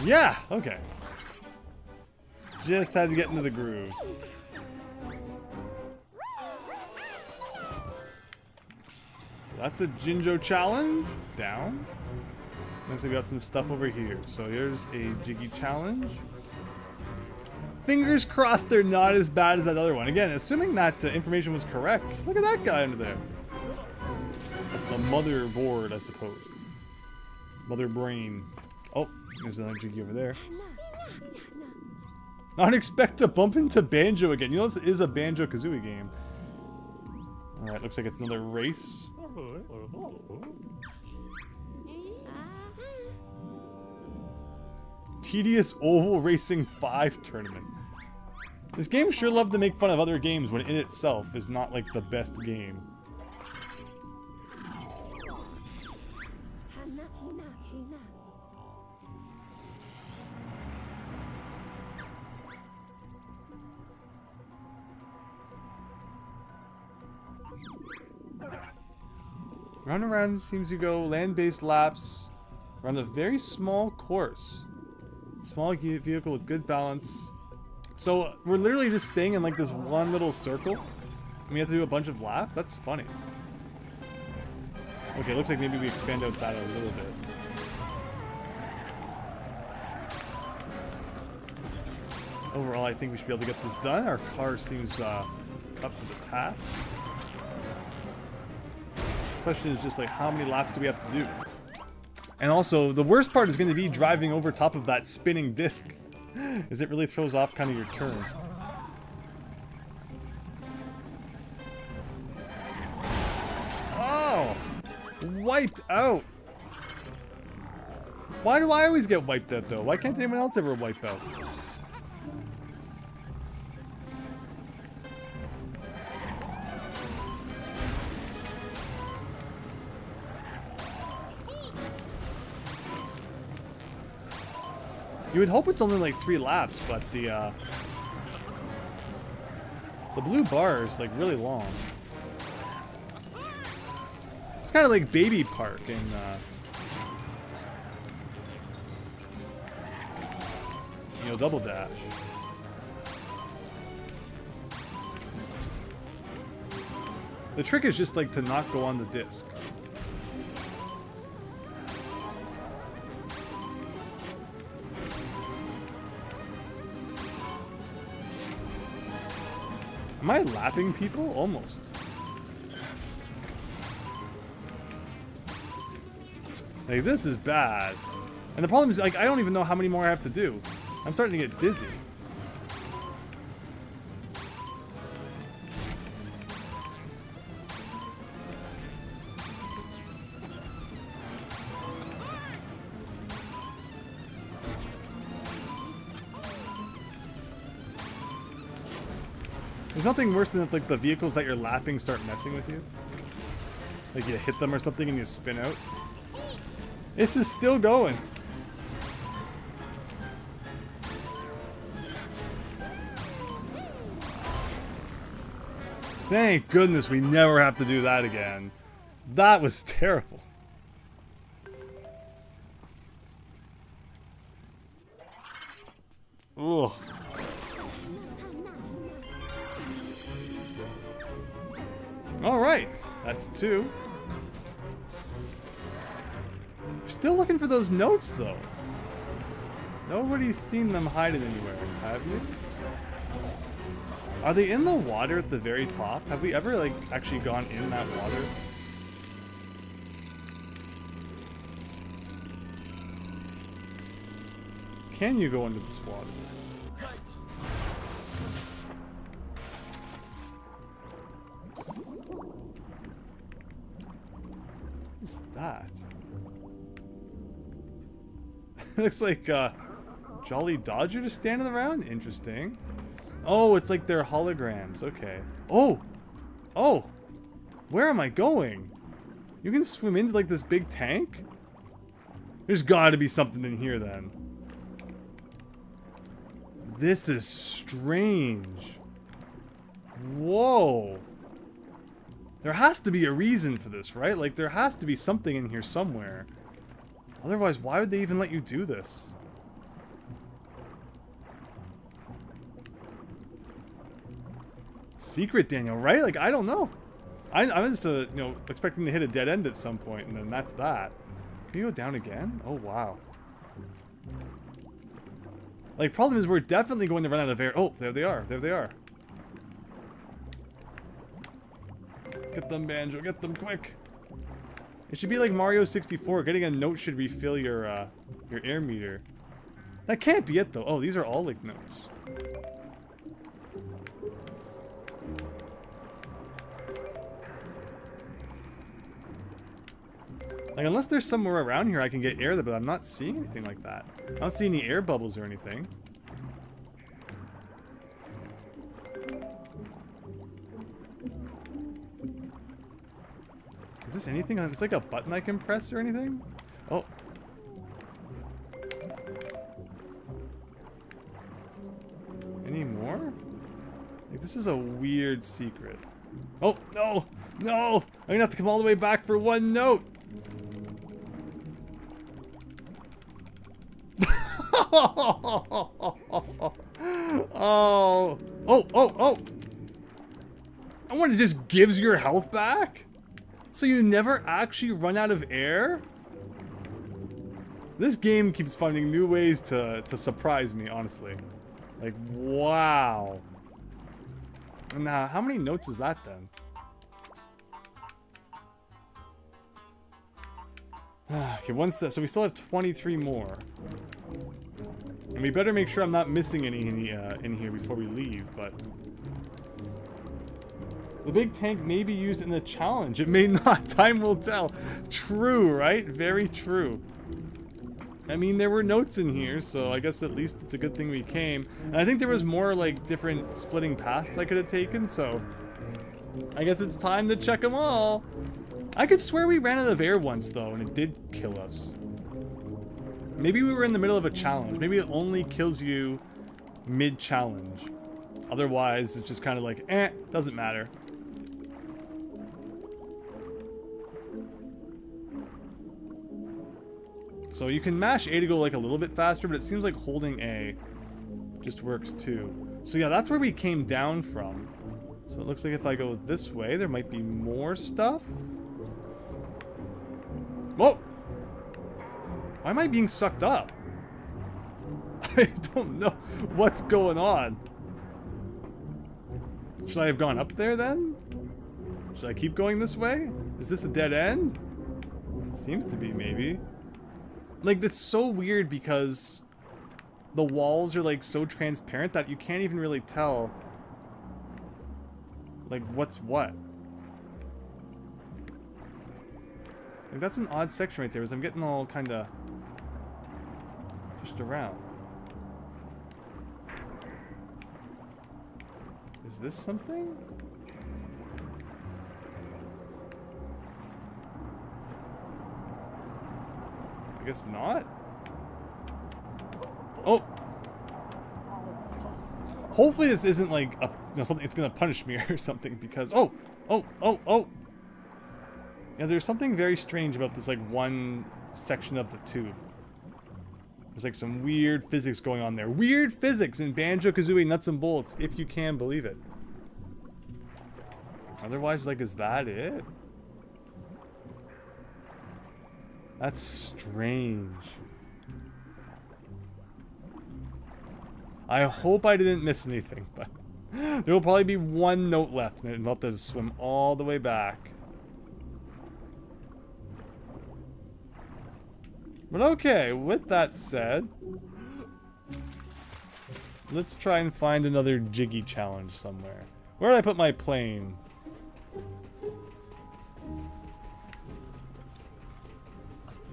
Yeah, okay. Just had to get into the groove. So that's a Jinjo challenge. Down. Looks like we got some stuff over here. So here's a Jiggy challenge. Fingers crossed they're not as bad as that other one. Again, assuming that information was correct. Look at that guy under there. That's the motherboard, I suppose. Mother brain. Oh, there's another Jiggy over there. Not expect to bump into Banjo again. You know, this is a Banjo-Kazooie game. Alright, looks like it's another race. Tedious Oval Racing 5 tournament. This game sure loved to make fun of other games when in itself is not like the best game. Round and round seems to go land-based laps around a very small course. Small vehicle with good balance. So we're literally just staying in like this one little circle. And we have to do a bunch of laps? That's funny. Okay, looks like maybe we expand out that a little bit. Overall, I think we should be able to get this done. Our car seems up for the task. Question is just like, how many laps do we have to do? And also, the worst part is going to be driving over top of that spinning disc, as it really throws off kind of your turn. Oh! Wiped out! Why do I always get wiped out, though? Why can't anyone else ever wipe out? You would hope it's only like 3 laps, but the blue bar is like really long. It's kind of like Baby Park in you know, Double Dash. The trick is just like to not go on the disc. Am I lapping people? Almost. Like, this is bad. And the problem is, like, I don't even know how many more I have to do. I'm starting to get dizzy. There's nothing worse than like the vehicles that you're lapping start messing with you. Like you hit them or something and you spin out. This is still going. Thank goodness we never have to do that again. That was terrible. Ugh. Alright, that's 2. Still looking for those notes, though. Nobody's seen them hiding anywhere, have you? Are they in the water at the very top? Have we ever, like, actually gone in that water? Can you go into this water? What's that? Looks like Jolly Dodger just standing around? Interesting. Oh, it's like they're holograms. Okay. Oh! Oh! Where am I going? You can swim into like this big tank? There's gotta be something in here then. This is strange. Whoa. There has to be a reason for this, right? Like, there has to be something in here somewhere. Otherwise, why would they even let you do this? Secret, Daniel, right? Like, I don't know. I'm just, you know, expecting to hit a dead end at some point, and then that's that. Can you go down again? Oh, wow. Like, problem is we're definitely going to run out of air. Oh, there they are. There they are. Get them, Banjo. Get them quick. It should be like Mario 64. Getting a note should refill your air meter. That can't be it, though. Oh, these are all, like, notes. Like, unless there's somewhere around here I can get air, but I'm not seeing anything like that. I don't see any air bubbles or anything. Is this anything? It's like a button I can press or anything? Oh. Any more? Like, this is a weird secret. Oh, no! No! I'm gonna have to come all the way back for one note! Oh! Oh, oh, oh! I want it just gives your health back? So you never actually run out of air? This game keeps finding new ways to surprise me, honestly. Like, wow. And how many notes is that then? Okay, so we still have 23 more. And we better make sure I'm not missing any in here before we leave, but... The big tank may be used in the challenge. It may not. Time will tell. True, right? Very true. I mean, there were notes in here, so I guess at least it's a good thing we came. And I think there was more, like, different splitting paths I could have taken, so... I guess it's time to check them all. I could swear we ran out of air once, though, and it did kill us. Maybe we were in the middle of a challenge. Maybe it only kills you mid-challenge. Otherwise, it's just kind of like, doesn't matter. So you can mash A to go like a little bit faster, but it seems like holding A just works too. So yeah, that's where we came down from. So it looks like if I go this way, there might be more stuff. Whoa! Why am I being sucked up? I don't know what's going on. Should I have gone up there then? Should I keep going this way? Is this a dead end? Seems to be, maybe. Like, that's so weird because the walls are, like, so transparent that you can't even really tell, like, what's what. Like, that's an odd section right there, because I'm getting all kind of pushed around. Is this something? I guess not. Oh! Hopefully this isn't like something, it's gonna punish me or something because, oh! Yeah, there's something very strange about this, like, one section of the tube. There's, like, some weird physics going on there. Weird physics in Banjo-Kazooie Nuts and Bolts, if you can believe it. Otherwise, like, is that it? That's strange. I hope I didn't miss anything, but there will probably be one note left, and I'll have to swim all the way back. But okay, with that said, let's try and find another Jiggy challenge somewhere. Where did I put my plane?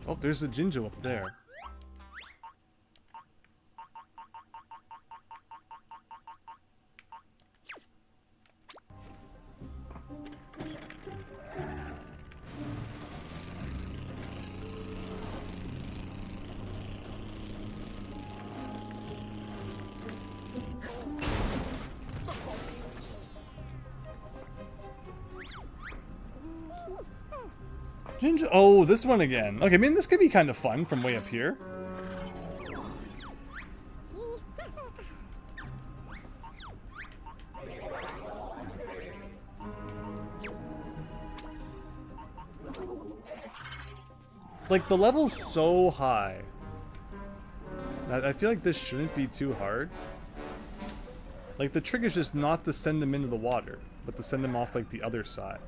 Oh, there's a Jinjo up there. Jinjo. Oh, this one again. Okay, I mean, this could be kind of fun from way up here. Like, the level's so high. I feel like this shouldn't be too hard. Like, the trick is just not to send them into the water, but to send them off, like, the other side.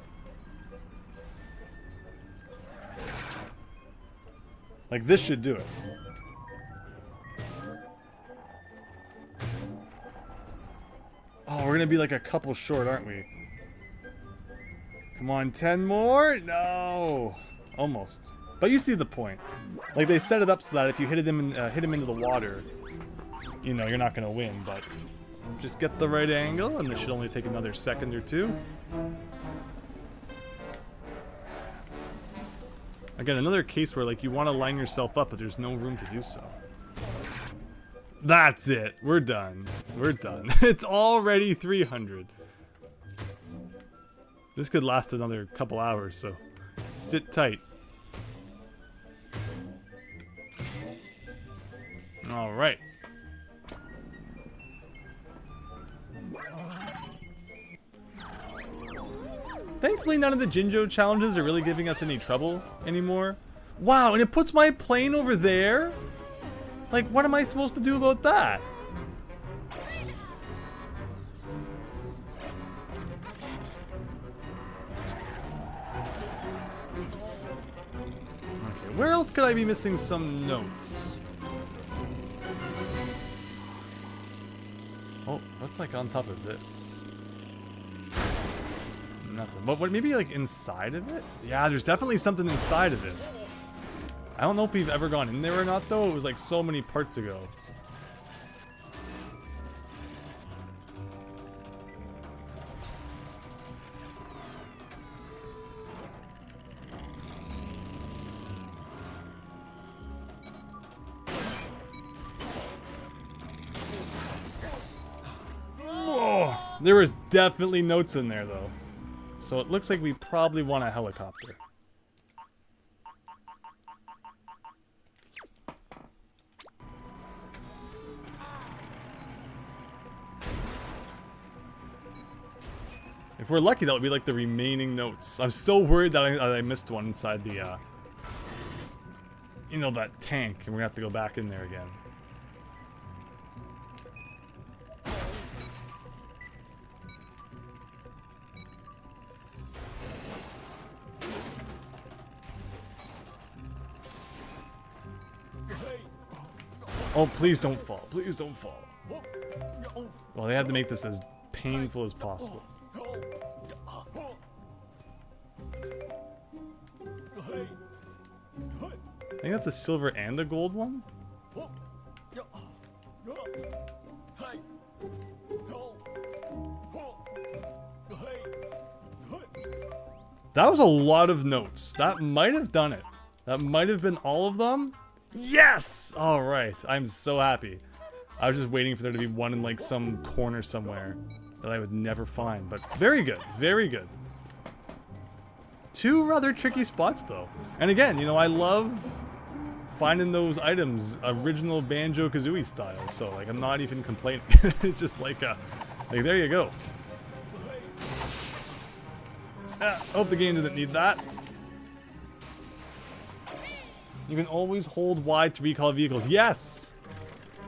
Like, this should do it. Oh, we're gonna be like a couple short, aren't we? Come on, 10 more? No! Almost. But you see the point. Like, they set it up so that if you hit him into the water, you know, you're not gonna win, but just get the right angle, and this should only take another second or two. Again, another case where, like, you want to line yourself up, but there's no room to do so. That's it. We're done. We're done. It's already 300. This could last another couple hours, so sit tight. All right. Thankfully, none of the Jinjo challenges are really giving us any trouble anymore. Wow, and it puts my plane over there? Like, what am I supposed to do about that? Okay, where else could I be missing some notes? Oh, what's like on top of this? Nothing. But what, maybe like inside of it? Yeah, there's definitely something inside of it. I don't know if we've ever gone in there or not, though. It was like so many parts ago. Oh, there was definitely notes in there, though. So it looks like we probably want a helicopter. If we're lucky, that would be like the remaining notes. I'm still worried that I missed one inside the, you know, that tank, and we're gonna have to go back in there again. Oh, please don't fall. Please don't fall. Well, they had to make this as painful as possible. I think that's a silver and a gold one. That was a lot of notes. That might have done it. That might have been all of them. Yes! Alright, I'm so happy. I was just waiting for there to be one in like some corner somewhere. that I would never find. But very good, very good. Two rather tricky spots though. And again, you know, I love finding those items original Banjo-Kazooie style. So like, I'm not even complaining. It's just like there you go. Hope the game didn't need that. You can always hold Y to recall vehicles. Yes!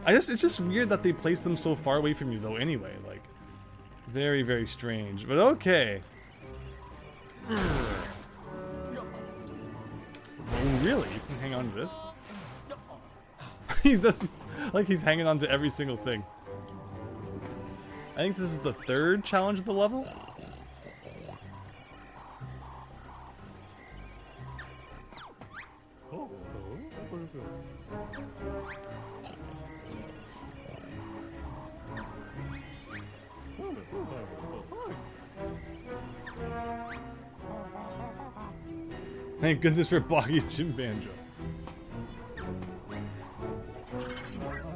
It's just weird that they placed them so far away from you though anyway. Like, very, very strange. But okay. Oh, really? You can hang on to this? He's just, like he's hanging on to every single thing. I think this is the third challenge of the level. Thank goodness for Boggy Jim Banjo.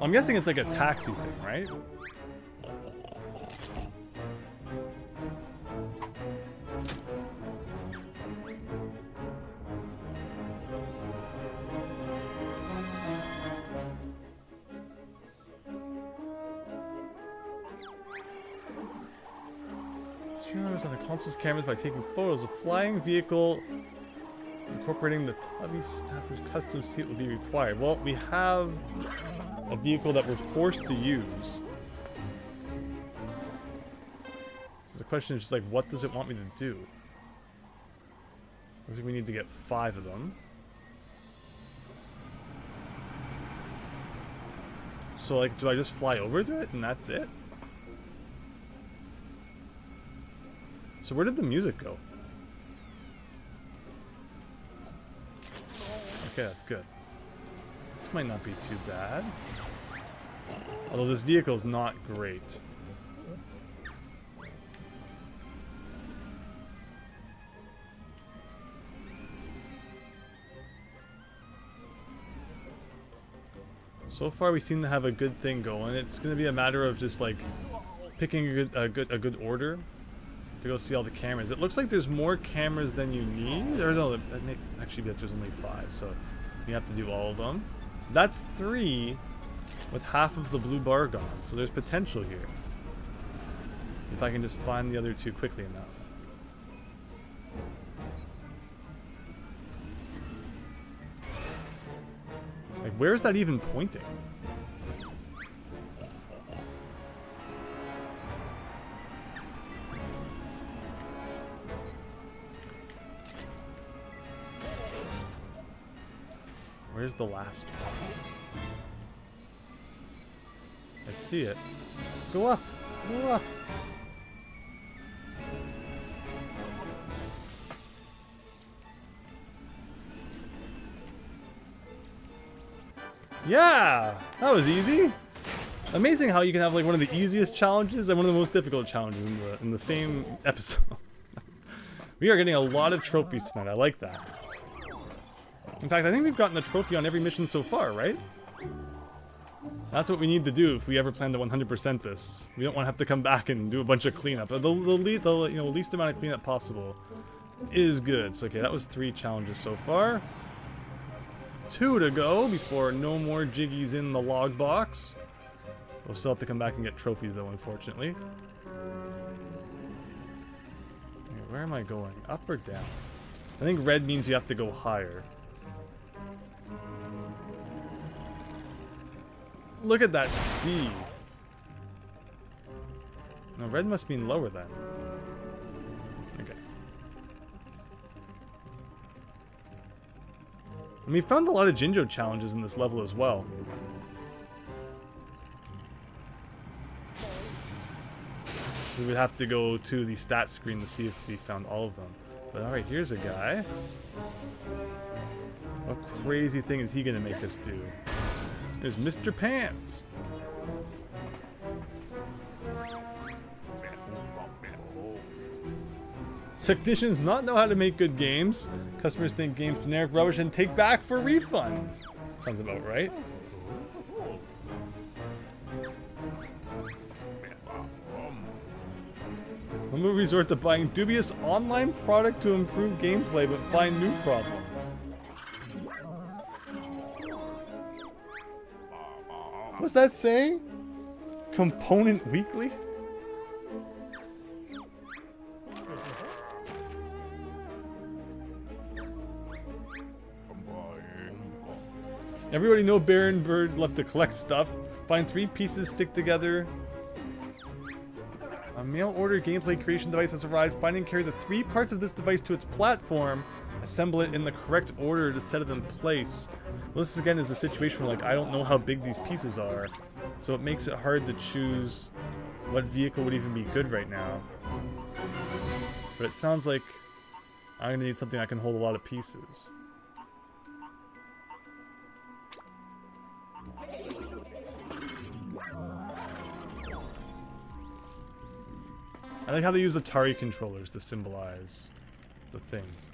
I'm guessing it's like a taxi thing, right? On the console's cameras by taking photos. A flying vehicle incorporating the Tubby Snapper's custom seat will be required. Well, we have a vehicle that we're forced to use. So the question is just like, what does it want me to do? I think we need to get 5 of them. So like, do I just fly over to it and that's it? So where did the music go? Okay, that's good. This might not be too bad. Although this vehicle is not great. So far we seem to have a good thing going. It's going to be a matter of just like picking a good order to go see all the cameras. It looks like there's more cameras than you need. Or no, actually there's only 5, so you have to do all of them. That's 3 with half of the blue bar gone, so there's potential here. If I can just find the other 2 quickly enough. Like, where is that even pointing? Where's the last one? I see it. Go up! Go up! Yeah! That was easy! Amazing how you can have like one of the easiest challenges and one of the most difficult challenges in the same episode. We are getting a lot of trophies tonight. I like that. In fact, I think we've gotten the trophy on every mission so far, right? That's what we need to do if we ever plan to 100% this. We don't want to have to come back and do a bunch of cleanup. The least amount of cleanup possible is good. So okay, that was 3 challenges so far. 2 to go before no more Jiggies in the log box. We'll still have to come back and get trophies though, unfortunately. Okay, where am I going? Up or down? I think red means you have to go higher. Look at that speed. No, red must mean lower then. Okay. And we found a lot of Jinjo challenges in this level as well. We would have to go to the stats screen to see if we found all of them. But alright, here's a guy. What crazy thing is he gonna make us do? There's Mr. Pants. Technicians not know how to make good games. Customers think games generic rubbish and take back for refund. Sounds about right. When we resort to buying dubious online product to improve gameplay but find new problem. What's that saying? Component weekly? Everybody know Baron Bird left to collect stuff. Find 3 pieces, stick together. A mail order gameplay creation device has arrived. Find and carry the 3 parts of this device to its platform. Assemble it in the correct order to set it in place. Well, this again is a situation where, like, I don't know how big these pieces are. So it makes it hard to choose what vehicle would even be good right now. But it sounds like I'm going to need something that can hold a lot of pieces. I like how they use Atari controllers to symbolize the things.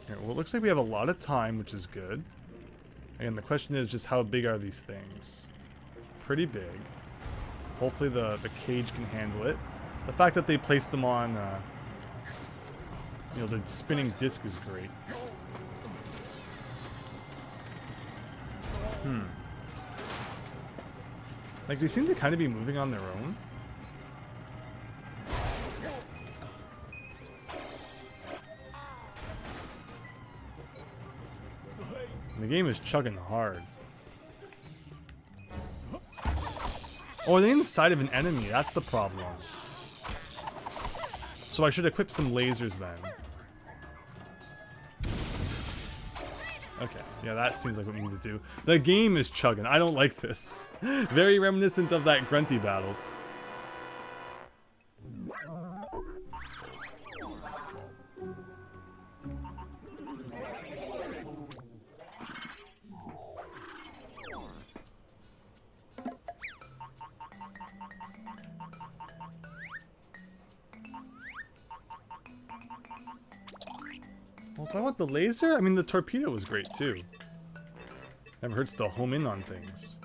Here, well, it looks like we have a lot of time, which is good. Again, the question is just how big are these things? Pretty big. Hopefully the cage can handle it. The fact that they placed them on, you know, the spinning disc is great. Like, they seem to kind of be moving on their own. And the game is chugging hard. Oh, they're inside of an enemy. That's the problem. So I should equip some lasers then. Okay, yeah, that seems like what we need to do. The game is chugging. I don't like this. Very reminiscent of that grunty battle. Well, do I want the laser? I mean, the torpedo was great too. Never hurts to home in on things.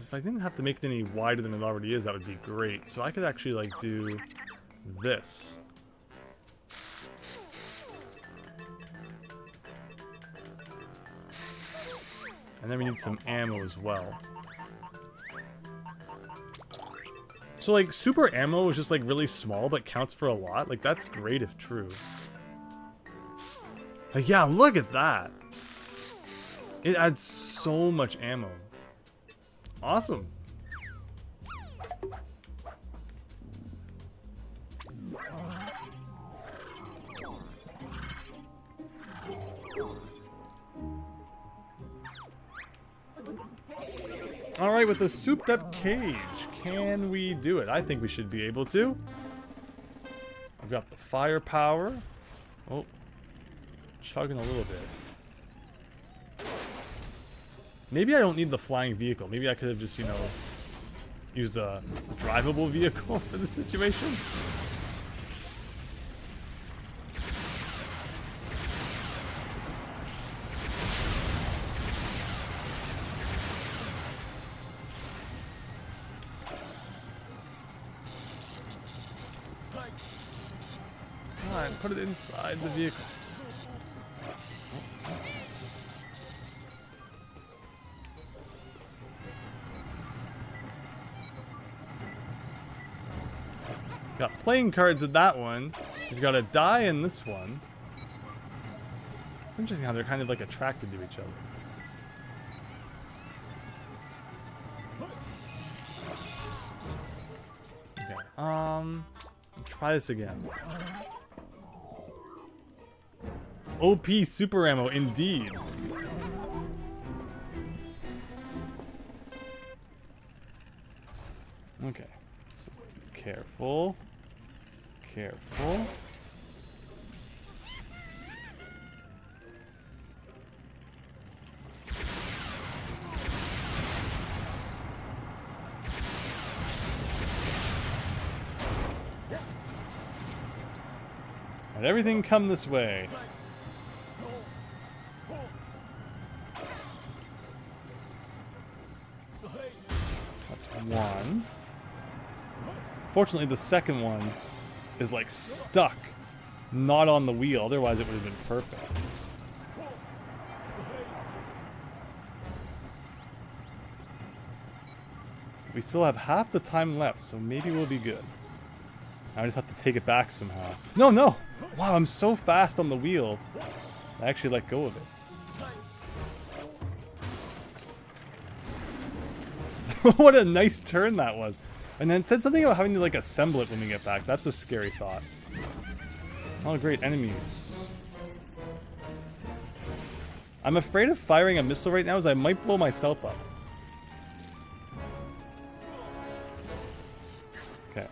If I didn't have to make it any wider than it already is, that would be great. So I could actually, like, do this. And then we need some ammo as well. So, like, super ammo is just, like, really small, but counts for a lot. Like, that's great if true. Like, yeah, look at that. It adds so much ammo. Awesome. Alright, with the souped up cage, can we do it? I think we should be able to. We've got the firepower. Oh, chugging a little bit. Maybe I don't need the flying vehicle. Maybe I could have just, you know, used a drivable vehicle for the situation. Alright, put it inside the vehicle. Got playing cards in that one. We've got a die in this one. It's interesting how they're kind of like attracted to each other. Okay, try this again. OP super ammo, indeed. Okay, so careful. Careful. everything come this way. That's one. Fortunately, the second one is like stuck, not on the wheel. Otherwise, it would have been perfect. We still have half the time left, so maybe we'll be good. I just have to take it back somehow. No, no! Wow, I'm so fast on the wheel. I actually let go of it. What a nice turn that was. And then it said something about having to like assemble it when we get back. That's a scary thought. Oh great, enemies. I'm afraid of firing a missile right now as I might blow myself up. Okay.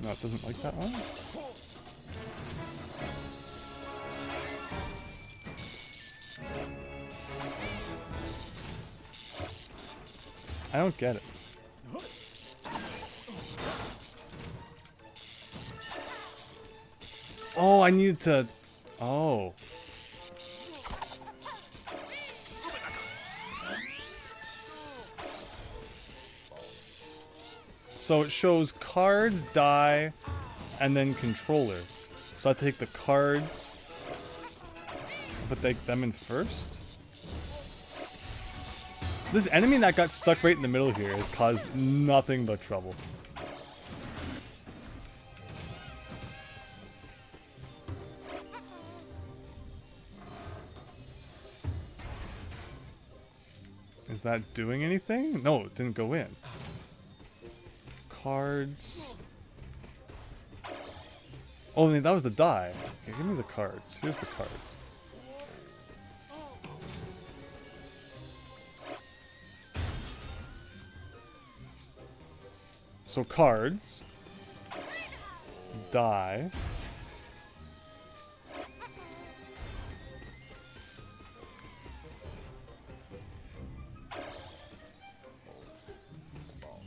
No, it doesn't like that one. I don't get it. Oh, I needed to... Oh. So it shows cards, die, and then controller. So I have to take the cards, put them in first. This enemy that got stuck right in the middle here has caused nothing but trouble. Is that doing anything? No, it didn't go in. Cards. Oh, that was the die. Okay, give me the cards. Here's the cards. So cards. Die.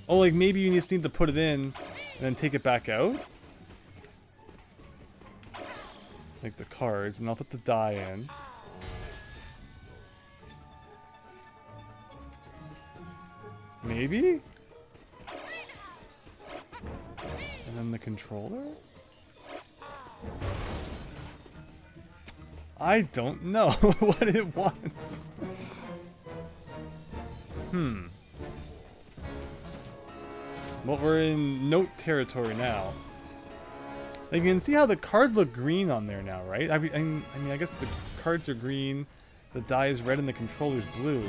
Oh, like maybe you just need to put it in and then take it back out? Like the cards, and I'll put the die in. Maybe? And then the controller? I don't know what it wants. Well, we're in note territory now. Like, you can see how the cards look green on there now, right? I mean, I guess the cards are green, the die is red, and the controller's blue.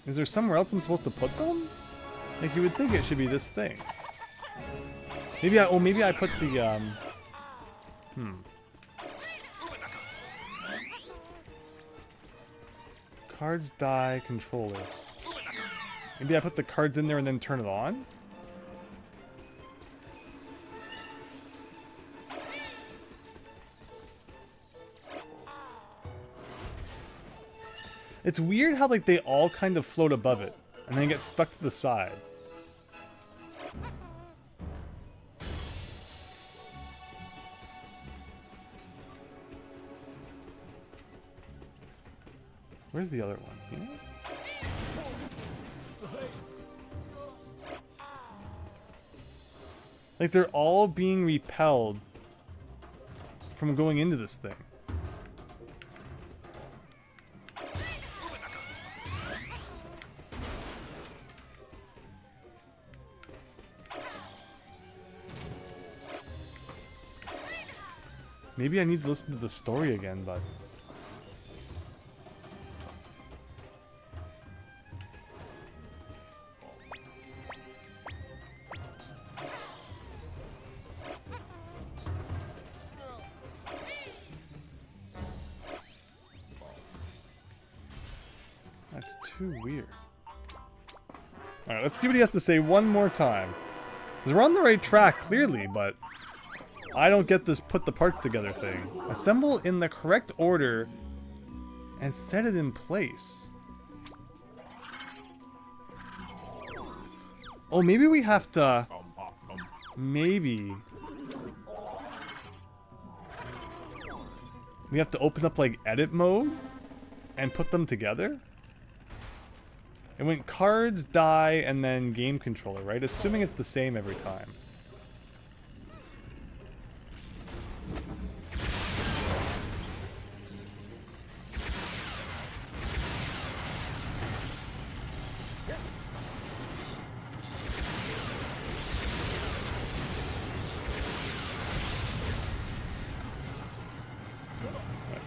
Is there somewhere else I'm supposed to put them? Like, you would think it should be this thing. Maybe I put the, Cards, die, controller. Maybe I put the cards in there and then turn it on? It's weird how like they all kind of float above it and then get stuck to the side. Where's the other one? Here? Like they're all being repelled from going into this thing. Maybe I need to listen to the story again, but... That's too weird. Alright, let's see what he has to say one more time. Because we're on the right track, clearly, but... I don't get this put the parts together thing. Assemble in the correct order and set it in place. Oh, maybe we have to... Maybe... We have to open up, like, edit mode? And put them together? It went cards, die, and then game controller, right? Assuming it's the same every time.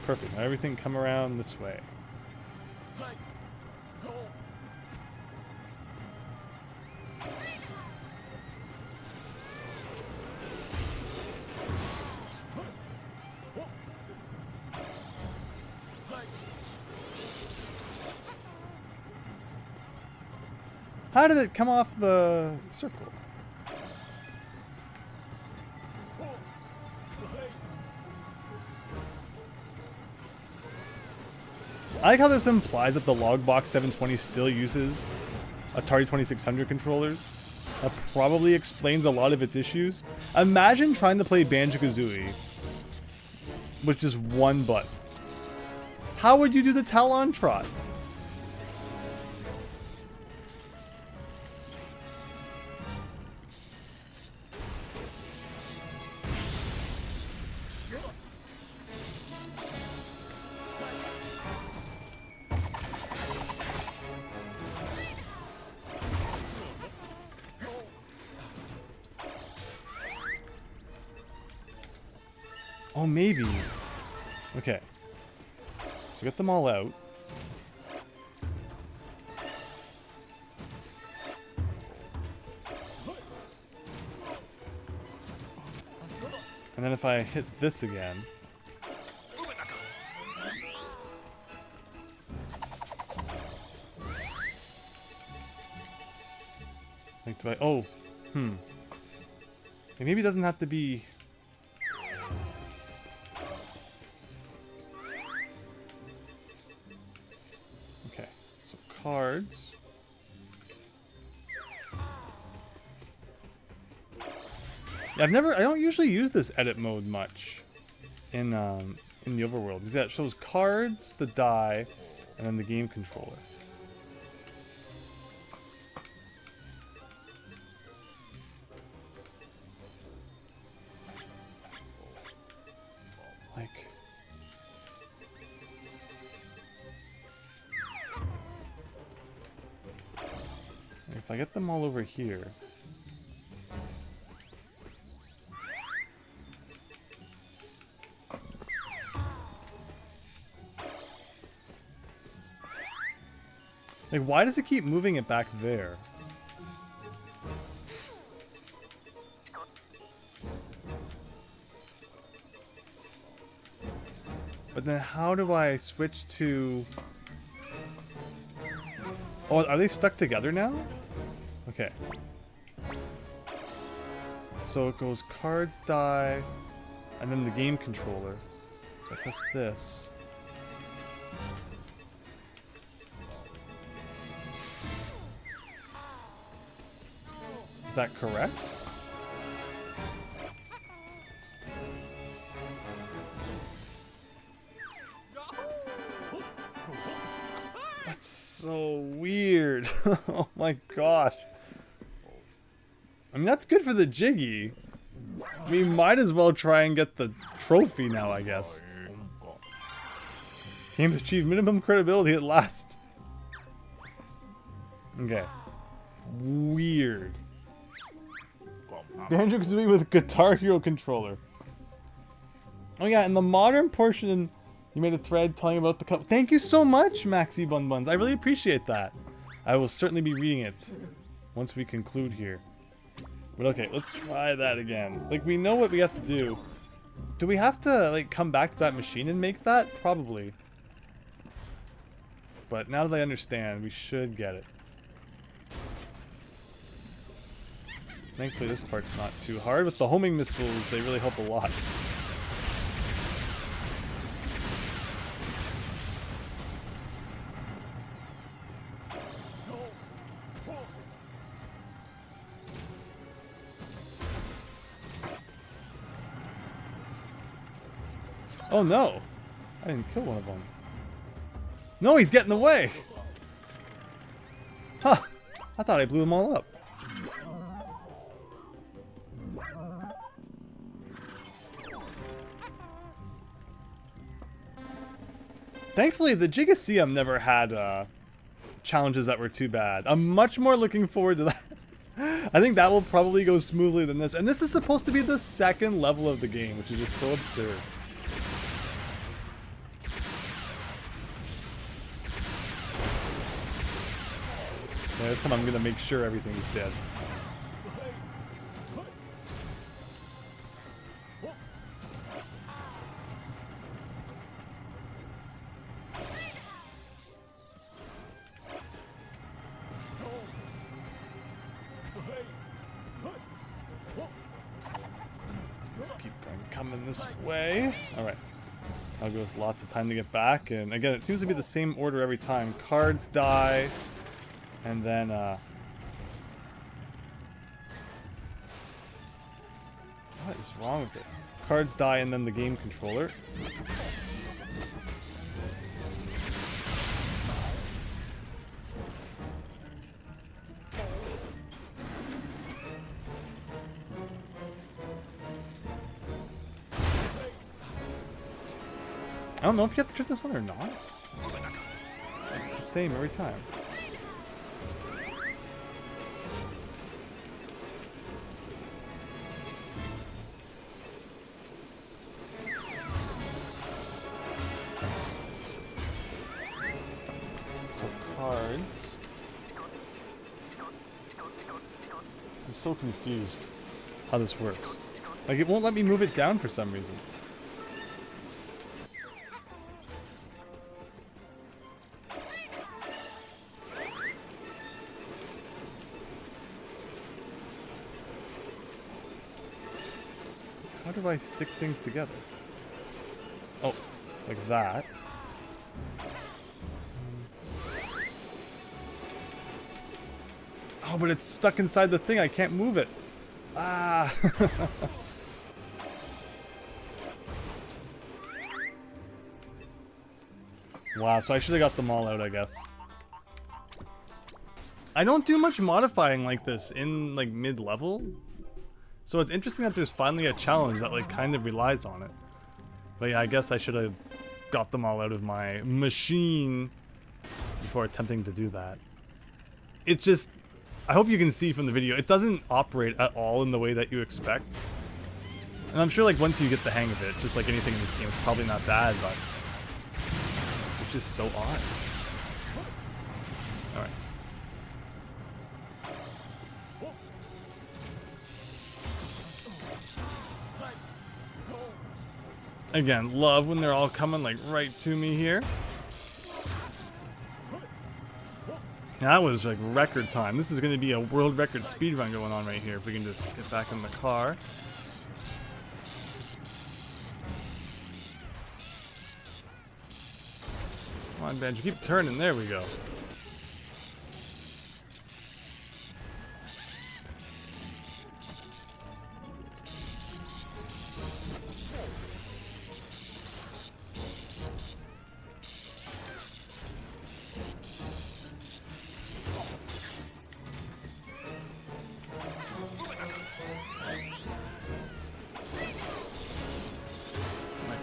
Perfect. Now everything come around this way. How did it come off the circle? I like how this implies that the Logbox 720 still uses Atari 2600 controllers. That probably explains a lot of its issues. Imagine trying to play Banjo-Kazooie with just one button. How would you do the Talon Trot? Oh, maybe. Okay. So get them all out. And then if I hit this again. Like, do I... Oh. Maybe it doesn't have to be... Cards. Yeah, I don't usually use this edit mode much in the overworld because that shows cards, the die, and then the game controller. Like. If I get them all over here. Like, why does it keep moving it back there? But then how do I switch to... Oh, are they stuck together now? Okay. So it goes cards, die, and then the game controller. So I press this. Is that correct? That's so weird. Oh my gosh. I mean, that's good for the Jiggy. We might as well try and get the trophy now, I guess. Game achieved minimum credibility at last. Okay. Weird. Banjo-Kazooie with Guitar Hero controller. Oh yeah, in the modern portion, you made a thread telling about the cup. Thank you so much, Maxi Bun Buns. I really appreciate that. I will certainly be reading it once we conclude here. But okay, let's try that again. Like, we know what we have to do. Do we have to, like, come back to that machine and make that? Probably. But now that I understand, we should get it. Thankfully, this part's not too hard. With the homing missiles, they really help a lot. Oh no! I didn't kill one of them. No, he's getting away! Huh! I thought I blew them all up. Thankfully, the Jiggies never had challenges that were too bad. I'm much more looking forward to that. I think that will probably go smoothly than this. And this is supposed to be the second level of the game, which is just so absurd. Yeah, this time I'm going to make sure everything's dead. Let's keep going, coming this way. Alright. I'll go with lots of time to get back. And again, it seems to be the same order every time. Cards die. And then, what is wrong with it? Cards die and then the game controller. I don't know if you have to turn this on or not. It's the same every time. Cards. I'm so confused how this works. Like, it won't let me move it down for some reason. How do I stick things together? Oh, like that. Oh, but it's stuck inside the thing. I can't move it. Ah. Wow, so I should have got them all out, I guess. I don't do much modifying like this in, like, mid-level. So it's interesting that there's finally a challenge that, like, kind of relies on it. But yeah, I guess I should have got them all out of my machine before attempting to do that. It just... I hope you can see from the video, it doesn't operate at all in the way that you expect. And I'm sure, like, once you get the hang of it, just like anything in this game, it's probably not bad, but it's just so odd. Alright. Again, love when they're all coming, like, right to me here. That was like record time. This is going to be a world record speedrun going on right here if we can just get back in the car. Come on, Banjo, keep turning. There we go.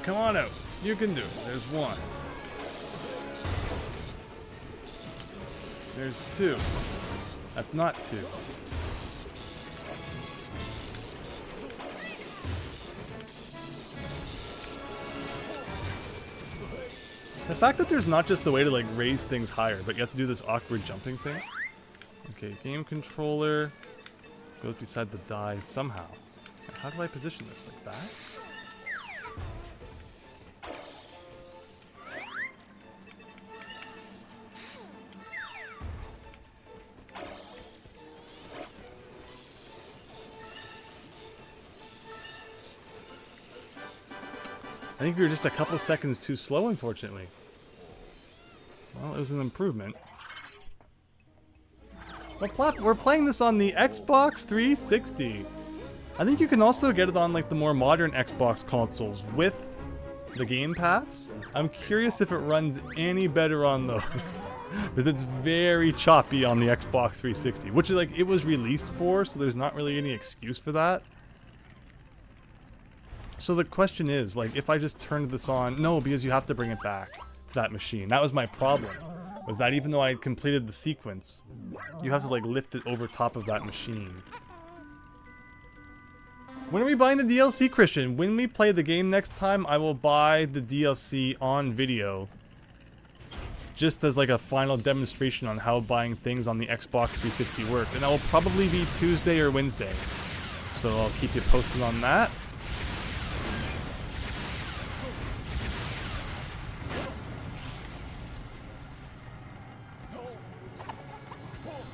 Come on out. You can do it. There's one. There's two. That's not two. The fact that there's not just a way to, like, raise things higher, but you have to do this awkward jumping thing. Okay, game controller goes beside the die somehow. How do I position this? Like that? I think we were just a couple seconds too slow, unfortunately. Well, it was an improvement. We're playing this on the Xbox 360. I think you can also get it on, like, the more modern Xbox consoles with the Game Pass. I'm curious if it runs any better on those. Because it's very choppy on the Xbox 360, which like it was released for, so there's not really any excuse for that. So the question is, like, if I just turned this on, no, because you have to bring it back to that machine. That was my problem, was that even though I had completed the sequence, you have to like lift it over top of that machine. When are we buying the DLC, Christian? When we play the game next time, I will buy the DLC on video. Just as like a final demonstration on how buying things on the Xbox 360 worked. And that will probably be Tuesday or Wednesday. So I'll keep you posted on that.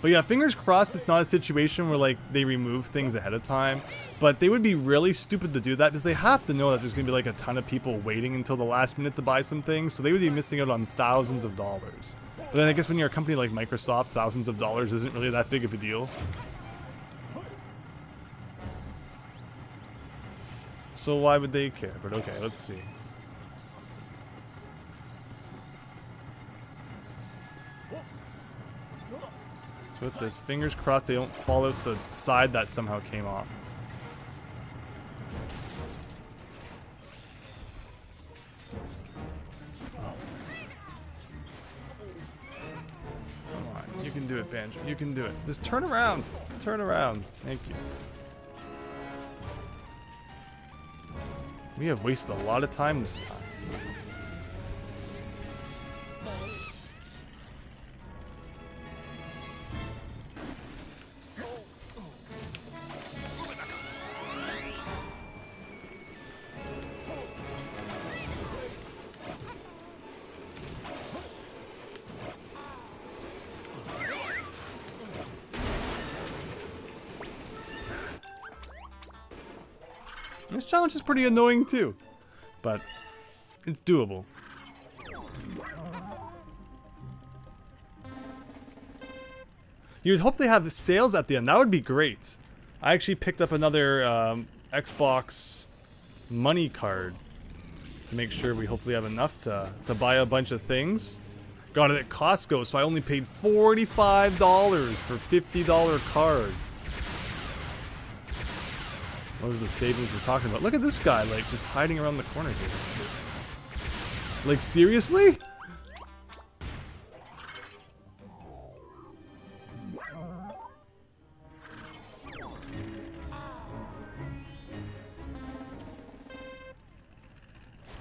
But yeah, fingers crossed it's not a situation where like they remove things ahead of time. But they would be really stupid to do that because they have to know that there's going to be like a ton of people waiting until the last minute to buy some things. So they would be missing out on thousands of dollars. But then I guess when you're a company like Microsoft, thousands of dollars isn't really that big of a deal. So why would they care? But okay, let's see. So with this, fingers crossed they don't fall out the side that somehow came off. You can do it, Banjo. You can do it. Just turn around. Turn around. Thank you. We have wasted a lot of time this time. This challenge is pretty annoying too, but it's doable. You'd hope they have sales at the end. That would be great. I actually picked up another Xbox money card to make sure we hopefully have enough to buy a bunch of things. Got it at Costco, so I only paid $45 for $50 card. What was the savings we're talking about? Look at this guy, like, just hiding around the corner here. Like, seriously?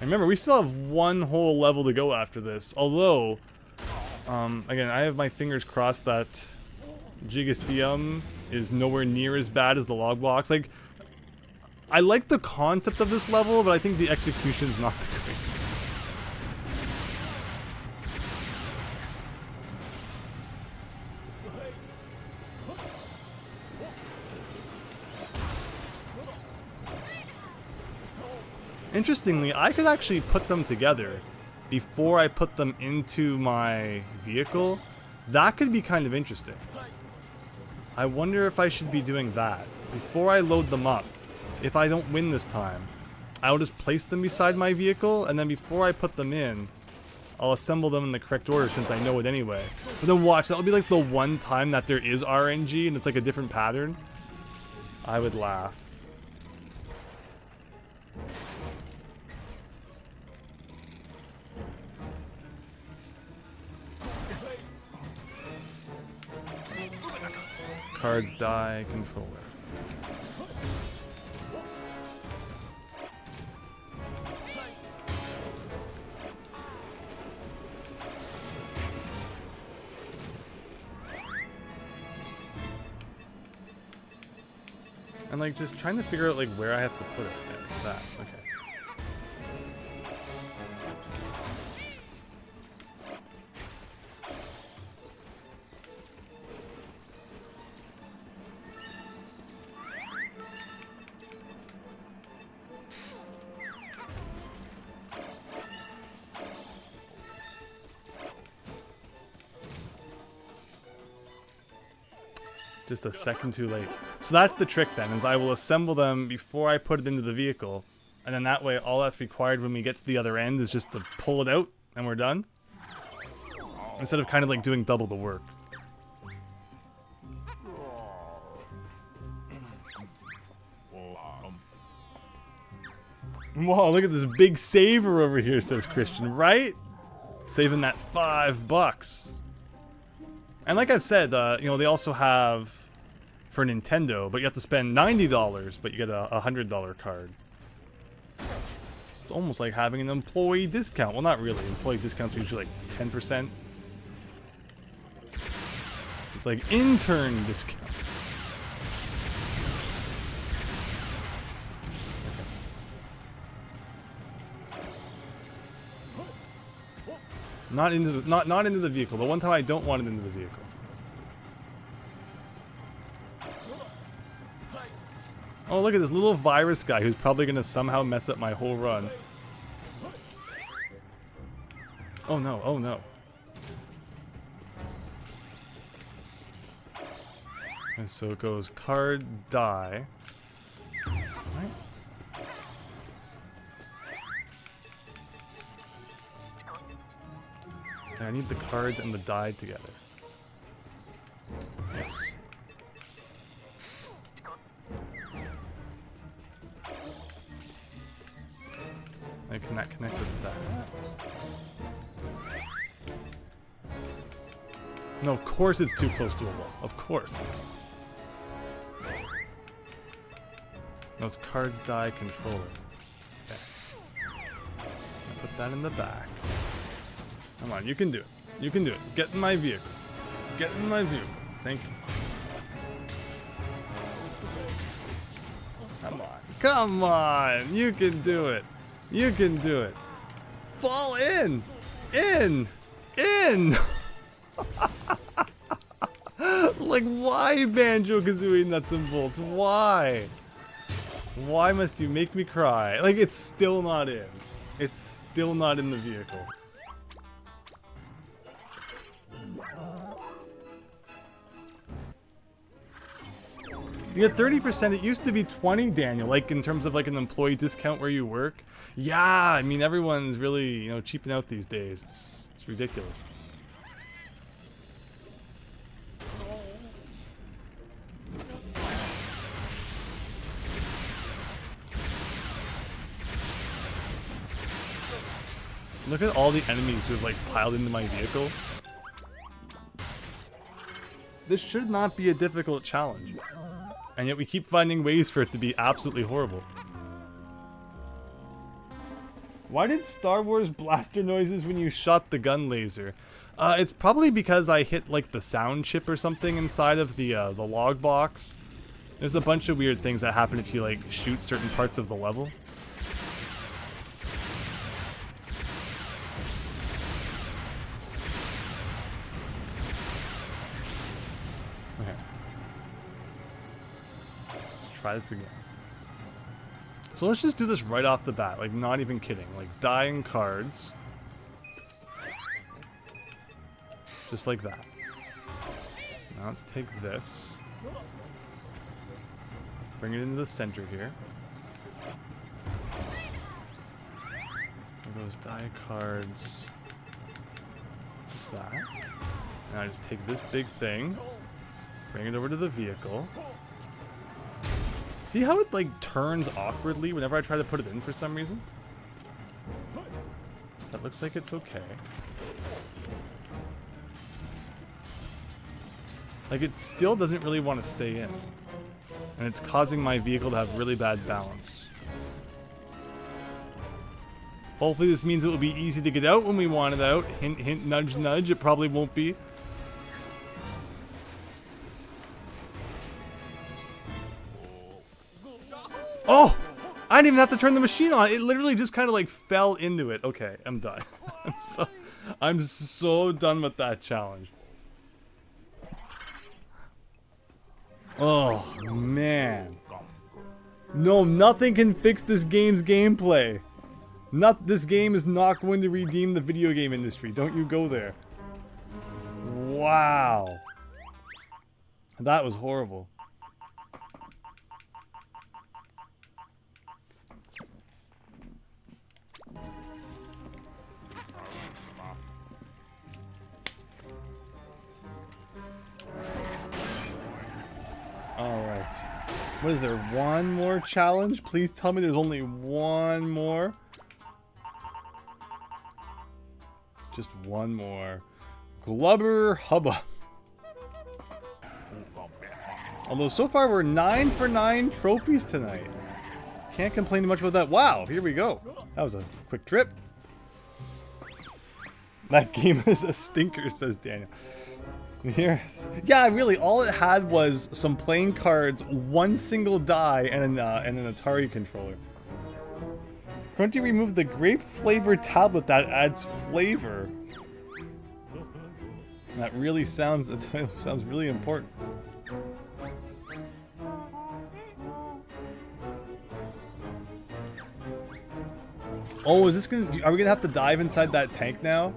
And remember, we still have one whole level to go after this. Although, again, I have my fingers crossed that Jiggies is nowhere near as bad as the log box. Like, I like the concept of this level, but I think the execution is not the greatest. Interestingly, I could actually put them together before I put them into my vehicle. That could be kind of interesting. I wonder if I should be doing that before I load them up. If I don't win this time, I'll just place them beside my vehicle, and then before I put them in, I'll assemble them in the correct order since I know it anyway. But then watch, that'll be like the one time that there is RNG and it's like a different pattern. I would laugh. Cards die, controller. And like just trying to figure out like where I have to put it. Yeah, that. Okay. Just a second too late. So that's the trick then, is I will assemble them before I put it into the vehicle. And then that way, all that's required when we get to the other end is just to pull it out, and we're done. Instead of kind of like doing double the work. Whoa, look at this big saver over here, says Christian, right? Saving that $5. And like I've said, you know, they also have for Nintendo, but you have to spend $90, but you get a $100 card. So it's almost like having an employee discount. Well, not really. Employee discounts are usually like 10%. It's like intern discount. Not into the not into the vehicle. The one time I don't want it into the vehicle. Oh, look at this little virus guy who's probably gonna somehow mess up my whole run. Oh no, oh no. And so it goes card, die. Right. I need the cards and the die together. Yes. I cannot connect with that. No, of course it's too close to a wall. Of course. No, it's cards, die, controller. Okay. I'll put that in the back. Come on, you can do it. You can do it. Get in my vehicle. Get in my vehicle. Thank you. Come on. Come on. You can do it. You can do it. Fall in. In. In. Like, why Banjo-Kazooie nuts and bolts? Why? Why must you make me cry? Like, it's still not in. It's still not in the vehicle. You get 30%. It used to be 20, Daniel, like in terms of like an employee discount where you work. Yeah, I mean everyone's really, you know, cheaping out these days. It's ridiculous. Look at all the enemies who've like piled into my vehicle. This should not be a difficult challenge. And yet we keep finding ways for it to be absolutely horrible. Why did Star Wars blaster noises when you shot the gun laser? It's probably because I hit like the sound chip or something inside of the log box. There's a bunch of weird things that happen if you like shoot certain parts of the level. Try this again. So let's just do this right off the bat, like not even kidding. Like dying cards. Just like that. Now let's take this. Bring it into the center here. Those die cards. Like that. And I just take this big thing. Bring it over to the vehicle. See how it like turns awkwardly whenever I try to put it in for some reason? That looks like it's okay. Like it still doesn't really want to stay in. And it's causing my vehicle to have really bad balance. Hopefully this means it will be easy to get out when we want it out. Hint, hint, nudge, nudge. It probably won't be. Oh! I didn't even have to turn the machine on. It literally just kind of like fell into it. Okay, I'm done. I'm so done with that challenge. Oh, man. No, nothing can fix this game's gameplay. This game is not going to redeem the video game industry. Don't you go there. Wow. That was horrible. What is there? One more challenge? Please tell me there's only one more. Just one more. Glubber Hubba. Although so far we're 9 for 9 trophies tonight. Can't complain much about that. Wow, here we go. That was a quick trip. That game is a stinker, says Daniel. Yes. Yeah, really, all it had was some playing cards, one single die, and an Atari controller. Conte removed the grape-flavored tablet that adds flavor. That really sounds really important. Oh, is this gonna? Are we gonna have to dive inside that tank now?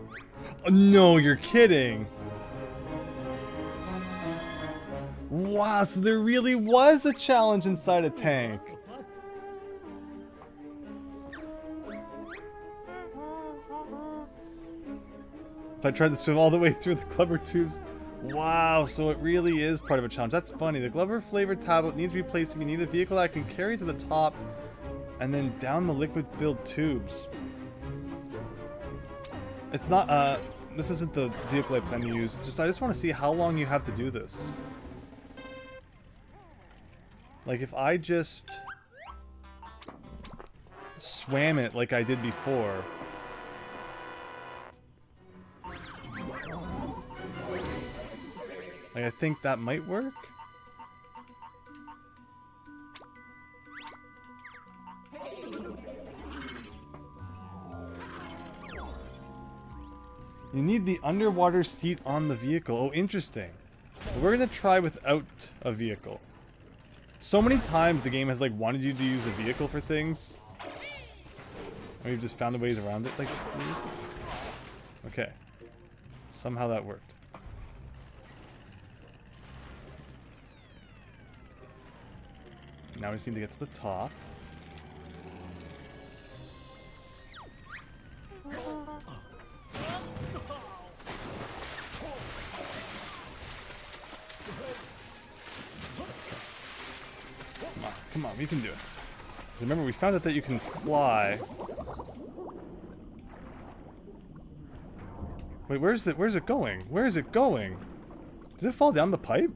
Oh, no, you're kidding. Wow, so there really was a challenge inside a tank. If I tried to swim all the way through the Glubber tubes. Wow, so it really is part of a challenge. That's funny. The Glubber flavored tablet needs replacing. You need a vehicle that can carry to the top and then down the liquid-filled tubes. It's not, this isn't the vehicle I plan to use. I just want to see how long you have to do this. Like, if I just swam it like I did before. Like, I think that might work. You need the underwater seat on the vehicle. Oh, interesting. We're gonna try without a vehicle. So many times the game has like wanted you to use a vehicle for things. Or you've just found the ways around it. Like, seriously? Okay. Somehow that worked. Now we just need to get to the top. Come on, we can do it. Remember, we found out that you can fly. Wait, where's it going? Where is it going? Does it fall down the pipe?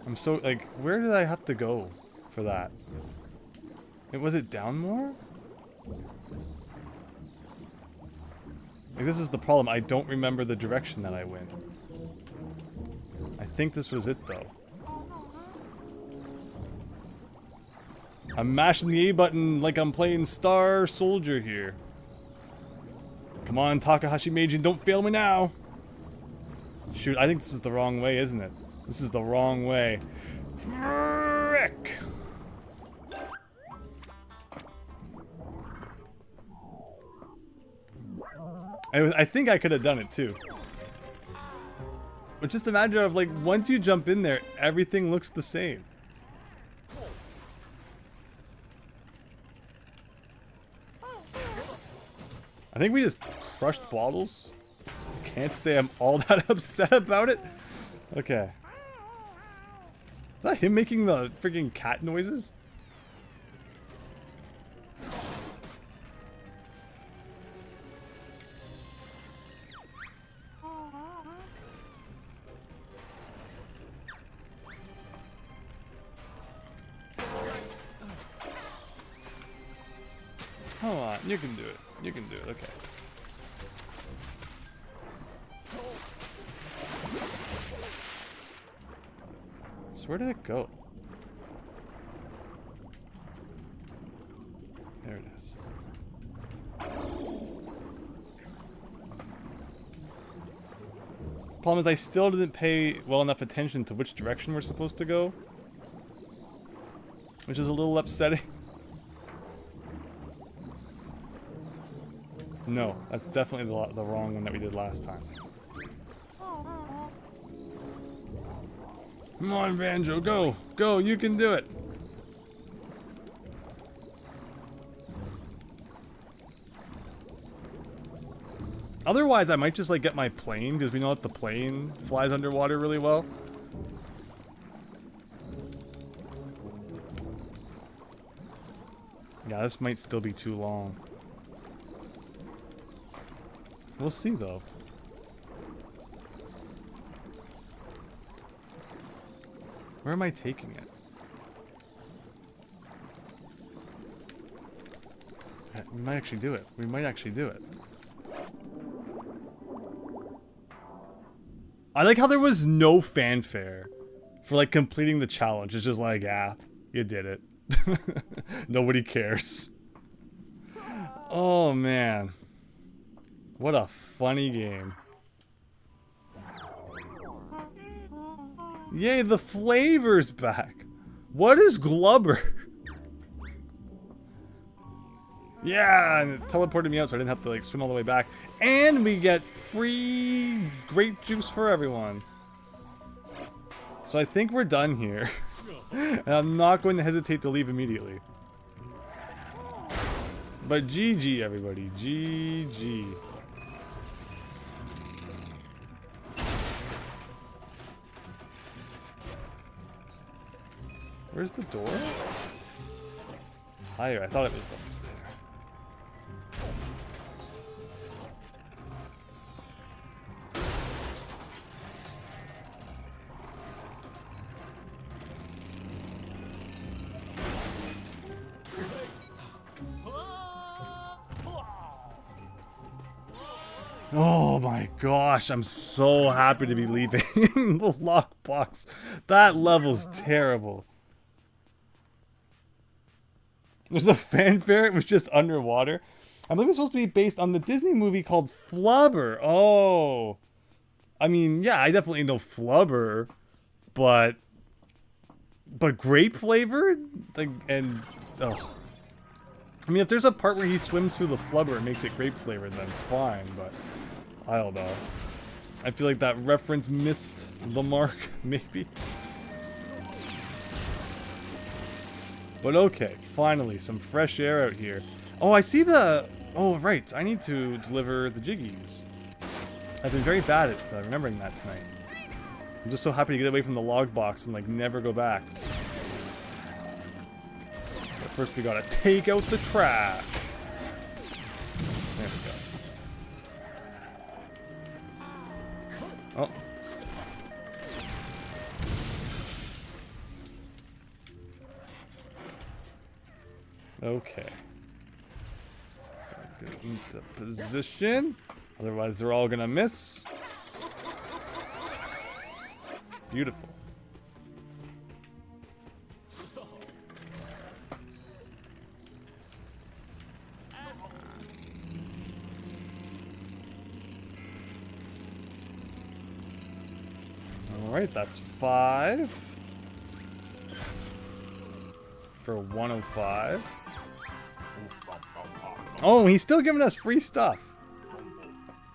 I'm so, like, where did I have to go for that? Was it down more? Like, this is the problem. I don't remember the direction that I went. I think this was it, though. I'm mashing the A button like I'm playing Star Soldier here. Come on, Takahashi Meijin, don't fail me now. Shoot, I think this is the wrong way, isn't it? This is the wrong way. Frick! I think I could have done it too. But just a matter of like, once you jump in there, everything looks the same. I think we just crushed bottles. Can't say I'm all that upset about it. Okay. Is that him making the freaking cat noises? Come on, you can do it. You can do it, okay. So where did it go? There it is. Problem is I still didn't pay well enough attention to which direction we're supposed to go. Which is a little upsetting. No, that's definitely the wrong one that we did last time. Come on, Banjo, go! Go, you can do it! Otherwise, I might just like get my plane, because we know that the plane flies underwater really well. Yeah, this might still be too long. We'll see, though. Where am I taking it? We might actually do it. We might actually do it. I like how there was no fanfare for like completing the challenge. It's just like, yeah, you did it. Nobody cares. Oh man. What a funny game. Yay, the flavor's back. What is Glubber? Yeah, and it teleported me out so I didn't have to like swim all the way back. And we get free grape juice for everyone. So I think we're done here. And I'm not going to hesitate to leave immediately. But GG everybody, GG. Where's the door? Higher, I thought it was up there. Oh my gosh, I'm so happy to be leaving the lockbox. That level's terrible. There's a fanfare, it was just underwater. I believe it's supposed to be based on the Disney movie called Flubber. Oh. I mean, yeah, I definitely know Flubber, but grape flavored? Like, and, oh. I mean, if there's a part where he swims through the flubber and makes it grape flavored, then fine, but I don't know. I feel like that reference missed the mark, maybe. But okay, finally, some fresh air out here. Oh, I see the... Oh, right, I need to deliver the Jiggies. I've been very bad at remembering that tonight. I'm just so happy to get away from the log box and, like, never go back. But first we gotta take out the trash. There we go. Oh. Okay. Get into position. Otherwise they're all gonna miss. Beautiful. Alright, that's 5 for 105. Oh, he's still giving us free stuff.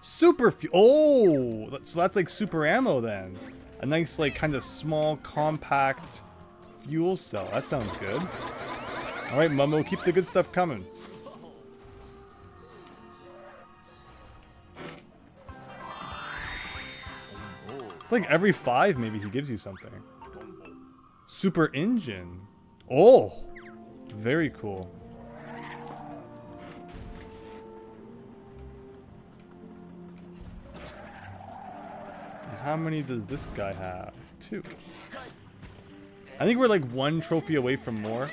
Super oh, so that's like super ammo then. A nice, like, kind of small, compact fuel cell. That sounds good. Alright, Momo, keep the good stuff coming. It's like every 5 maybe he gives you something. Super engine. Oh, very cool. How many does this guy have? 2. I think we're like 1 trophy away from more.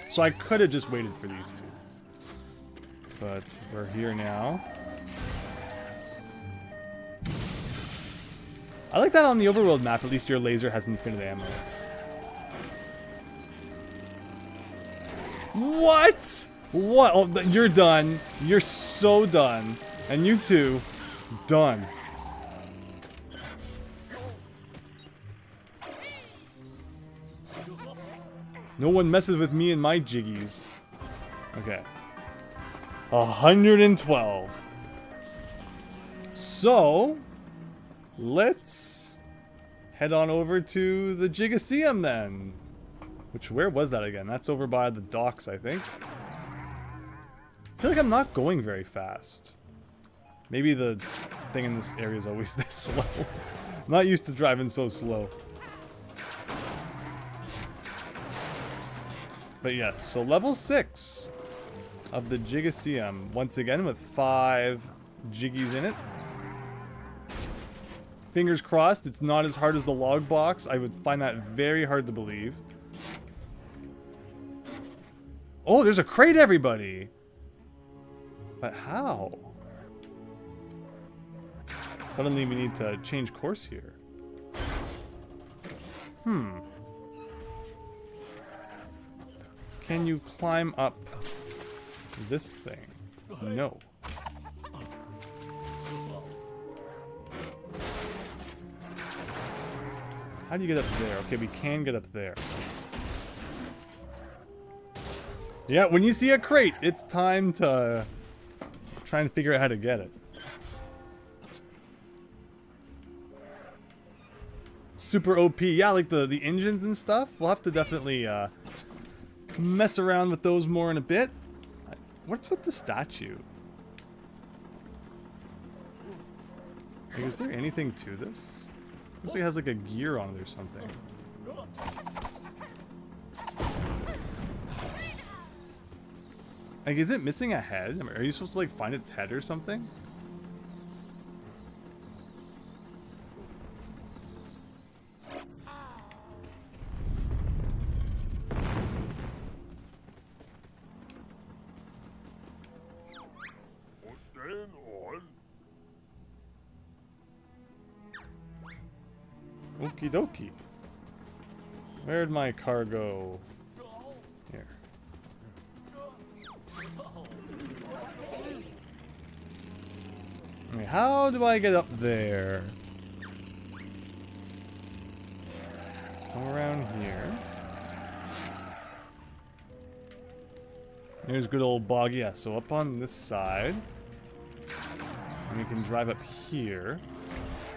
So I could have just waited for these 2. But we're here now. I like that on the overworld map, at least your laser has infinite ammo. What? What? Oh, you're done. You're so done. And you too. Done. No one messes with me and my Jiggies. Okay. 112. So, let's head on over to the Jiggiseum then. Where was that again? That's over by the docks, I think. I feel like I'm not going very fast. Maybe the thing in this area is always this slow. I'm not used to driving so slow. But yes, so level 6 of the Jiggies, once again with 5 Jiggies in it. Fingers crossed, it's not as hard as the log box. I would find that very hard to believe. Oh, there's a crate, everybody! But how? Suddenly we need to change course here. Can you climb up this thing? No. How do you get up there? Okay, we can get up there. Yeah, when you see a crate, it's time to try and figure out how to get it. Super OP. Yeah, like the engines and stuff. We'll have to definitely mess around with those more in a bit. What's with the statue? Like, is there anything to this? Looks like it has like a gear on it or something. Like, is it missing a head? I mean, are you supposed to like find its head or something? Okie dokie. Where'd my car go? Here. Okay, how do I get up there? Come around here. There's good old bog. Yeah, so up on this side. And we can drive up here.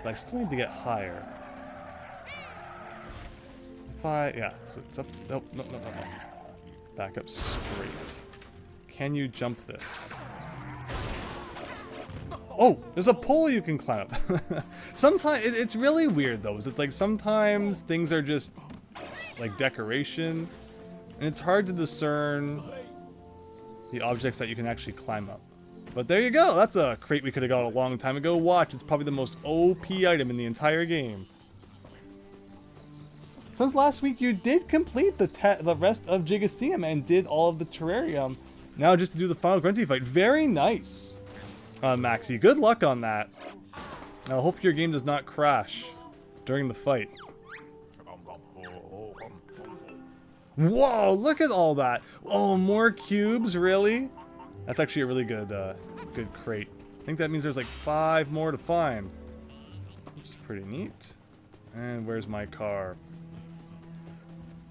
But I still need to get higher. Yeah, so it's up. Nope, no. Back up straight. Can you jump this? Oh, there's a pole you can climb up. Sometimes it's really weird though. It's like sometimes things are just like decoration, and it's hard to discern the objects that you can actually climb up. But there you go. That's a crate we could have got a long time ago. Watch, it's probably the most OP item in the entire game. Since last week, you did complete the rest of Jiggies and did all of the terrarium. Now just to do the final grunty fight. Very nice, Maxie. Good luck on that. I hope your game does not crash during the fight. Whoa, look at all that. Oh, more cubes, really? That's actually a really good, good crate. I think that means there's like 5 more to find, which is pretty neat. And where's my car?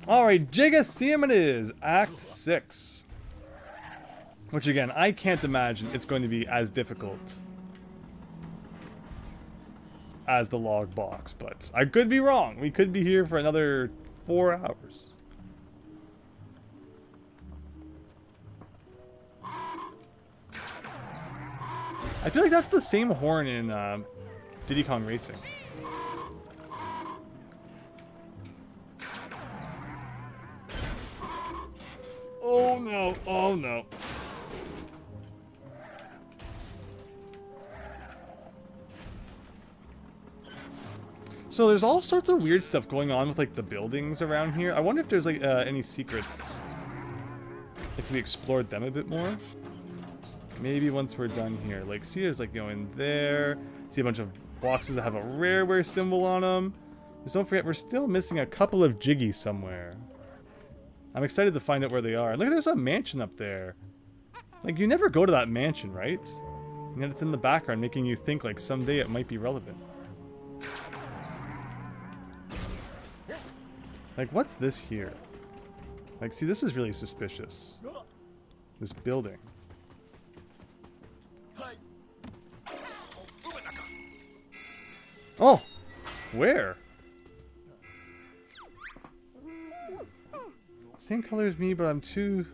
Alright, Jiggies it is, Act 6. Which again, I can't imagine it's going to be as difficult as the log box, but I could be wrong. We could be here for another 4 hours. I feel like that's the same horn in Diddy Kong Racing. Oh no, oh no. So there's all sorts of weird stuff going on with like the buildings around here. I wonder if there's like any secrets if we explored them a bit more. Maybe once we're done here. Like, see, there's like, you know, in there. See a bunch of boxes that have a rareware symbol on them. Just don't forget, we're still missing a couple of Jiggies somewhere. I'm excited to find out where they are. Look, there's a mansion up there. Like, you never go to that mansion, right? And yet it's in the background, making you think like someday it might be relevant. Like, what's this here? Like, see, this is really suspicious. This building. Oh! Where? Same color as me, but I'm too...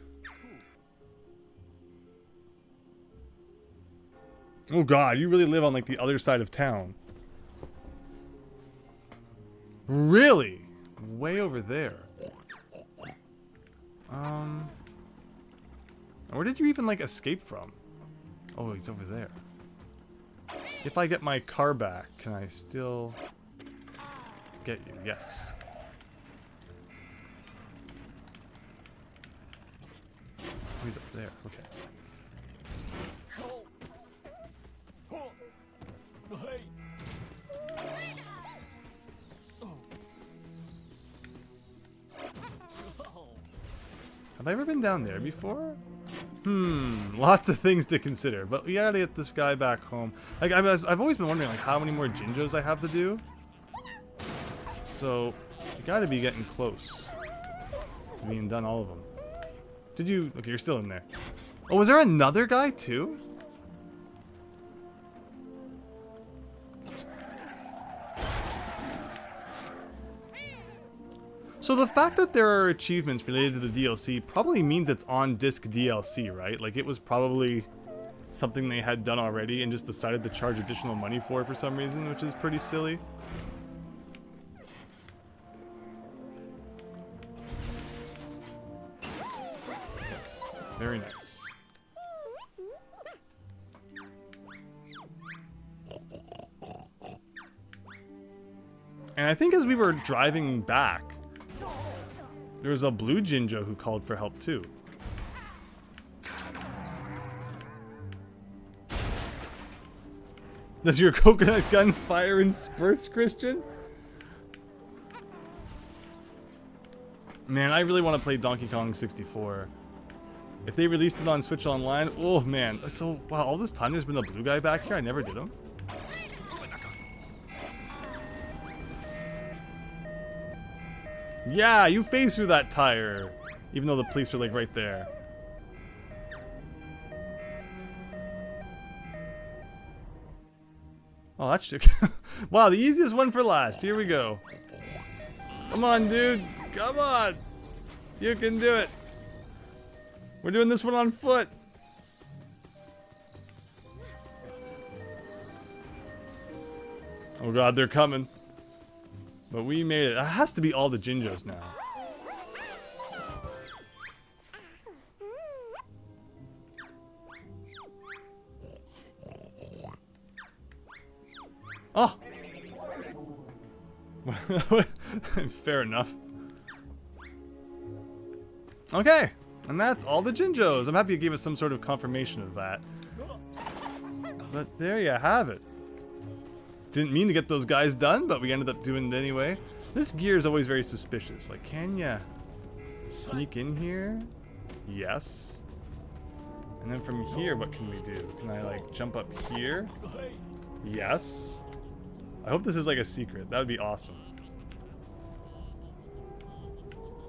Oh god, you really live on like the other side of town. Really? Way over there. Where did you even like escape from? Oh, he's over there. If I get my car back, can I still get you? Yes. Oh, he's up there. Okay. Have I ever been down there before? Lots of things to consider, but we gotta get this guy back home. Like I've always been wondering like how many more Jinjos I have to do. So you gotta be getting close to being done all of them. Did you? Okay, you're still in there. Oh, was there another guy too? So the fact that there are achievements related to the DLC probably means it's on-disc DLC, right? Like it was probably something they had done already and just decided to charge additional money for it for some reason, which is pretty silly. Very nice. And I think as we were driving back, there was a blue Jinjo who called for help too. Does your coconut gun fire in spurts, Christian? Man, I really want to play Donkey Kong 64. If they released it on Switch Online, oh man. So, wow, all this time there's been a blue guy back here? I never did him. Yeah, you phased through that tire. Even though the police are like right there. Oh, that's wow, the easiest one for last. Here we go. Come on, dude. Come on. You can do it. We're doing this one on foot. Oh god, they're coming. But we made it. It has to be all the Jinjos now. Oh! Fair enough. Okay, and that's all the Jinjos. I'm happy you gave us some sort of confirmation of that. But there you have it. Didn't mean to get those guys done, but we ended up doing it anyway. This gear is always very suspicious. Like, can ya sneak in here? Yes. And then from here, what can we do? Can I, like, jump up here? Yes. I hope this is, like, a secret. That would be awesome.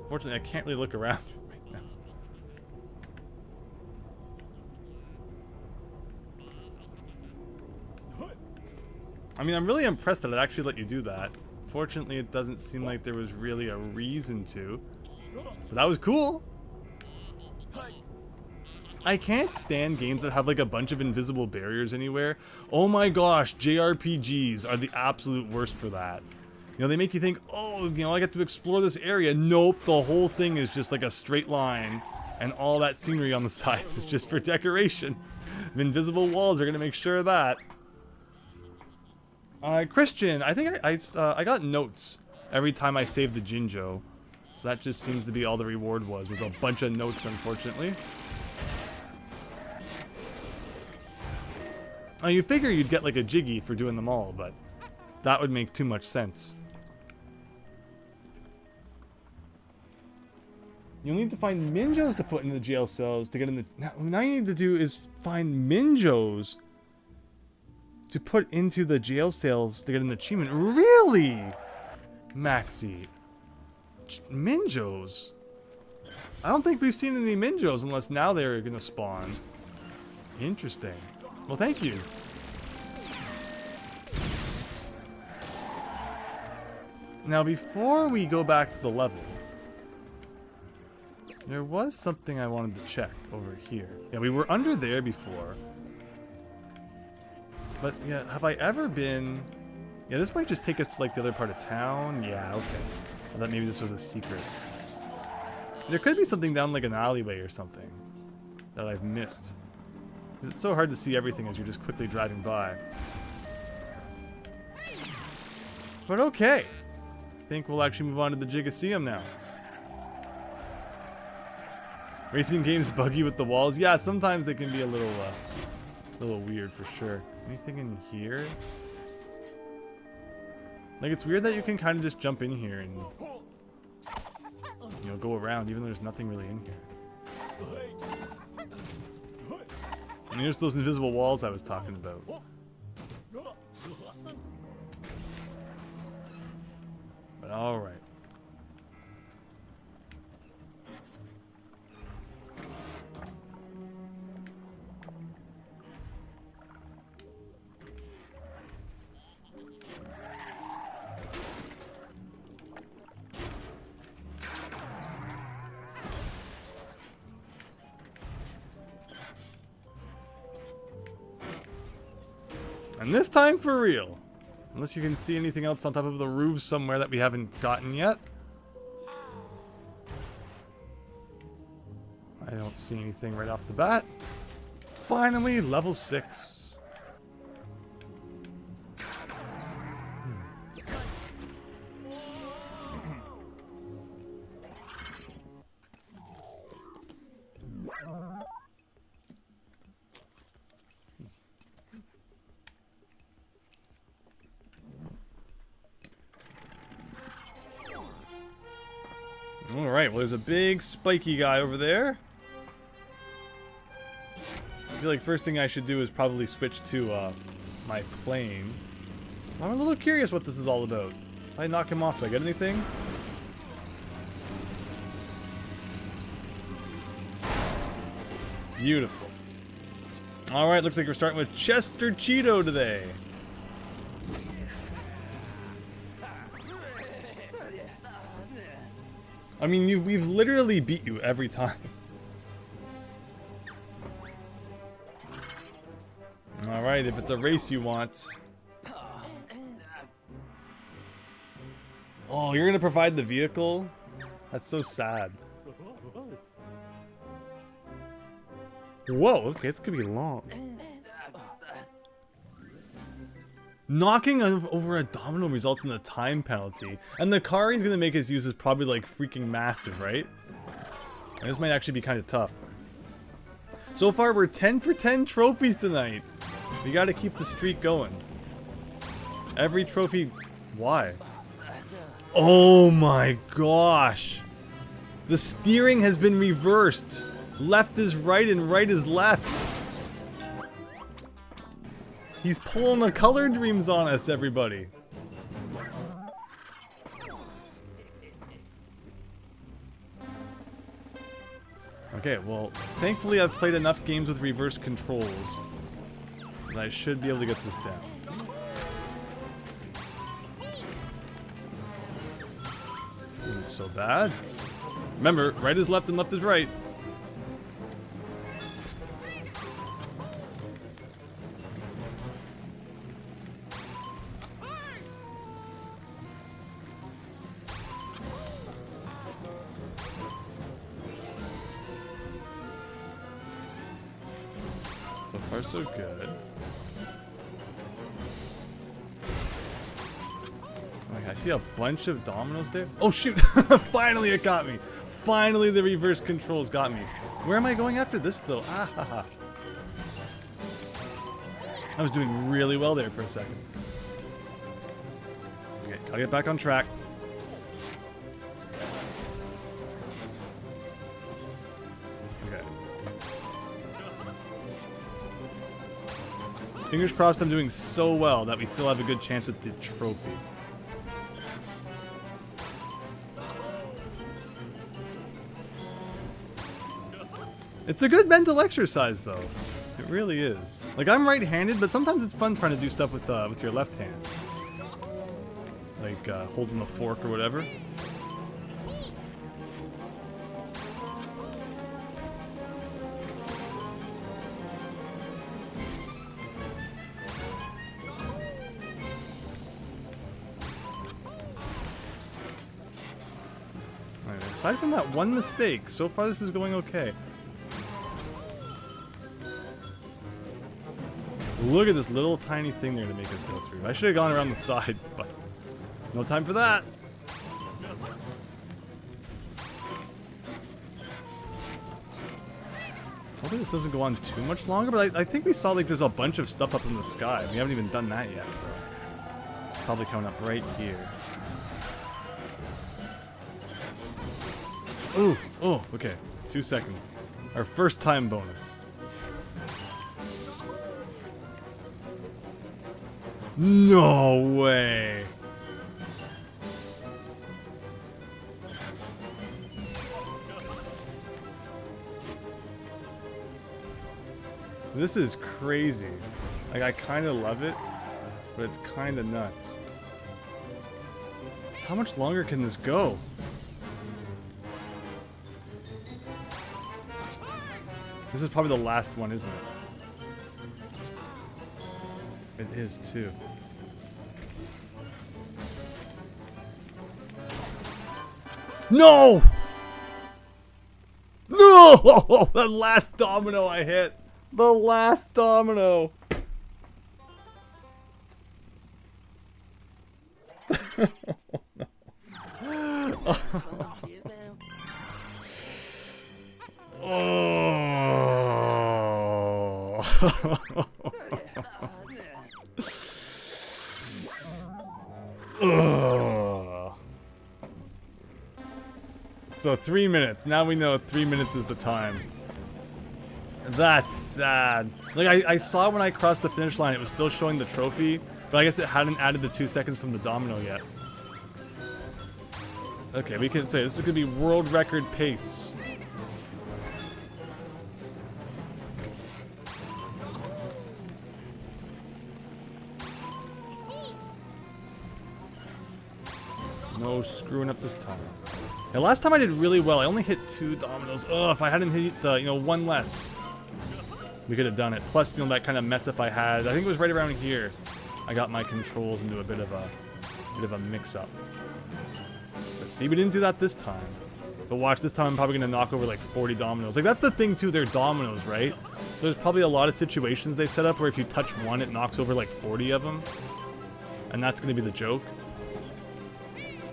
Fortunately, I can't really look around right now. I mean, I'm really impressed that it actually let you do that. Fortunately, it doesn't seem like there was really a reason to. But that was cool. I can't stand games that have like a bunch of invisible barriers anywhere. Oh my gosh, JRPGs are the absolute worst for that. You know, they make you think, oh, you know, I get to explore this area. Nope, the whole thing is just like a straight line. And all that scenery on the sides is just for decoration. Invisible walls are going to make sure of that. Christian, I think I got notes every time I saved the Jinjo. So that just seems to be all the reward was a bunch of notes, unfortunately. Now, you figure you'd get like a Jiggy for doing them all, but that would make too much sense. You'll need to find Minjos to put in the jail cells to get in the... Now you need to do is find Minjos to put into the jail cells to get an achievement. Really? Maxi. Minjos? I don't think we've seen any Minjos unless now they're gonna spawn. Interesting. Well, thank you. Now, before we go back to the level, there was something I wanted to check over here. Yeah, we were under there before. But yeah, have I ever been... Yeah, this might just take us to like the other part of town. Yeah, okay. I thought maybe this was a secret. There could be something down like an alleyway or something that I've missed. It's so hard to see everything as you're just quickly driving by. But okay. I think we'll actually move on to the Jiggies now. Racing games buggy with the walls. Yeah, sometimes they can be a little weird for sure. Anything in here? Like, it's weird that you can kind of just jump in here and, you know, go around even though there's nothing really in here. And here's those invisible walls I was talking about. But alright. And this time for real. Unless you can see anything else on top of the roofs somewhere that we haven't gotten yet. I don't see anything right off the bat. Finally, level 6. Alright, well there's a big spiky guy over there. I feel like first thing I should do is probably switch to my plane. I'm a little curious what this is all about. If I knock him off, do I get anything? Beautiful. Alright, looks like we're starting with Chester Cheeto today. I mean, we've literally beat you every time. Alright, if it's a race you want. Oh, you're gonna provide the vehicle? That's so sad. Whoa, okay, this could be long. Knocking over a domino results in a time penalty. And the car he's gonna make us use is probably like freaking massive, right? And this might actually be kind of tough. So far, we're 10 for 10 trophies tonight. We gotta keep the streak going. Every trophy... Why? Oh my gosh! The steering has been reversed. Left is right and right is left. He's pulling the color dreams on us, everybody. Okay, well, thankfully I've played enough games with reverse controls that I should be able to get this down. Isn't so bad. Remember, right is left and left is right. So far, so good. Okay, I see a bunch of dominoes there. Oh shoot! Finally it got me! Finally the reverse controls got me. Where am I going after this though? Ah ha ha. I was doing really well there for a second. Okay, gotta get back on track. Fingers crossed I'm doing so well that we still have a good chance at the trophy. It's a good mental exercise though. It really is. Like, I'm right-handed, but sometimes it's fun trying to do stuff with your left hand. Like holding the fork or whatever. aside from that one mistake, so far this is going okay. Look at this little tiny thing there to make us go through. I should have gone around the side, but no time for that. Hopefully this doesn't go on too much longer, but I think we saw like there's a bunch of stuff up in the sky. We haven't even done that yet, so it's probably coming up right here. Ooh, oh, okay. 2 seconds. Our first time bonus. No way. This is crazy. Like, I kind of love it, but it's kind of nuts. How much longer can this go? This is probably the last one, isn't it? It is too. No! No! The last domino I hit. The last domino. So 3 minutes. Now we know 3 minutes is the time. That's sad. Like, I saw when I crossed the finish line, it was still showing the trophy, but I guess it hadn't added the 2 seconds from the domino yet. Okay, we can say this is gonna be world record pace. No screwing up this time. Yeah, last time I did really well. I only hit 2 dominoes. Ugh, if I hadn't hit, you know, 1 less, we could have done it. Plus, you know, that kind of mess up I had. I think it was right around here. I got my controls into a bit of a mix-up. Let's see, we didn't do that this time. But watch, this time I'm probably gonna knock over like 40 dominoes. Like, that's the thing too, they're dominoes, right? So there's probably a lot of situations they set up where if you touch one, it knocks over like 40 of them. And that's gonna be the joke.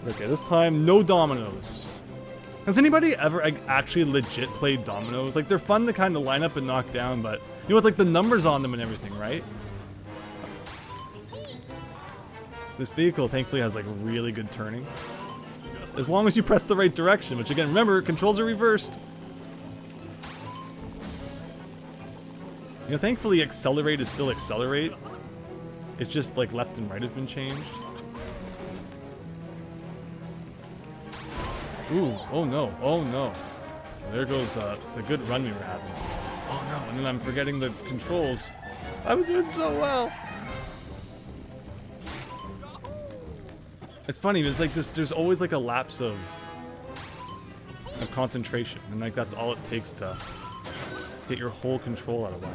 Okay, this time, no dominoes. Has anybody ever actually legit played dominoes? Like, they're fun to kind of line up and knock down, but you know, with like the numbers on them and everything, right? This vehicle thankfully has like really good turning. As long as you press the right direction, which again, remember, controls are reversed. You know, thankfully accelerate is still accelerate. It's just like left and right have been changed. Ooh, oh no, oh no. There goes the good run we were having. Oh no, and then I'm forgetting the controls. I was doing so well. It's funny, it's like this, there's always like a lapse of concentration, and like that's all it takes to get your whole control out of whack.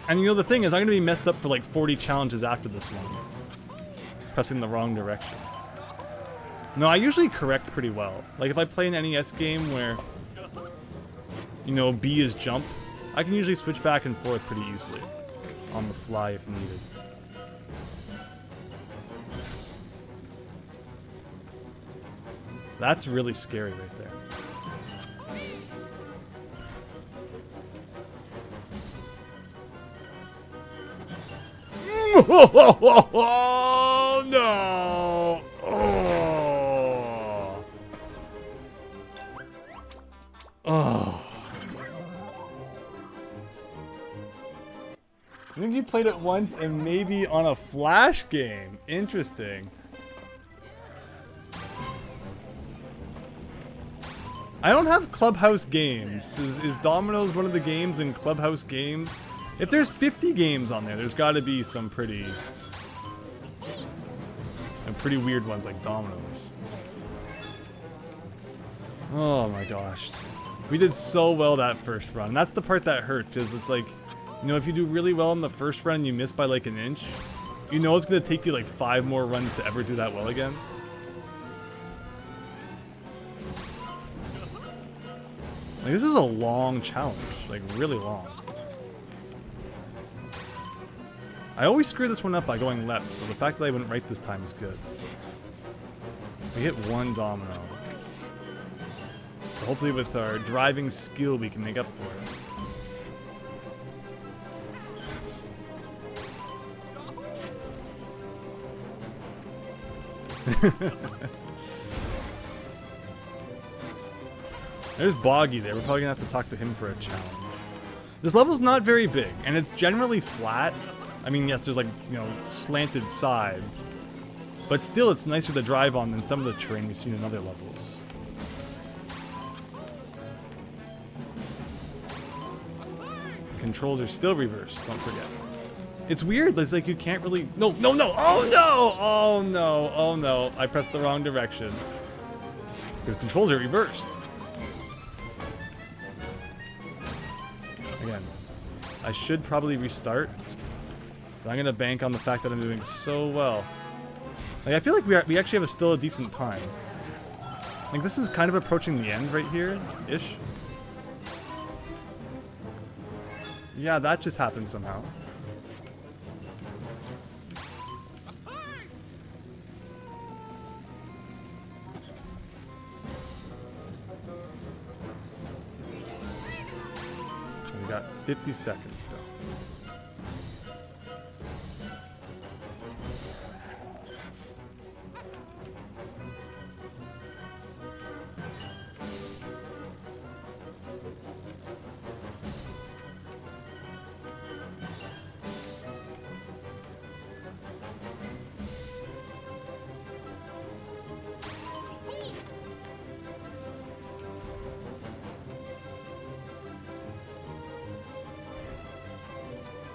And you know, the thing is, I'm gonna be messed up for like 40 challenges after this one. Pressing the wrong direction. No, I usually correct pretty well. Like if I play an NES game where, you know, B is jump, I can usually switch back and forth pretty easily on the fly if needed. That's really scary right there. Oh no! Oh. Oh. I think you played it once and maybe on a Flash game. Interesting. I don't have Clubhouse games. Is Dominoes one of the games in Clubhouse games? If there's 50 games on there, there's got to be some pretty weird ones like Dominoes. Oh my gosh. We did so well that first run. And that's the part that hurt, because it's like, you know, if you do really well in the first run and you miss by like an inch, you know it's going to take you like 5 more runs to ever do that well again. Like, this is a long challenge, like really long. I always screw this one up by going left, so the fact that I went right this time is good. We hit one domino. So hopefully with our driving skill we can make up for it. There's Boggy there. We're probably gonna have to talk to him for a challenge. This level's not very big, and it's generally flat. I mean, yes, there's like, you know, slanted sides. But still, it's nicer to drive on than some of the terrain we've seen in other levels. Controls are still reversed, don't forget. It's weird, it's like you can't really... No, no, no! Oh no! Oh no, oh no. I pressed the wrong direction. Because controls are reversed. Again, I should probably restart. But I'm gonna bank on the fact that I'm doing so well. Like, I feel like we actually have still a decent time. Like, this is kind of approaching the end right here-ish. Yeah, that just happened somehow. We got 50 seconds still.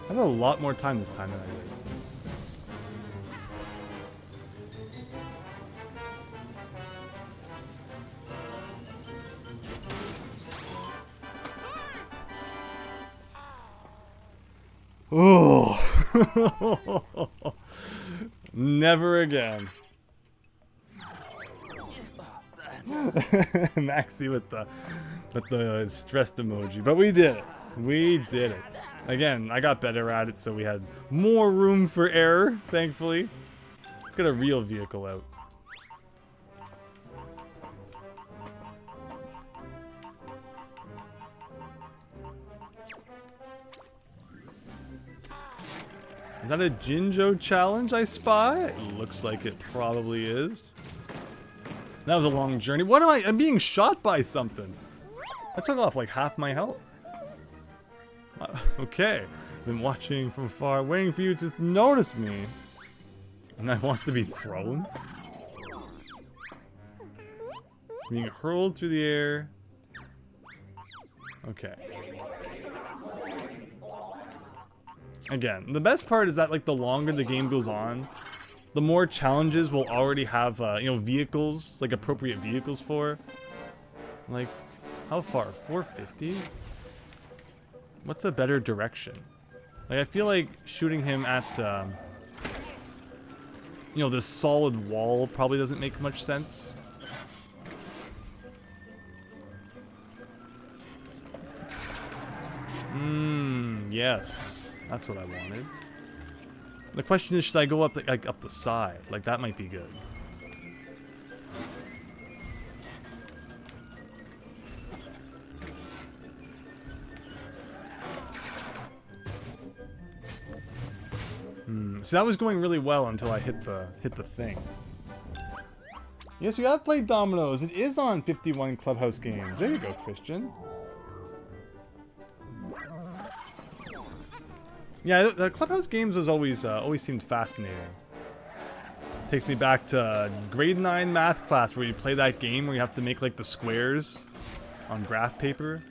I have a lot more time this time than I did. Oh, never again. Maxi with the stressed emoji, but we did it. We did it. Again, I got better at it, so we had more room for error, thankfully. Let's get a real vehicle out. Is that a Jinjo challenge I spy? It looks like it probably is. That was a long journey. What am I? I'm being shot by something. I took off like half my health. Okay. Been watching from afar, waiting for you to notice me. And that wants to be thrown? Being hurled through the air. Okay. Again, the best part is that, like, the longer the game goes on, the more challenges we'll already have, you know, vehicles, like appropriate vehicles for. Like, how far? 450? What's a better direction? Like, I feel like shooting him at, you know, this solid wall probably doesn't make much sense. Yes. That's what I wanted. The question is, should I go up the, like, up the side? Like, that might be good. So that was going really well until I hit the thing. Yes, you have played Dominoes. It is on 51 Clubhouse games. There you go, Christian. Yeah, the Clubhouse games was always seemed fascinating. Takes me back to grade 9 math class where you play that game where you have to make like the squares on graph paper,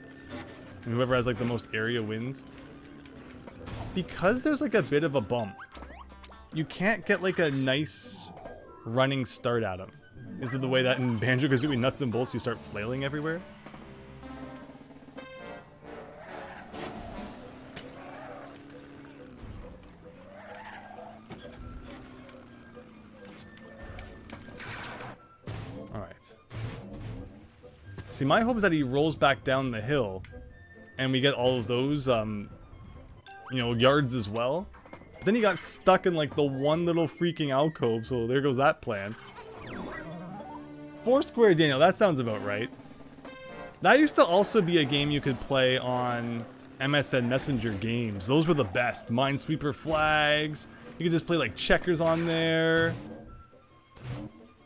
and whoever has like the most area wins. Because there's like a bit of a bump, you can't get like a nice running start at him. Is it the way that in Banjo-Kazooie Nuts and Bolts you start flailing everywhere? See, my hope is that he rolls back down the hill and we get all of those, you know, yards as well. But then he got stuck in like the one little freaking alcove, so there goes that plan. 4 square Daniel, that sounds about right. That used to also be a game you could play on MSN Messenger games. Those were the best. Minesweeper flags. You could just play like checkers on there.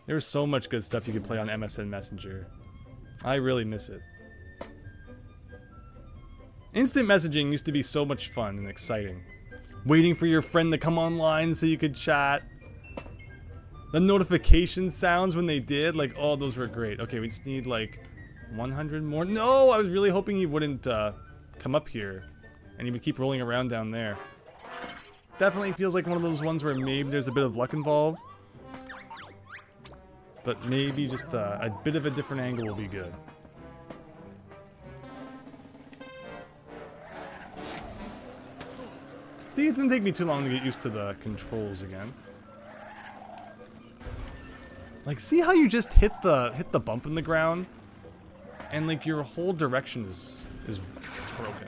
There was so much good stuff you could play on MSN Messenger. I really miss it. Instant messaging used to be so much fun and exciting. Waiting for your friend to come online so you could chat. The notification sounds when they did, like, oh, those were great. Okay, we just need like 100 more. No, I was really hoping he wouldn't come up here and he would keep rolling around down there. Definitely feels like one of those ones where maybe there's a bit of luck involved. But maybe just a bit of a different angle will be good. See, it didn't take me too long to get used to the controls again. Like, see how you just hit the bump in the ground? And like your whole direction is broken.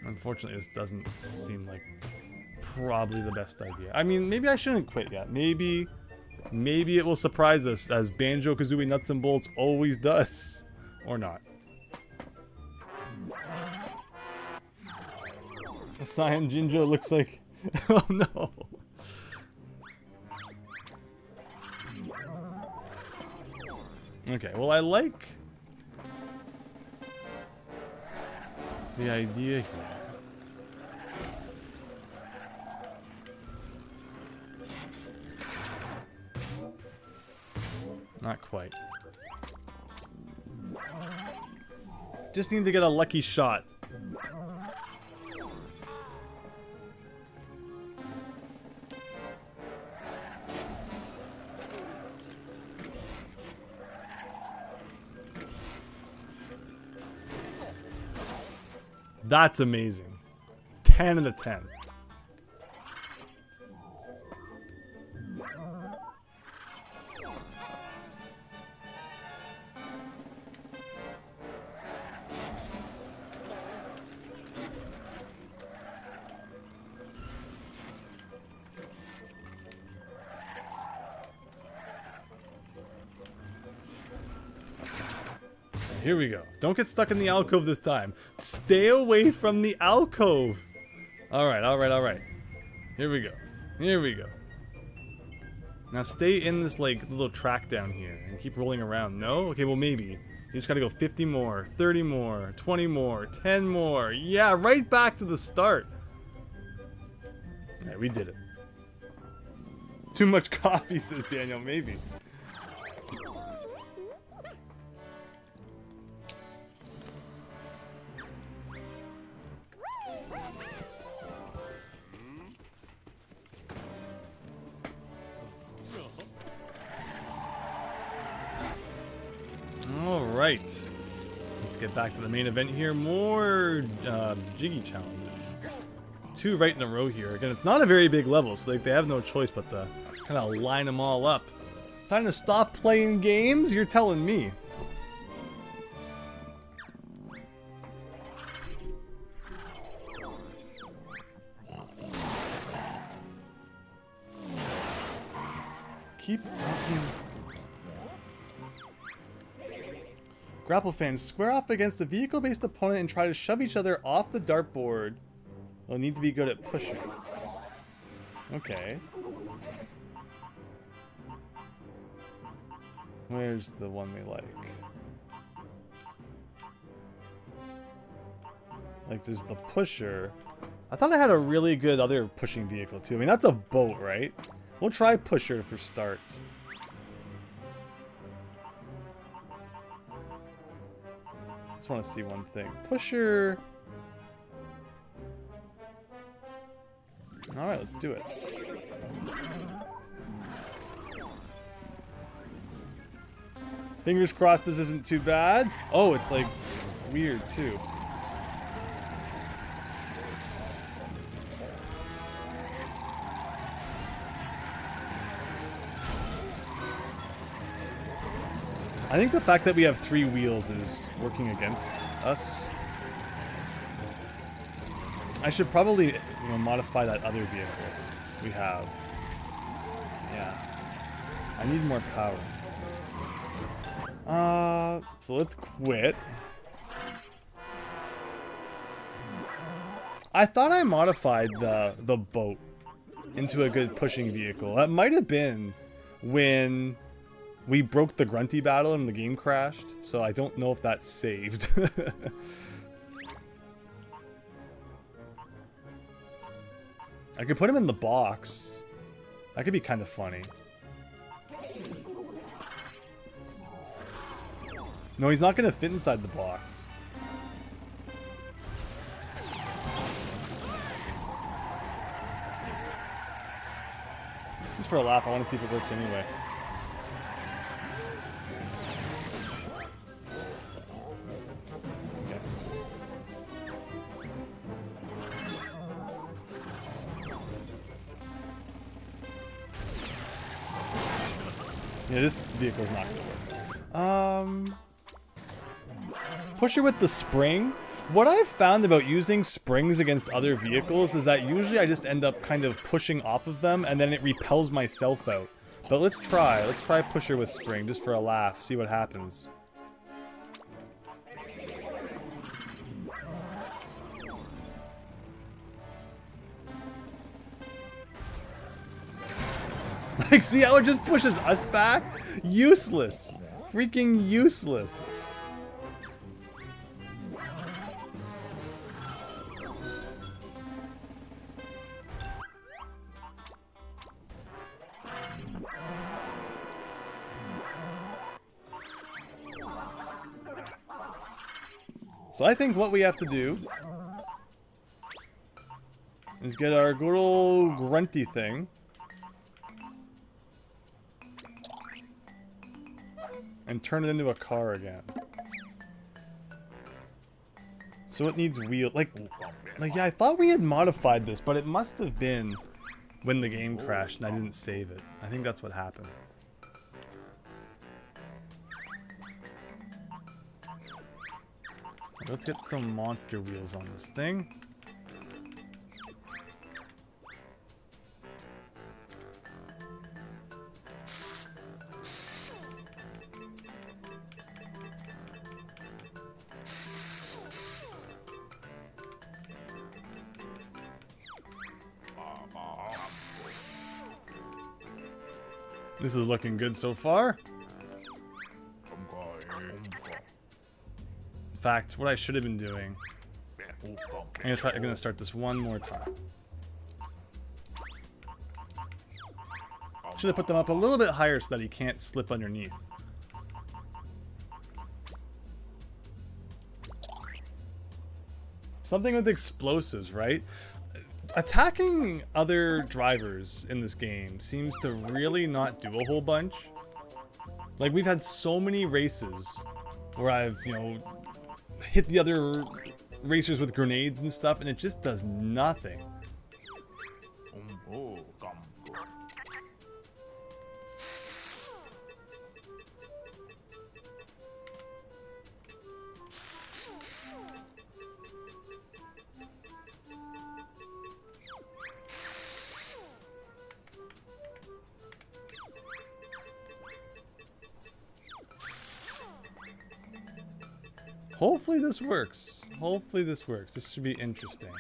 Unfortunately, this doesn't seem like probably the best idea. I mean, maybe I shouldn't quit yet. Maybe it will surprise us as Banjo-Kazooie Nuts and Bolts always does. Or not. Cyan Jinjo looks like... oh no. Okay, well, I like the idea here. Not quite. Just need to get a lucky shot. That's amazing. 10 out of 10. Here we go. Don't get stuck in the alcove this time. Stay away from the alcove. Alright, alright, alright. Here we go. Here we go. Now stay in this like little track down here and keep rolling around. No? Okay, well maybe. You just gotta go 50 more, 30 more, 20 more, 10 more. Yeah, right back to the start. Yeah, we did it. Too much coffee, says Daniel. Maybe. Alright, let's get back to the main event here. More Jiggy challenges. 2 right in a row here. Again, it's not a very big level, so like, they have no choice but to kind of line them all up. Time to stop playing games? You're telling me. Keep walking. Grapple fans, square off against a vehicle-based opponent and try to shove each other off the dartboard. They'll need to be good at pushing. Okay. Where's the one we like? Like, there's the pusher. I thought I had a really good other pushing vehicle, too. I mean, that's a boat, right? We'll try pusher for starts. Just want to see one thing. Pusher. All right, let's do it. Fingers crossed this isn't too bad. Oh, it's like weird too. think the fact that we have 3 wheels is working against us. I should probably, modify that other vehicle we have. Yeah. I need more power. So let's quit. I thought I modified the boat into a good pushing vehicle. That might have been when we broke the grunty battle and the game crashed. So I don't know if that's saved. I could put him in the box. That could be kind of funny. No, he's not going to fit inside the box. Just for a laugh, I want to see if it works anyway. Okay. Yeah, this vehicle's not going to work. Pusher with the spring. What I've found about using springs against other vehicles is that usually I just end up kind of pushing off of them and then it repels myself out. But let's try. Let's try pusher with spring just for a laugh. See what happens. Like, see how it just pushes us back? Useless. Freaking useless. So I think what we have to do is get our good old grunty thing. And turn it into a car again. So it needs wheels. Like, yeah, I thought we had modified this, but it must have been when the game crashed and I didn't save it. I think that's what happened. Let's get some monster wheels on this thing. This is looking good so far. In fact, what I should have been doing, I'm gonna start this one more time. Should have put them up a little bit higher so that he can't slip underneath. Something with explosives, right? Attacking other drivers in this game seems to really not do a whole bunch. Like, we've had so many races where I've, hit the other racers with grenades and stuff, and it just does nothing. Hopefully this works. Hopefully this works. This should be interesting.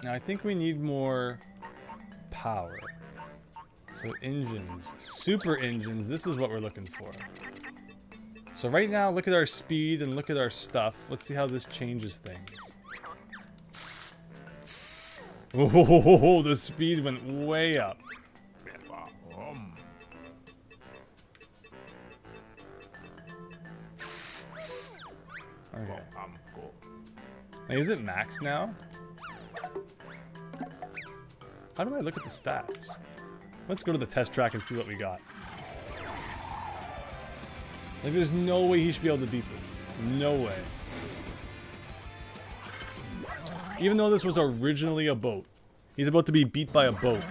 Now I think we need more power. So engines, super engines, this is what we're looking for. So right now, look at our speed and look at our stuff. Let's see how this changes things. Oh, the speed went way up. Okay. Now, is it max now? How do I look at the stats? Let's go to the test track and see what we got. Like, there's no way he should be able to beat this. No way. Even though this was originally a boat. He's about to be beat by a boat.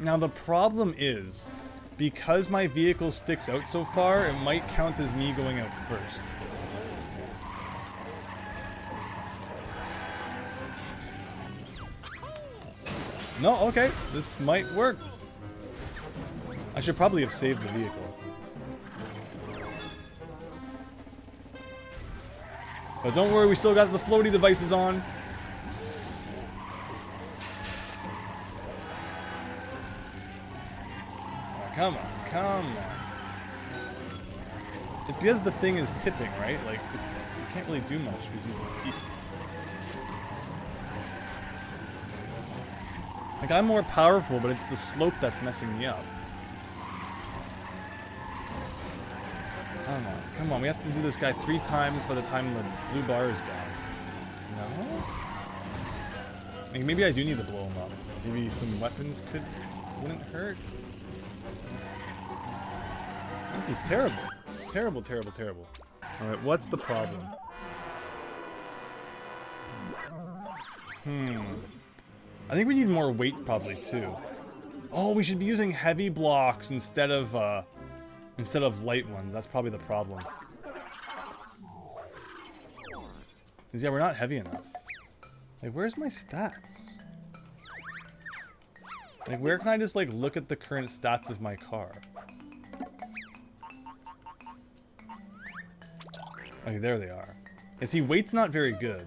Now the problem is, because my vehicle sticks out so far, it might count as me going out first. No, okay, this might work. I should probably have saved the vehicle. But don't worry, we still got the floaty devices on. Oh, come on, come on. It's because the thing is tipping, right? Like, you can't really do much because you just keep... Like, I'm more powerful, but it's the slope that's messing me up. Come on, come on. We have to do this guy 3 times by the time the blue bar is gone. No? Like, maybe I do need to blow him up. Maybe some weapons wouldn't hurt. This is terrible. Terrible, terrible, terrible. Alright, what's the problem? I think we need more weight probably too. Oh, we should be using heavy blocks instead of light ones. That's probably the problem. Because yeah, we're not heavy enough. Like, where's my stats? Like, where can I just like look at the current stats of my car? Okay, there they are. And see, weight's not very good.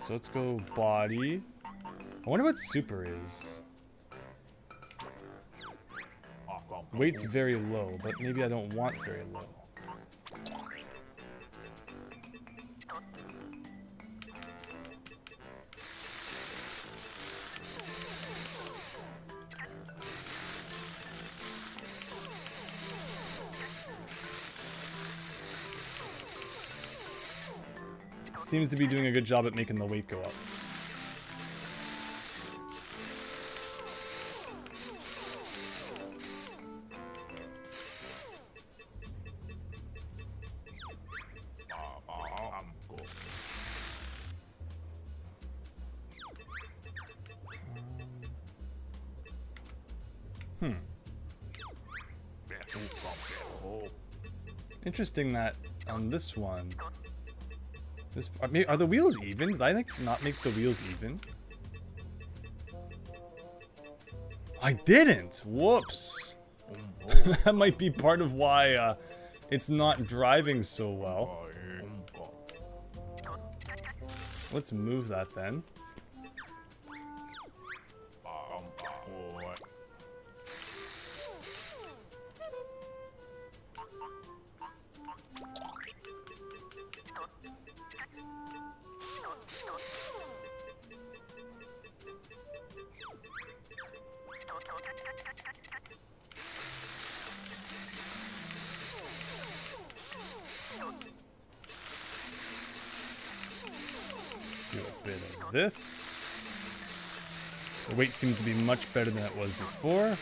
So let's go body. I wonder what super is. Weight's very low, but maybe I don't want very low. Seems to be doing a good job at making the weight go up. Interesting that on this one, are the wheels even? Did I not make the wheels even? I didn't! Whoops! That might be part of why it's not driving so well. Let's move that then. This. The weight seems to be much better than it was before.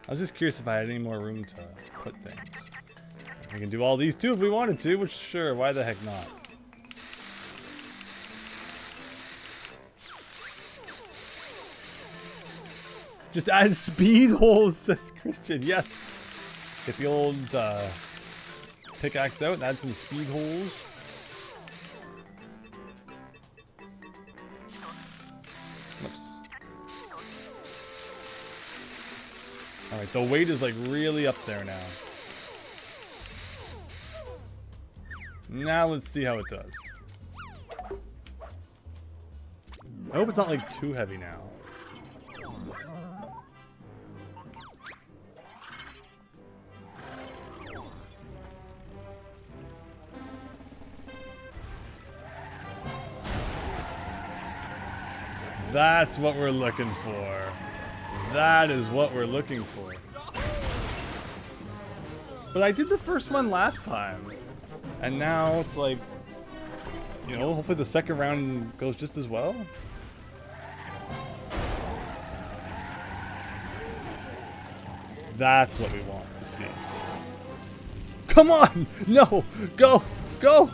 I was just curious if I had any more room to put things. We can do all these too if we wanted to, which sure, why the heck not? Just add speed holes, says Christian. Yes. Get the old pickaxe out and add some speed holes. Whoops. Alright, the weight is like really up there now. Now let's see how it does. I hope it's not like too heavy now. That's what we're looking for. That is what we're looking for. But I did the first one last time. And now it's like, you know, hopefully the second round goes just as well. That's what we want to see. Come on! No! Go! Go!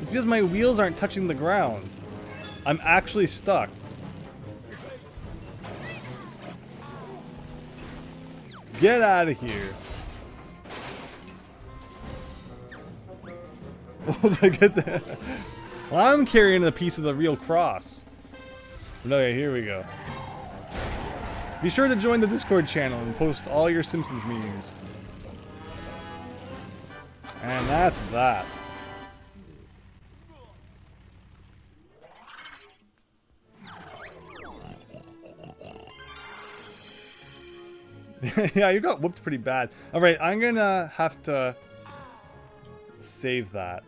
It's because my wheels aren't touching the ground. I'm actually stuck. Get out of here. Oh, look at that. Well, I'm carrying a piece of the real cross. Okay, here we go. Be sure to join the Discord channel and post all your Simpsons memes. And that's that. Yeah, you got whooped pretty bad. Alright, I'm gonna have to save that.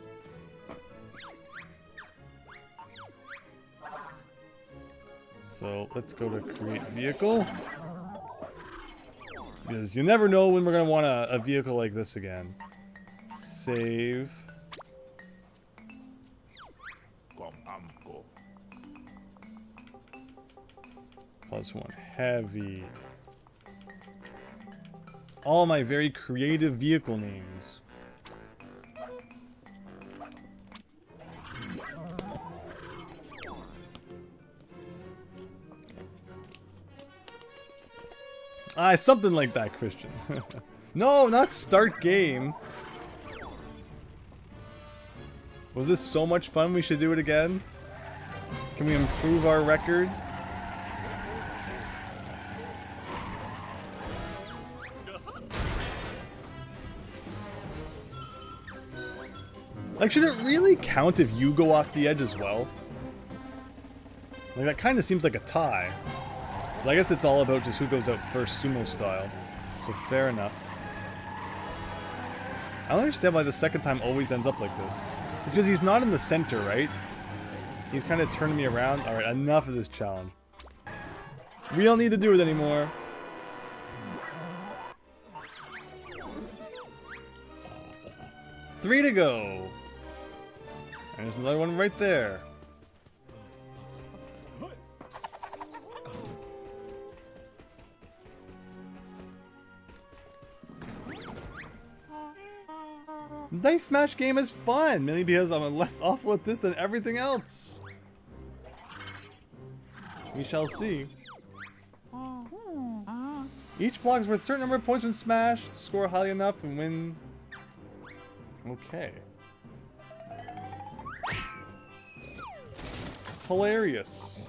So let's go to create vehicle. Because you never know when we're gonna want a vehicle like this again. Save. +1 heavy. All my very creative vehicle names. Something like that, Christian. No, not start game. Was this so much fun we should do it again? Can we improve our record? Like, should it really count if you go off the edge as well? Like, that kind of seems like a tie. But I guess it's all about just who goes out first, sumo style. So fair enough. I don't understand why the second time always ends up like this. It's because he's not in the center, right? He's kind of turning me around. Alright, enough of this challenge. We don't need to do it anymore. Three to go. And there's another one right there. Dice Smash game is fun, mainly because I'm less awful at this than everything else. We shall see. Each block is worth a certain number of points when smashed. Score highly enough and win. Okay. Hilarious.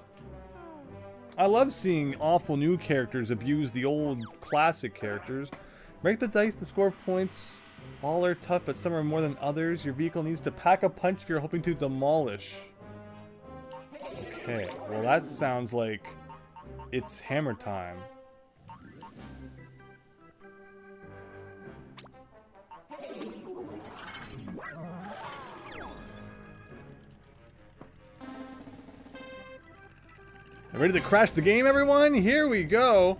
I love seeing awful new characters abuse the old classic characters. Break the dice to score points. All are tough, but some are more than others. Your vehicle needs to pack a punch if you're hoping to demolish. Okay, well that sounds like it's hammer time. Ready to crash the game, everyone? Here we go.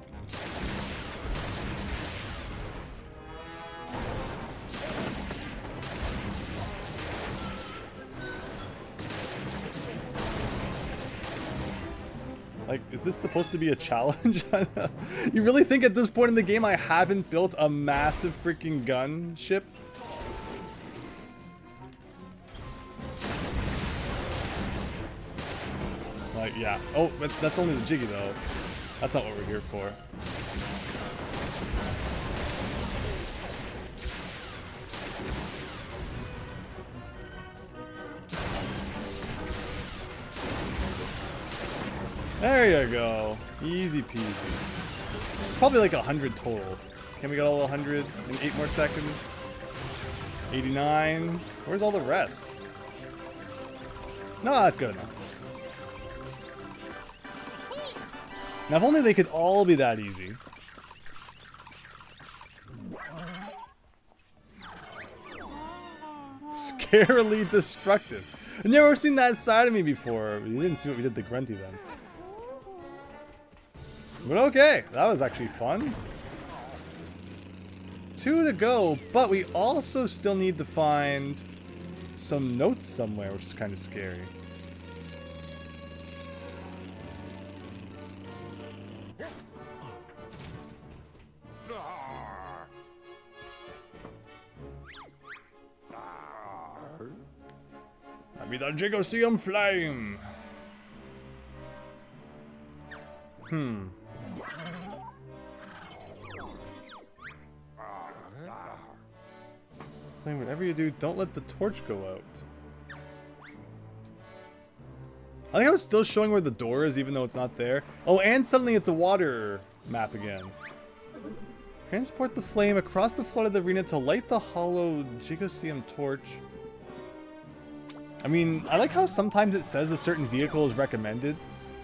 Like, is this supposed to be a challenge? You really think at this point in the game I haven't built a massive freaking gunship? Like, yeah. Oh, but that's only the Jiggy, though. That's not what we're here for. There you go. Easy peasy. Probably like 100 total. Can we get all 100 in 8 more seconds? 89. Where's all the rest? No, that's good enough. Now, if only they could all be that easy. Scarily destructive. I've never seen that side of me before. You didn't see what we did to Grunty then. But okay, that was actually fun. 2 to go, but we also still need to find some notes somewhere, which is kind of scary. me the Jiggies flame. Flame, whatever you do, don't let the torch go out. I think I was still showing where the door is, even though it's not there. Oh, and suddenly it's a water map again. Transport the flame across the flood of the arena to light the hollow Jiggies torch. I mean, I like how sometimes it says a certain vehicle is recommended,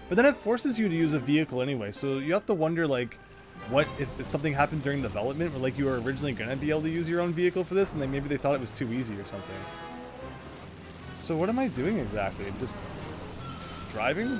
but then it forces you to use a vehicle anyway, so you have to wonder, like, what if something happened during development where, like, you were originally going to be able to use your own vehicle for this, and then maybe they thought it was too easy or something. So what am I doing exactly? Just driving?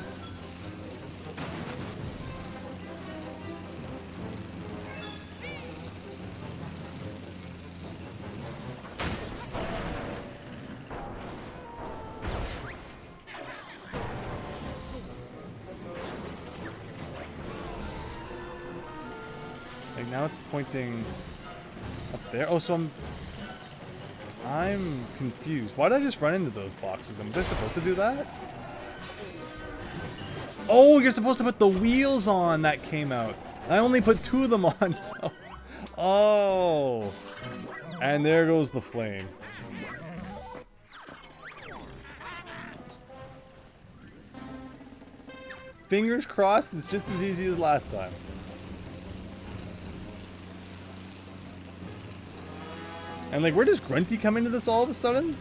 Like now it's pointing up there. Oh, so I'm confused. Why did I just run into those boxes? Was I supposed to do that? Oh, you're supposed to put the wheels on that came out. I only put 2 of them on, so... Oh. And there goes the flame. Fingers crossed, it's just as easy as last time. And like, where does Grunty come into this all of a sudden?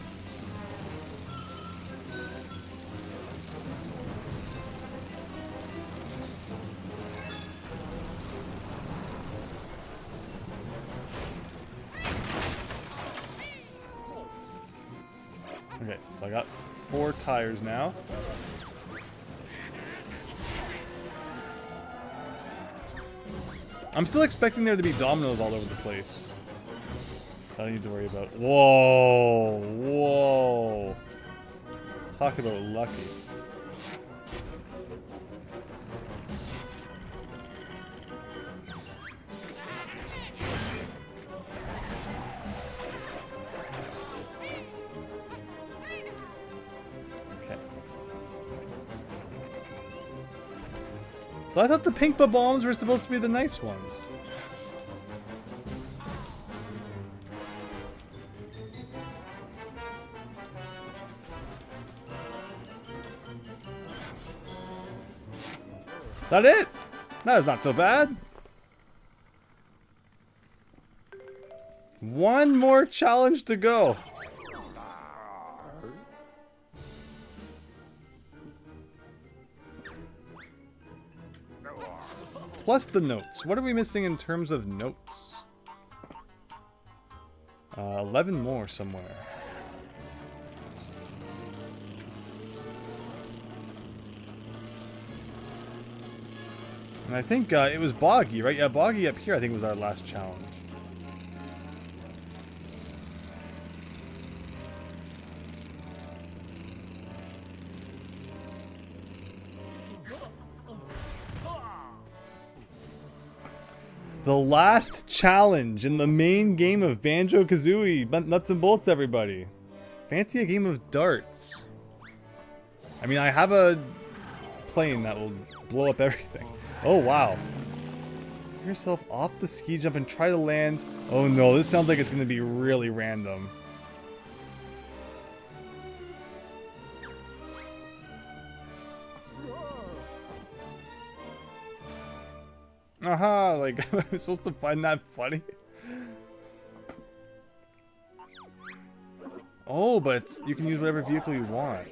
Okay, so I got 4 tires now. I'm still expecting there to be dominoes all over the place. I don't need to worry about. Whoa, whoa! Talk about lucky. Okay. But I thought the pink bombs were supposed to be the nice ones. That it? That is not so bad. One more challenge to go. Plus the notes. What are we missing in terms of notes? 11 more somewhere. And I think it was Boggy, right? Yeah, Boggy up here I think was our last challenge. The last challenge in the main game of Banjo-Kazooie. Nuts and bolts, everybody. Fancy a game of darts. I mean, I have a plane that will blow up everything. Oh, wow. Get yourself off the ski jump and try to land. Oh, no. This sounds like it's going to be really random. Aha, like, I'm supposed to find that funny? Oh, but you can use whatever vehicle you want.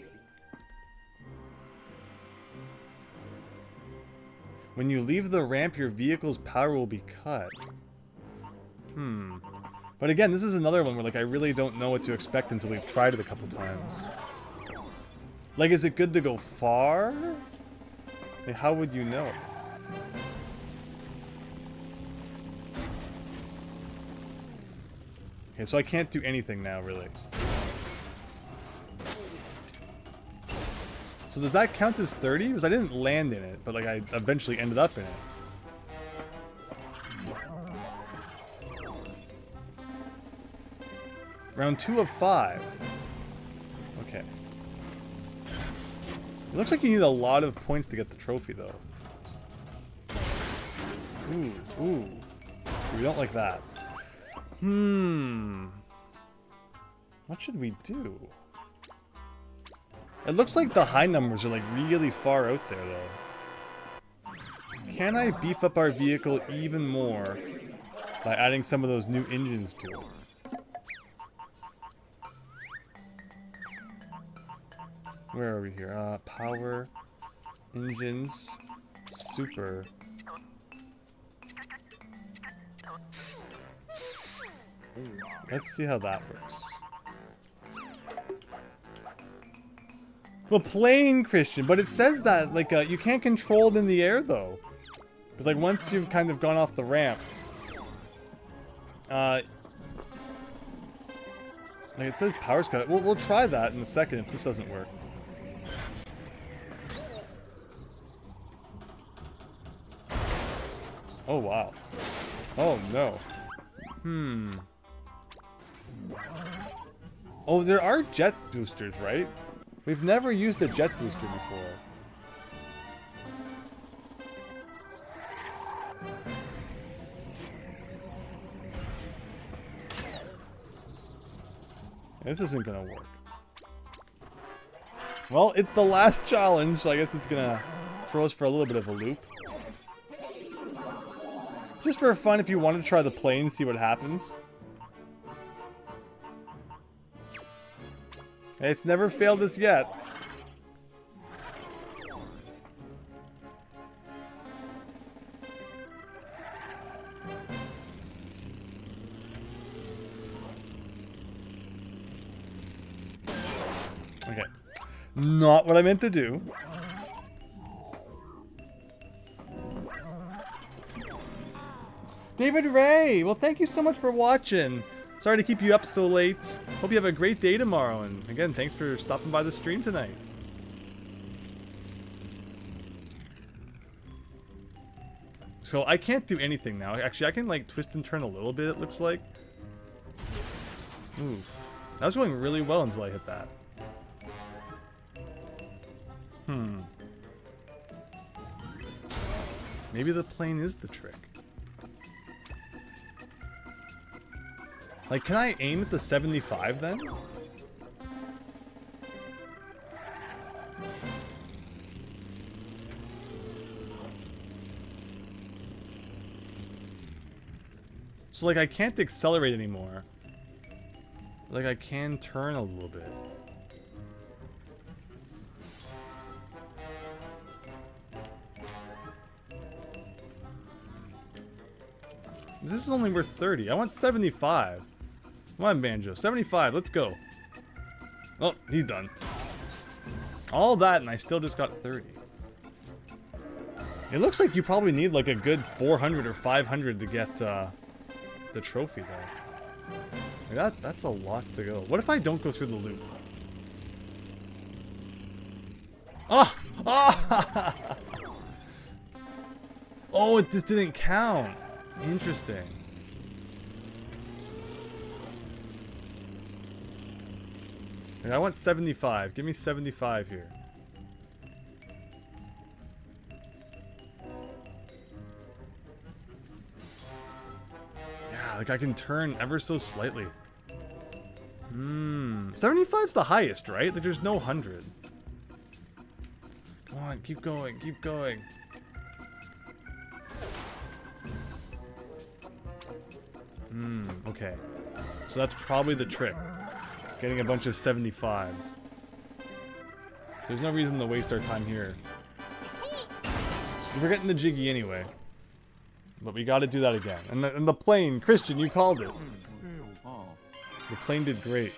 When you leave the ramp, your vehicle's power will be cut. But again, this is another one where, like, I really don't know what to expect until we've tried it a couple times. Like, is it good to go far? Like, how would you know? Okay, so I can't do anything now, really. So does that count as 30? Because I didn't land in it, but like I eventually ended up in it. Round 2 of 5. Okay. It looks like you need a lot of points to get the trophy, though. Ooh, ooh. We don't like that. What should we do? It looks like the high numbers are like really far out there, though. Can I beef up our vehicle even more by adding some of those new engines to it? Where are we here? Power, engines, super. Let's see how that works. The plane, Christian, but it says that like you can't control it in the air though. Because like once you've kind of gone off the ramp, like it says power's cut. We'll try that in a second if this doesn't work. Oh wow. Oh no. Oh, there are jet boosters, right? We've never used a jet booster before. This isn't gonna work. Well, it's the last challenge, so I guess it's gonna throw us for a little bit of a loop. Just for fun, if you want to try the plane, see what happens. It's never failed us yet. Okay. Not what I meant to do. David Ray! Well, thank you so much for watching. Sorry to keep you up so late. Hope you have a great day tomorrow. And again, thanks for stopping by the stream tonight. So I can't do anything now. Actually, I can like twist and turn a little bit, it looks like. Oof. That was going really well until I hit that. Maybe the plane is the trick. Like, can I aim at the 75 then? So, like, I can't accelerate anymore. Like, I can turn a little bit. This is only worth 30. I want 75. Come on, Banjo. 75. Let's go. Oh, he's done. All that, and I still just got 30. It looks like you probably need like a good 400 or 500 to get the trophy, though. Like that's a lot to go. What if I don't go through the loop? Ah! Ah! Oh, it just didn't count. Interesting. I want 75. Give me 75 here. Yeah, like I can turn ever so slightly. 75's the highest, right? Like there's no 100. Come on, keep going, keep going. Okay. So that's probably the trick. Getting a bunch of 75s. There's no reason to waste our time here. We're getting the Jiggy anyway. But we gotta do that again. And the plane, Christian, you called it. The plane did great.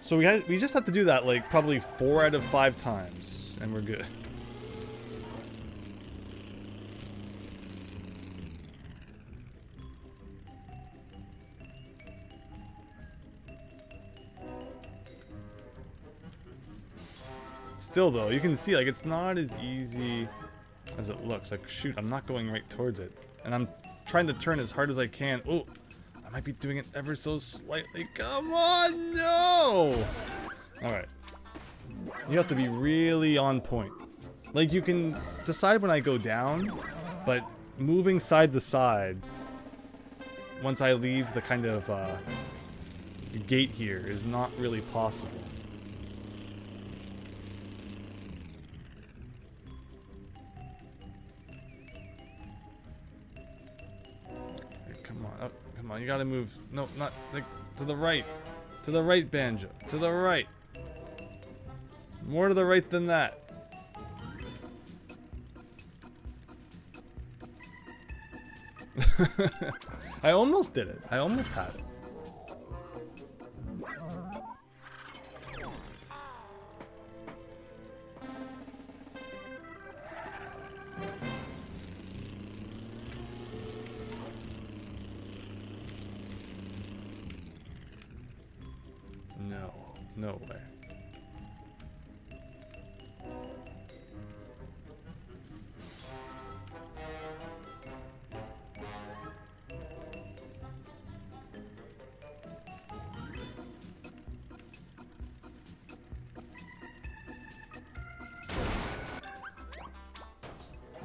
So we just have to do that like probably 4 out of 5 times, and we're good. Still though, you can see like it's not as easy as it looks. Like shoot, I'm not going right towards it. And I'm trying to turn as hard as I can. Oh, I might be doing it ever so slightly. Come on, no! Alright. You have to be really on point. Like you can decide when I go down, but moving side to side once I leave the kind of gate here is not really possible. Come on, up, come on, you gotta move. No, not like to the right. To the right, Banjo. To the right. More to the right than that. I almost did it. I almost had it. No. No way.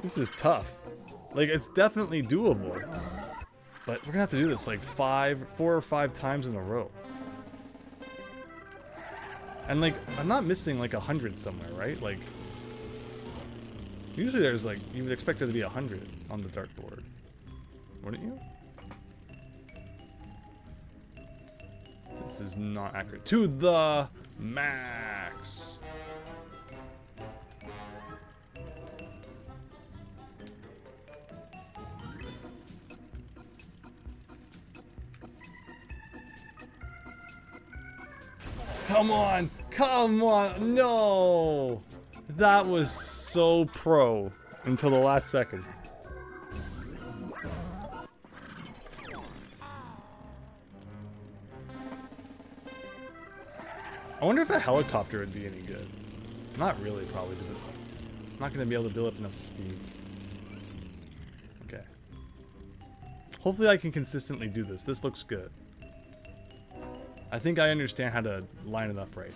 This is tough. Like, it's definitely doable. But we're gonna have to do this like 4 or 5 times in a row. And like, I'm not missing like 100 somewhere, right? Like, usually there's like, you would expect there to be 100 on the dartboard. Wouldn't you? This is not accurate. To the max. Come on! Come on! No! That was so pro until the last second. I wonder if a helicopter would be any good. Not really, probably, because it's not going to be able to build up enough speed. Okay. Hopefully I can consistently do this. This looks good. I think I understand how to line it up right.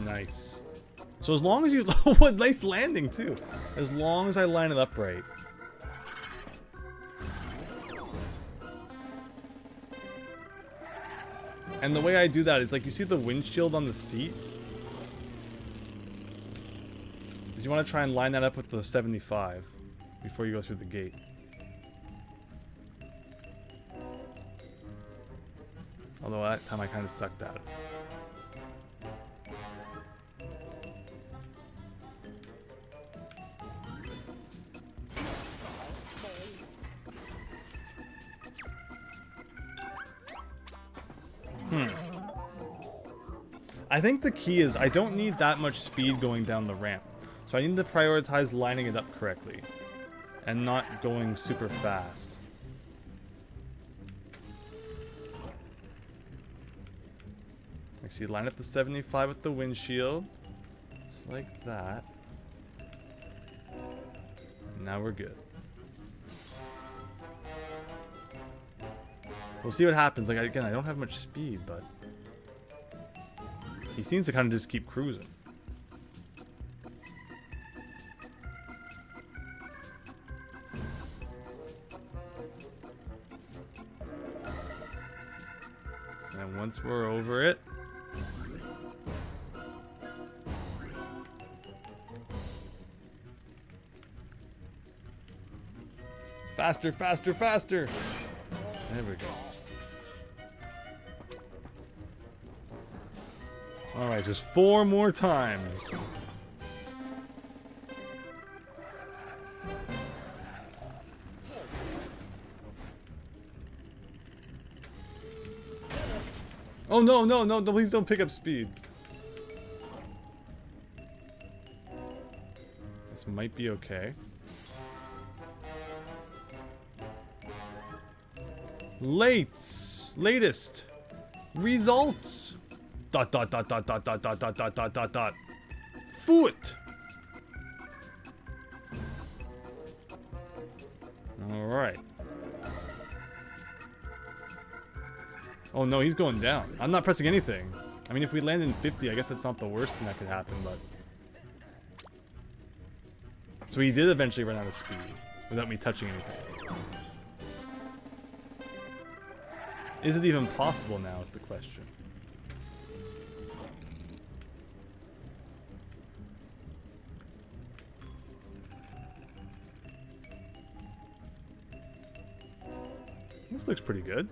Nice. So as long as you... What nice landing, too. As long as I line it up right. And the way I do that is like, you see the windshield on the seat? You want to try and line that up with the 75 before you go through the gate. Although that time I kind of sucked at it. I think the key is I don't need that much speed going down the ramp. So I need to prioritize lining it up correctly and not going super fast. Like, see, line up the 75 with the windshield. Just like that. Now we're good. We'll see what happens. Like, again, I don't have much speed, but he seems to kind of just keep cruising. And once we're over it, faster, faster, faster. There we go. Alright, just 4 more times. Oh no, no, no, please don't pick up speed. This might be okay. Latest results. Dot dot dot dot dot dot dot dot dot dot dot dot. Foot. All right. Oh no, he's going down. I'm not pressing anything. I mean, if we land in 50, I guess that's not the worst thing that could happen, but... So he did eventually run out of speed without me touching anything. Is it even possible now is the question. This looks pretty good.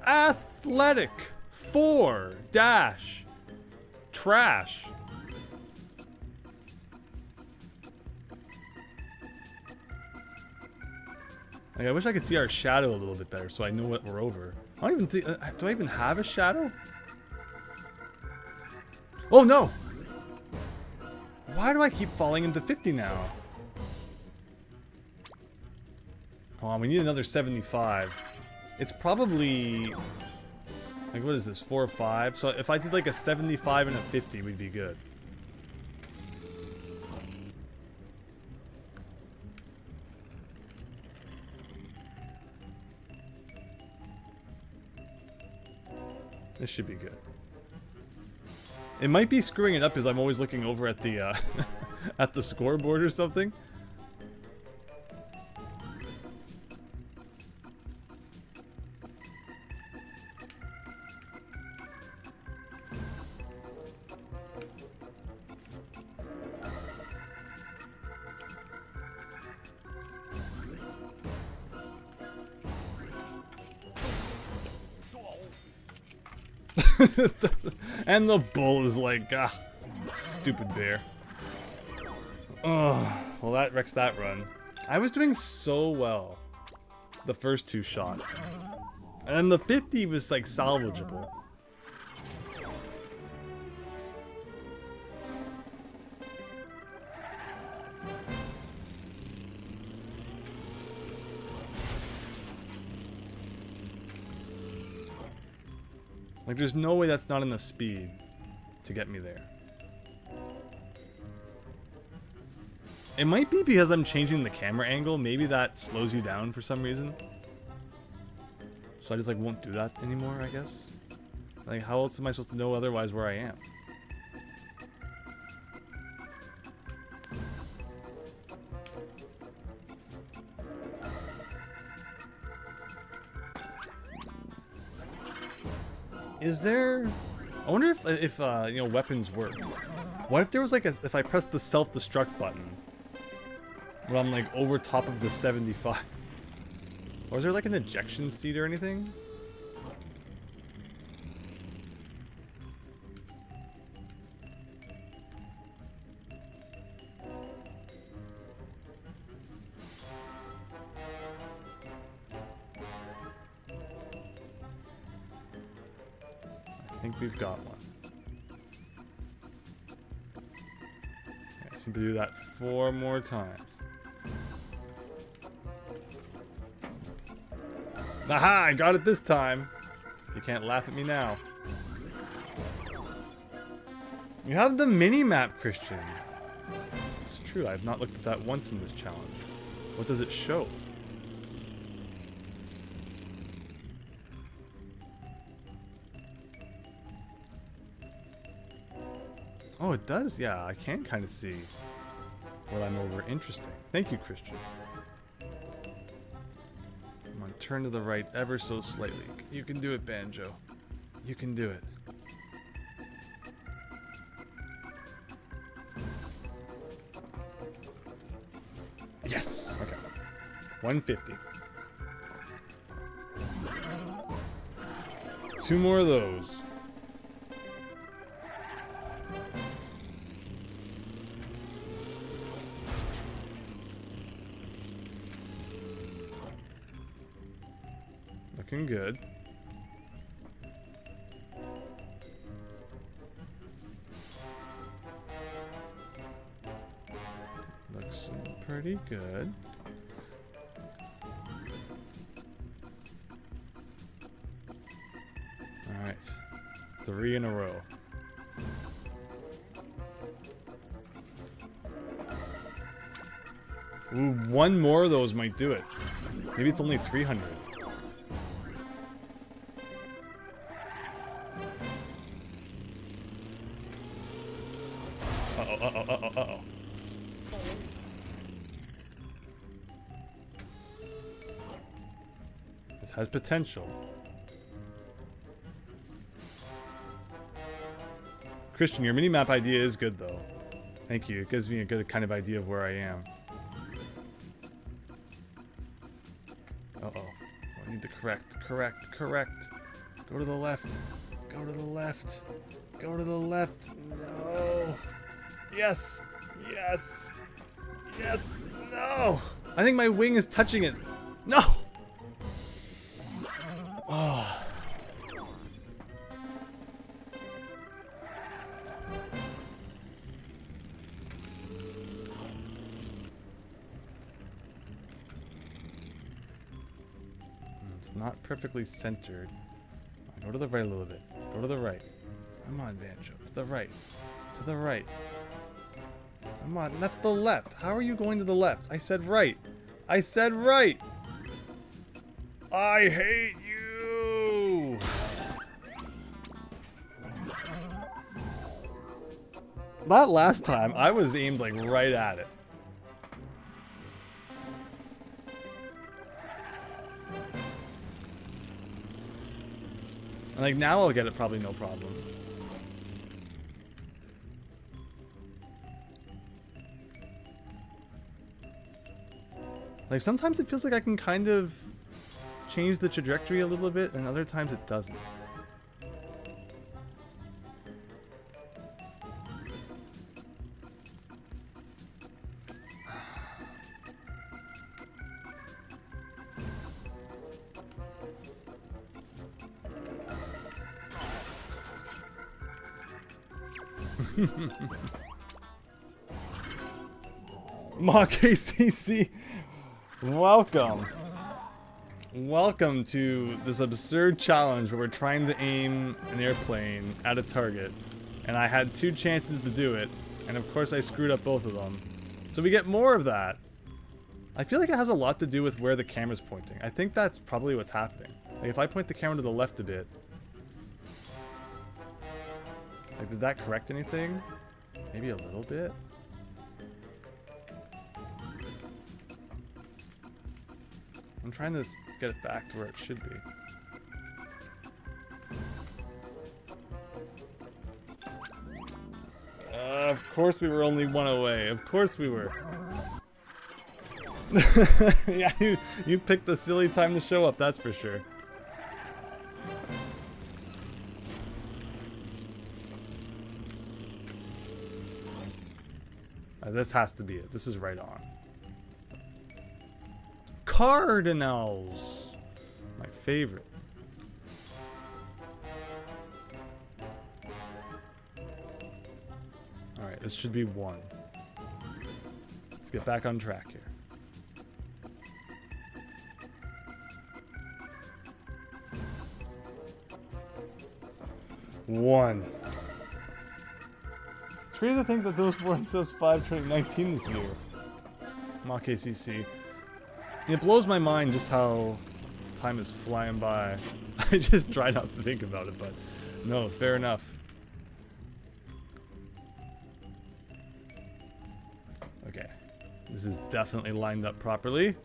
Athletic 4 dash trash. Like, I wish I could see our shadow a little bit better so I know what we're over. I don't even think, do I even have a shadow? Oh no! Why do I keep falling into 50 now? Come on, we need another 75. It's probably, like, what is this, 4 or 5? So if I did like a 75 and a 50, we'd be good. This should be good. It might be screwing it up because I'm always looking over at the at the scoreboard or something. And the bull is like, ah, stupid bear. Oh, well that wrecks that run. I was doing so well the first 2 shots. And then the 50 was like salvageable. Like, there's no way that's not enough speed to get me there. It might be because I'm changing the camera angle. Maybe that slows you down for some reason. So I just, like, won't do that anymore, I guess. Like, how else am I supposed to know otherwise where I am? Is there... I wonder if you know, weapons work. What if there was like a... If I pressed the self-destruct button when I'm like over top of the 75? Or is there like an ejection seat or anything? I think we've got one. Okay, I just need to do that 4 more times. Aha! I got it this time! You can't laugh at me now. You have the mini-map, Christian. It's true, I have not looked at that once in this challenge. What does it show? Oh, it does? Yeah, I can kind of see what I'm over. Interesting. Thank you, Christian. I'm gonna turn to the right ever so slightly. You can do it, Banjo. You can do it. Yes! Okay. 150. 2 more of those. Looking good. pretty good. Alright. 3 in a row. Ooh, one more of those might do it. Maybe it's only 300. Uh-oh. This has potential. Christian, your mini-map idea is good, though. Thank you. It gives me a good kind of idea of where I am. Uh-oh. I need to correct. Go to the left. Go to the left. Go to the left. No. Yes. Yes. Yes. No. I think my wing is touching it. No. Oh. It's not perfectly centered. Go to the right a little bit. Go to the right. Come on, Banjo. To the right. To the right. Come on. That's the left. How are you going to the left? I said right. I said right. I hate you. That last time, I was aimed like right at it. And like now I'll get it probably no problem. Like sometimes it feels like I can kind of change the trajectory a little bit, and other times it doesn't. Mock ACC, welcome. Welcome to this absurd challenge where we're trying to aim an airplane at a target. And I had 2 chances to do it, and of course I screwed up both of them. So we get more of that. I feel like it has a lot to do with where the camera's pointing. I think that's probably what's happening. Like if I point the camera to the left a bit. Like did that correct anything? Maybe a little bit? I'm trying to get it back to where it should be. Of course we were only 1 away. Of course we were. Yeah, you picked the silly time to show up, that's for sure. This has to be it. This is right on. Cardinals! My favorite. Alright, this should be 1. Let's get back on track here. One. It's crazy to think that those were until 5/2019 this year. Mock ACC. It blows my mind just how time is flying by. I just try not to think about it, but no, fair enough. Okay, this is definitely lined up properly.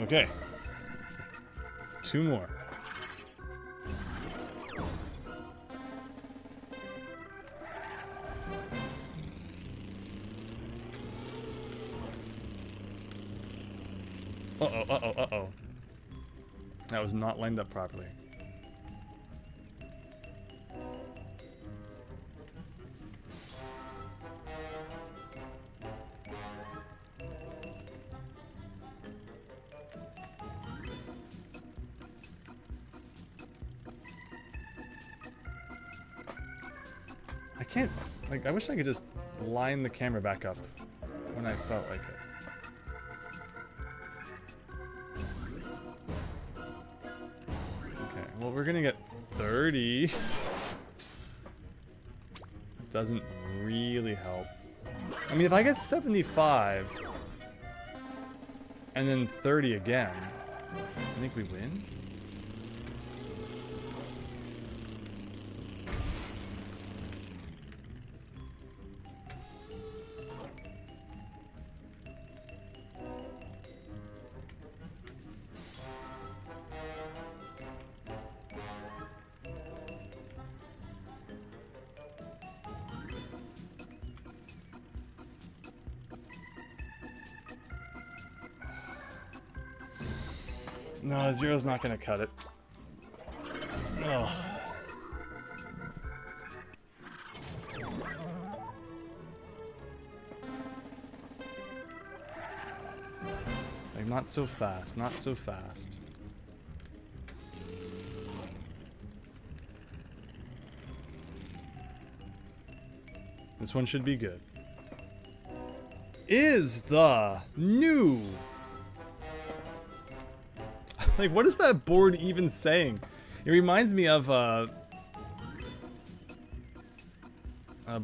Okay. 2 more. Uh-oh. That was not lined up properly. can't, like, I wish I could just line the camera back up when I felt like it. Okay, well, we're gonna get 30. It doesn't really help. I mean, if I get 75 and then 30 again, I think we win. No, zero's not gonna cut it. Oh. Like, not so fast, not so fast. This one should be good. Is the new... Like, what is that board even saying? It reminds me of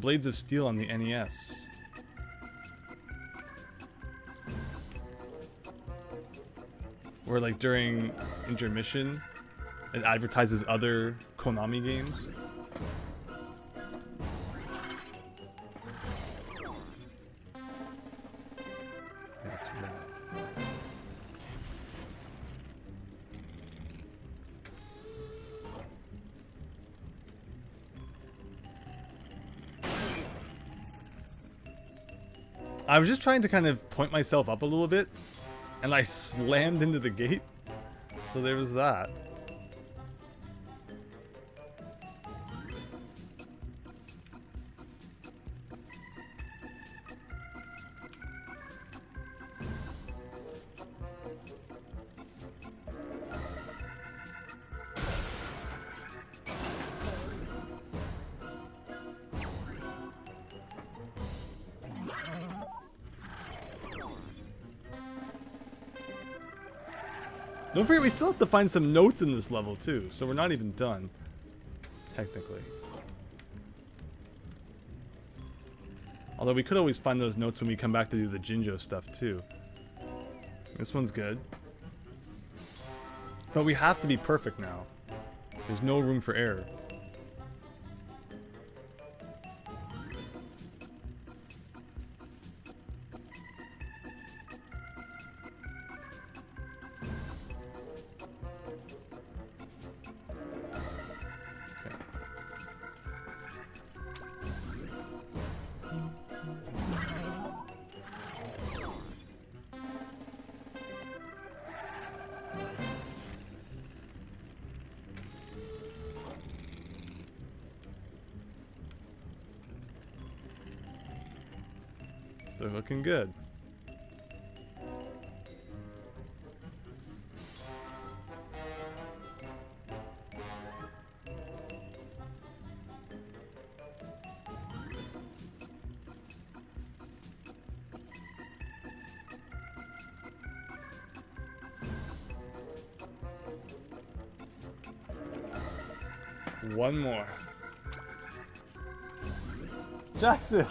Blades of Steel on the NES. Where, like, during intermission, it advertises other Konami games. That's right. I was just trying to kind of point myself up a little bit, and I slammed into the gate. So there was that. Don't forget, we still have to find some notes in this level, too. So we're not even done, technically. Although we could always find those notes when we come back to do the Jinjo stuff, too. This one's good. But we have to be perfect now. There's no room for error. Still looking good. One more. Jackson!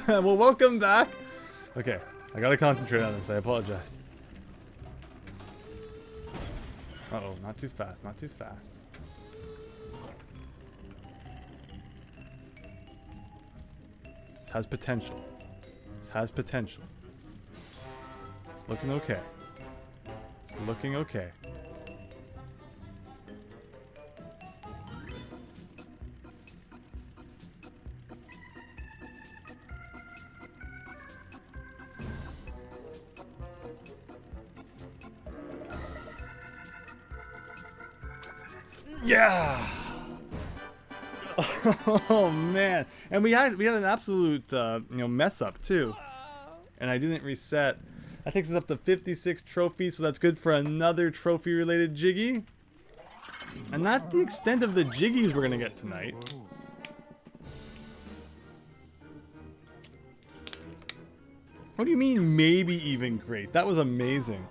Well, welcome back. Okay, I gotta concentrate on this. I apologize. Uh-oh, not too fast, not too fast. This has potential. This has potential. It's looking okay. It's looking okay. Yeah. Oh man, and we had an absolute mess up too, and I didn't reset. That takes us up to 56 trophies, so that's good for another trophy related Jiggy. And that's the extent of the Jiggies we're gonna get tonight. What do you mean, maybe even great? That was amazing.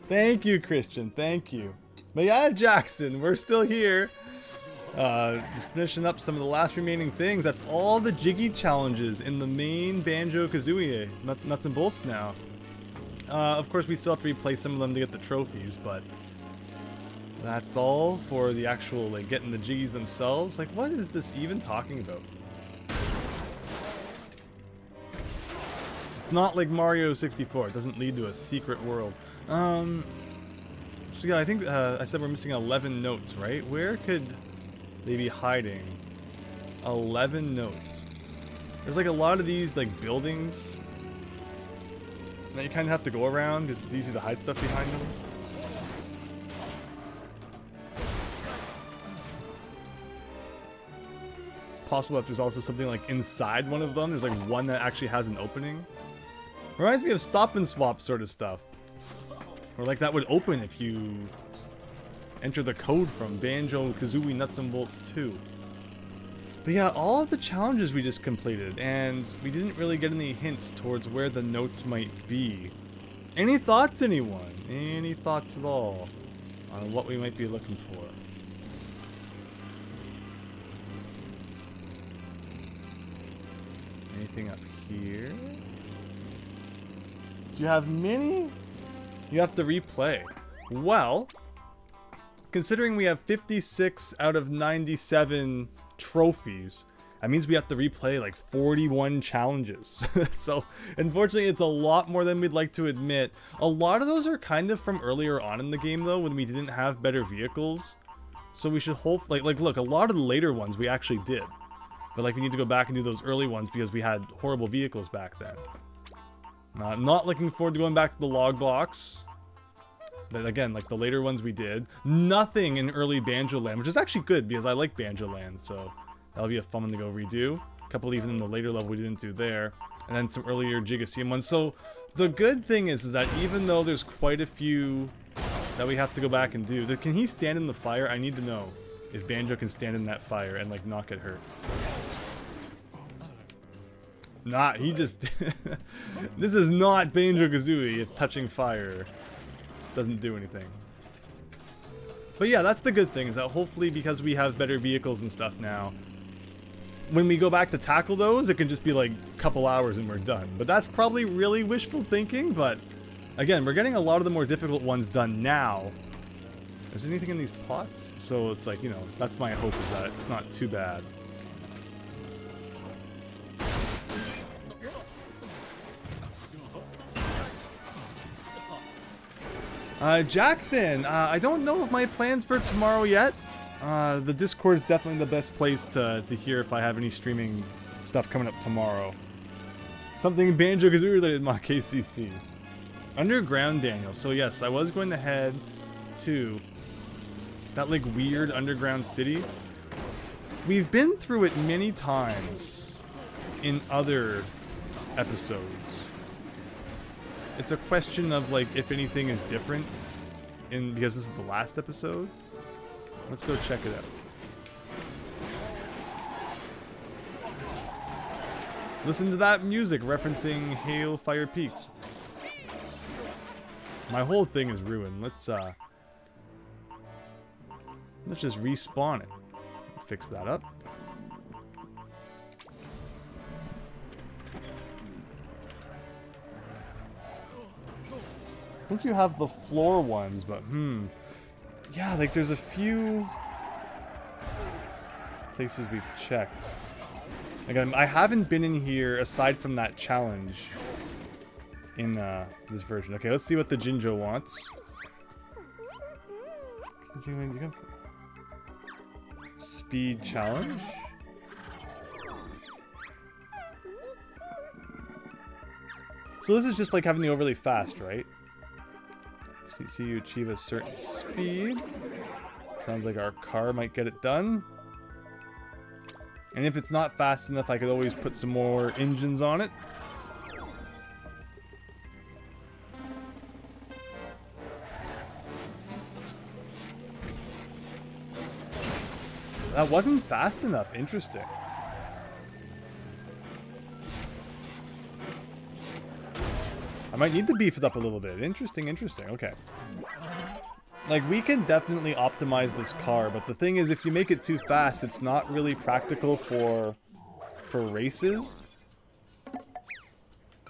Thank you, Christian. Thank you. But yeah, Jackson, we're still here. Just finishing up some of the last remaining things. That's all the Jiggy challenges in the main Banjo-Kazooie nuts and bolts now. Of course, we still have to replay some of them to get the trophies, but that's all for the actual, like, getting the Jiggies themselves. Like, what is this even talking about? It's not like Mario 64. It doesn't lead to a secret world. So yeah, I think I said we're missing 11 notes, right? Where could they be hiding 11 notes? There's like a lot of these like buildings that you kind of have to go around because it's easy to hide stuff behind them. It's possible that there's also something like inside one of them. There's like one that actually has an opening. Reminds me of stop and swap sort of stuff. Or like that would open if you enter the code from Banjo-Kazooie Nuts and Bolts 2. But yeah, all of the challenges we just completed, and we didn't really get any hints towards where the notes might be. Any thoughts, anyone? Any thoughts at all on what we might be looking for? Anything up here? Do you have many? You have to replay. Well, considering we have 56 out of 97 trophies, that means we have to replay like 41 challenges. So, unfortunately, it's a lot more than we'd like to admit. A lot of those are kind of from earlier on in the game, though, when we didn't have better vehicles. So we should hopefully, like look, a lot of the later ones we actually did. But like we need to go back and do those early ones because we had horrible vehicles back then. I'm not looking forward to going back to the log box. But again, like the later ones we did. Nothing in early Banjo Land, which is actually good because I like Banjo Land, so that'll be a fun one to go redo. A couple even in the later level we didn't do there. And then some earlier Jiggies ones. So the good thing is that even though there's quite a few that we have to go back and do. Can he stand in the fire? I need to know if Banjo can stand in that fire and like not get hurt. Nah, he just... This is not Banjo-Kazooie if touching fire doesn't do anything. But yeah, that's the good thing, is that hopefully because we have better vehicles and stuff now, when we go back to tackle those, it can just be like a couple hours and we're done. But that's probably really wishful thinking, but again, we're getting a lot of the more difficult ones done now. Is there anything in these pots? So it's like, you know, that's my hope, is that it's not too bad. Jackson, I don't know of my plans for tomorrow yet. The Discord is definitely the best place to hear if I have any streaming stuff coming up tomorrow. Something Banjo-Kazooie related, my KCC. Underground, Daniel. So yes, I was going to head to that like weird underground city. We've been through it many times in other episodes. It's a question of like if anything is different because this is the last episode. Let's go check it out. Listen to that music referencing Hail Fire Peaks. My whole thing is ruined. Let's just respawn it. Fix that up. I think you have the floor ones, but yeah, like there's a few places we've checked. Again, I haven't been in here aside from that challenge in this version. Okay, let's see what the Jinjo wants. Speed challenge. So this is just like having the overly fast, right? See you achieve a certain speed. Sounds like our car might get it done. And if it's not fast enough, I could always put some more engines on it. That wasn't fast enough. Interesting. I might need to beef it up a little bit. Interesting, interesting. Okay. Like, we can definitely optimize this car, but the thing is, if you make it too fast, it's not really practical for races.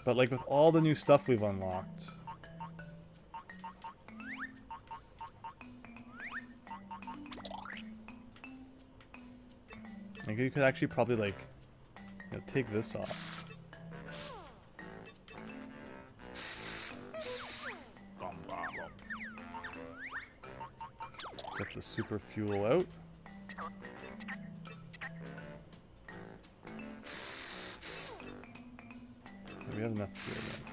But, like, with all the new stuff we've unlocked... Like, you could actually probably, like, you know, take this off. Get the super fuel out. We have enough fuel now.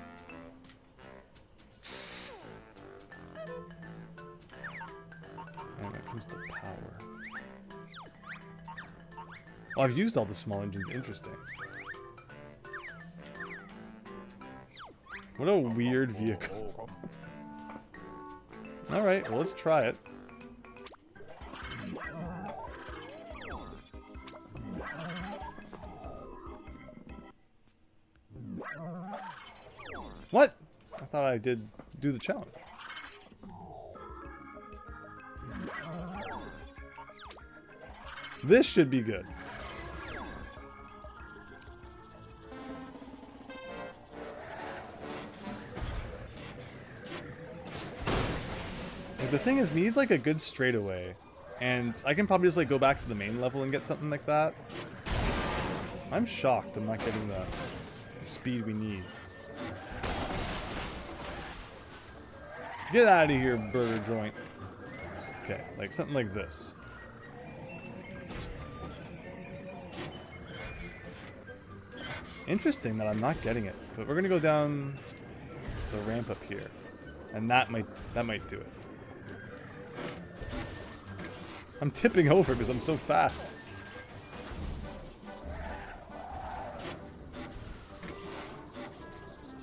And when it comes to power. Oh, I've used all the small engines. Interesting. What a weird vehicle. Alright, well, let's try it. What? I thought I did do the challenge. This should be good. The thing is, we need like a good straightaway, and I can probably just like go back to the main level and get something like that. I'm shocked I'm not getting the speed we need. Get out of here, burger joint. Okay, like something like this. Interesting that I'm not getting it, but we're gonna go down the ramp up here, and that might do it. I'm tipping over because I'm so fast.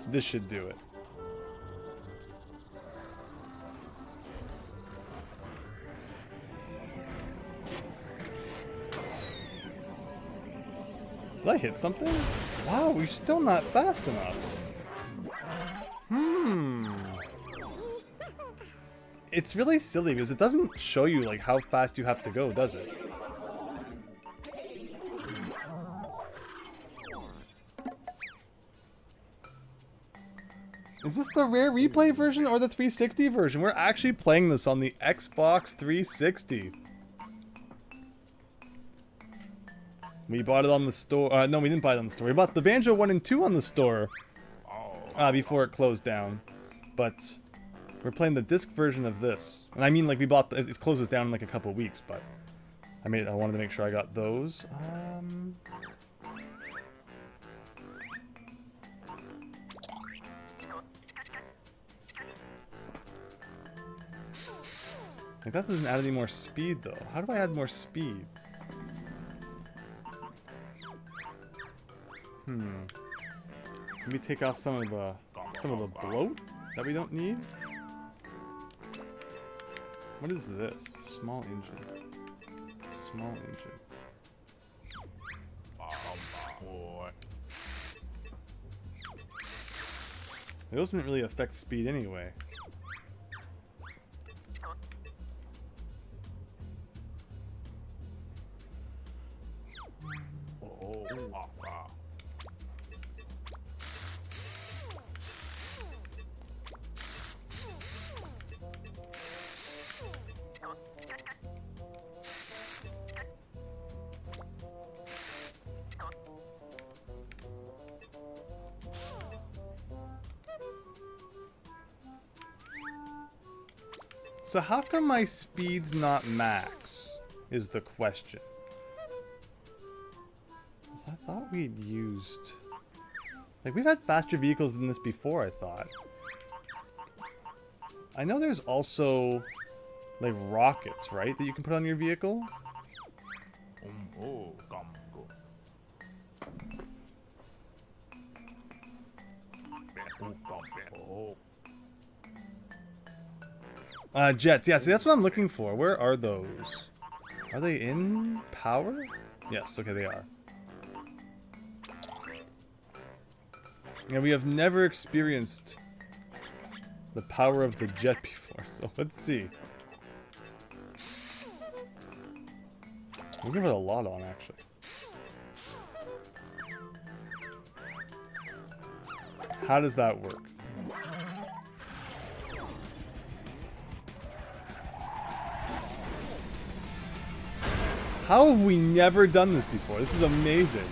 This should do it. Did I hit something? Wow, we're still not fast enough. It's really silly because it doesn't show you like how fast you have to go, does it? Is this the rare replay version or the 360 version? We're actually playing this on the Xbox 360. We bought it on the store. No, we didn't buy it on the store. We bought the Banjo 1 and 2 on the store before it closed down. But we're playing the disc version of this. And I mean, like, we bought it closes down in like a couple weeks, but I wanted to make sure I got those. Like, that doesn't add any more speed though. How do I add more speed? Maybe take off some of the bloat that we don't need. What is this? Small engine. Small engine. It doesn't really affect speed anyway. So how come my speed's not max, is the question. 'Cause I thought we'd used... Like, we've had faster vehicles than this before, I thought. I know there's also, like, rockets, right, that you can put on your vehicle? Jets. Yeah, see, that's what I'm looking for. Where are those? Are they in power? Yes, okay, they are. And we have never experienced the power of the jet before, so let's see. We're gonna put a lot on, actually. How does that work? How have we never done this before? This is amazing.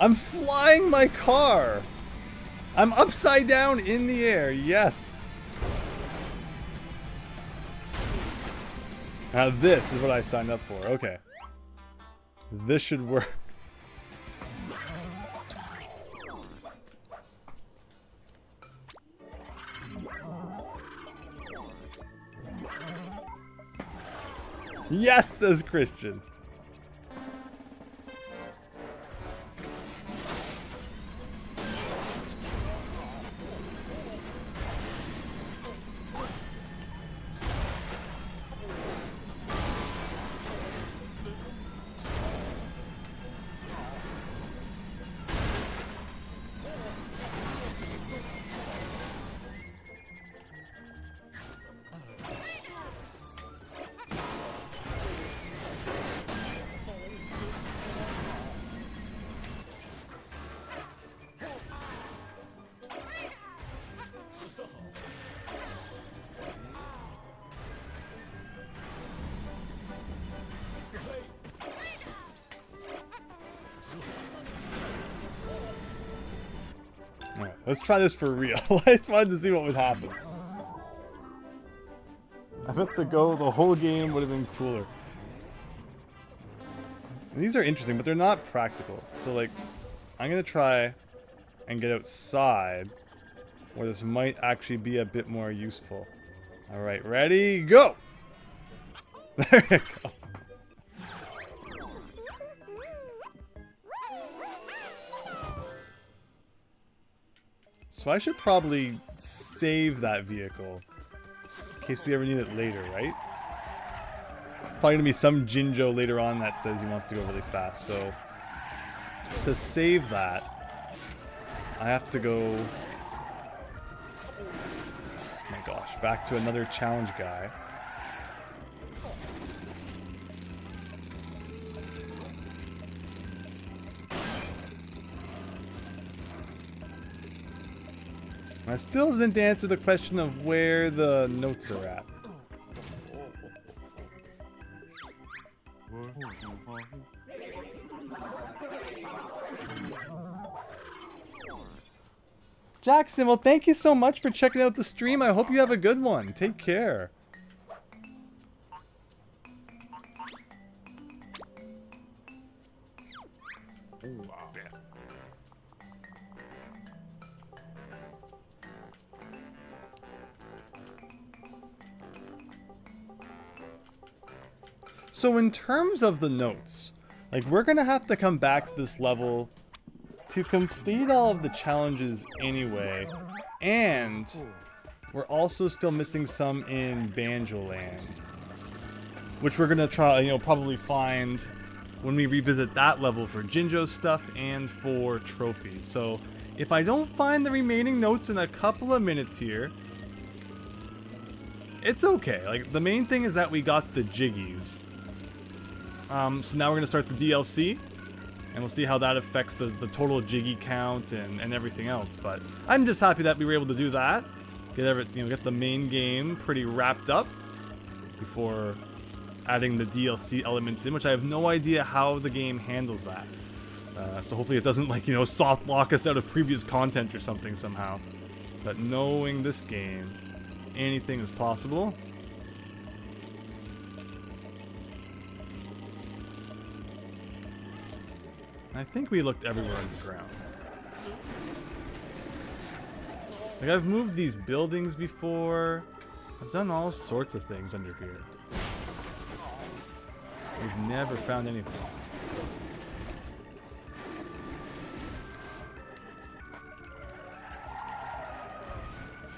I'm flying my car. I'm upside down in the air. Yes. Now this is what I signed up for. Okay. This should work. Yes, says Christian. Alright, let's try this for real. I just wanted to see what would happen. I bet the whole game would have been cooler. And these are interesting, but they're not practical. So, like, I'm gonna try and get outside where this might actually be a bit more useful. Alright, ready, go! There you go. So I should probably save that vehicle in case we ever need it later, right? Probably gonna be some Jinjo later on that says he wants to go really fast. So to save that, I have to go, oh my gosh, back to another challenge guy. I still didn't answer the question of where the notes are at. Jackson, well, thank you so much for checking out the stream. I hope you have a good one. Take care. So in terms of the notes, like, we're gonna have to come back to this level to complete all of the challenges anyway, and we're also still missing some in Banjo Land, which we're gonna try, you know, probably find when we revisit that level for Jinjo stuff and for trophies. So if I don't find the remaining notes in a couple of minutes here, it's okay. Like, the main thing is that we got the Jiggies. So now we're going to start the DLC, and we'll see how that affects the total Jiggy count and everything else. But I'm just happy that we were able to do that, get the main game pretty wrapped up before adding the DLC elements in, which I have no idea how the game handles that. So hopefully it doesn't, like, soft lock us out of previous content or something somehow. But knowing this game, anything is possible. I think we looked everywhere underground. Like, I've moved these buildings before. I've done all sorts of things under here. We've never found anything.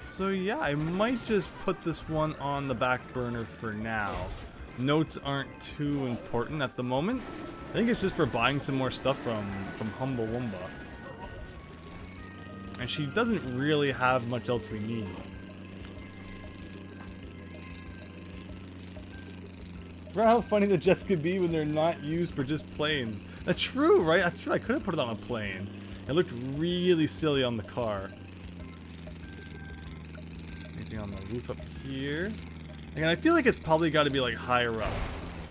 So yeah, I might just put this one on the back burner for now. notes aren't too important at the moment. I think it's just for buying some more stuff from Humble Wumba. And she doesn't really have much else we need. For how funny the jets could be when they're not used for just planes. That's true, right? That's true. I could have put it on a plane. It looked really silly on the car. Anything on the roof up here? Again, I feel like it's probably got to be like higher up.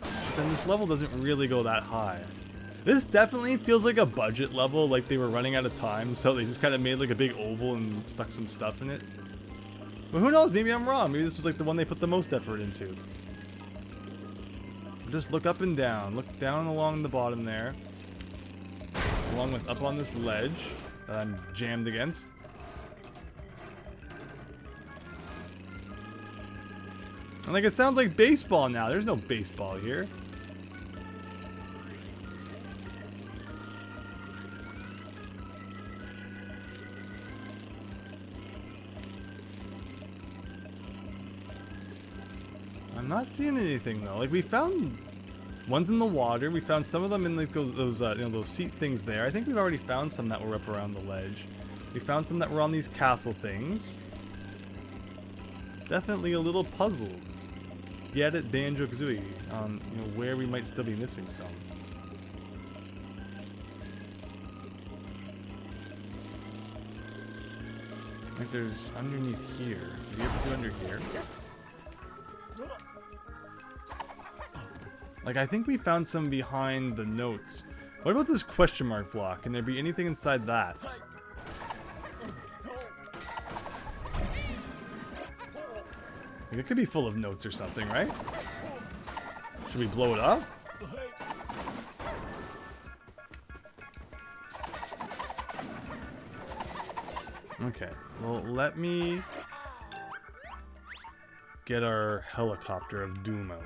But then this level doesn't really go that high. This definitely feels like a budget level, like they were running out of time, so they just kind of made like a big oval and stuck some stuff in it. But who knows? Maybe I'm wrong. Maybe this was like the one they put the most effort into. Just look up and down. Look down along the bottom there. Along with up on this ledge that I'm jammed against. And like it sounds like baseball now. There's no baseball here. I'm not seeing anything though. Like we found ones in the water. We found some of them in like those you know, those seat things there. I think we've already found some that were up around the ledge. We found some that were on these castle things. Definitely a little puzzled. Get it, Banjo-Kazooie. You know, where we might still be missing some. Like there's underneath here. Did you ever do under here? Like I think we found some behind the notes. What about this question mark block? Can there be anything inside that? Like, it could be full of notes or something, right? Should we blow it up? Okay, well, let me get our helicopter of doom out.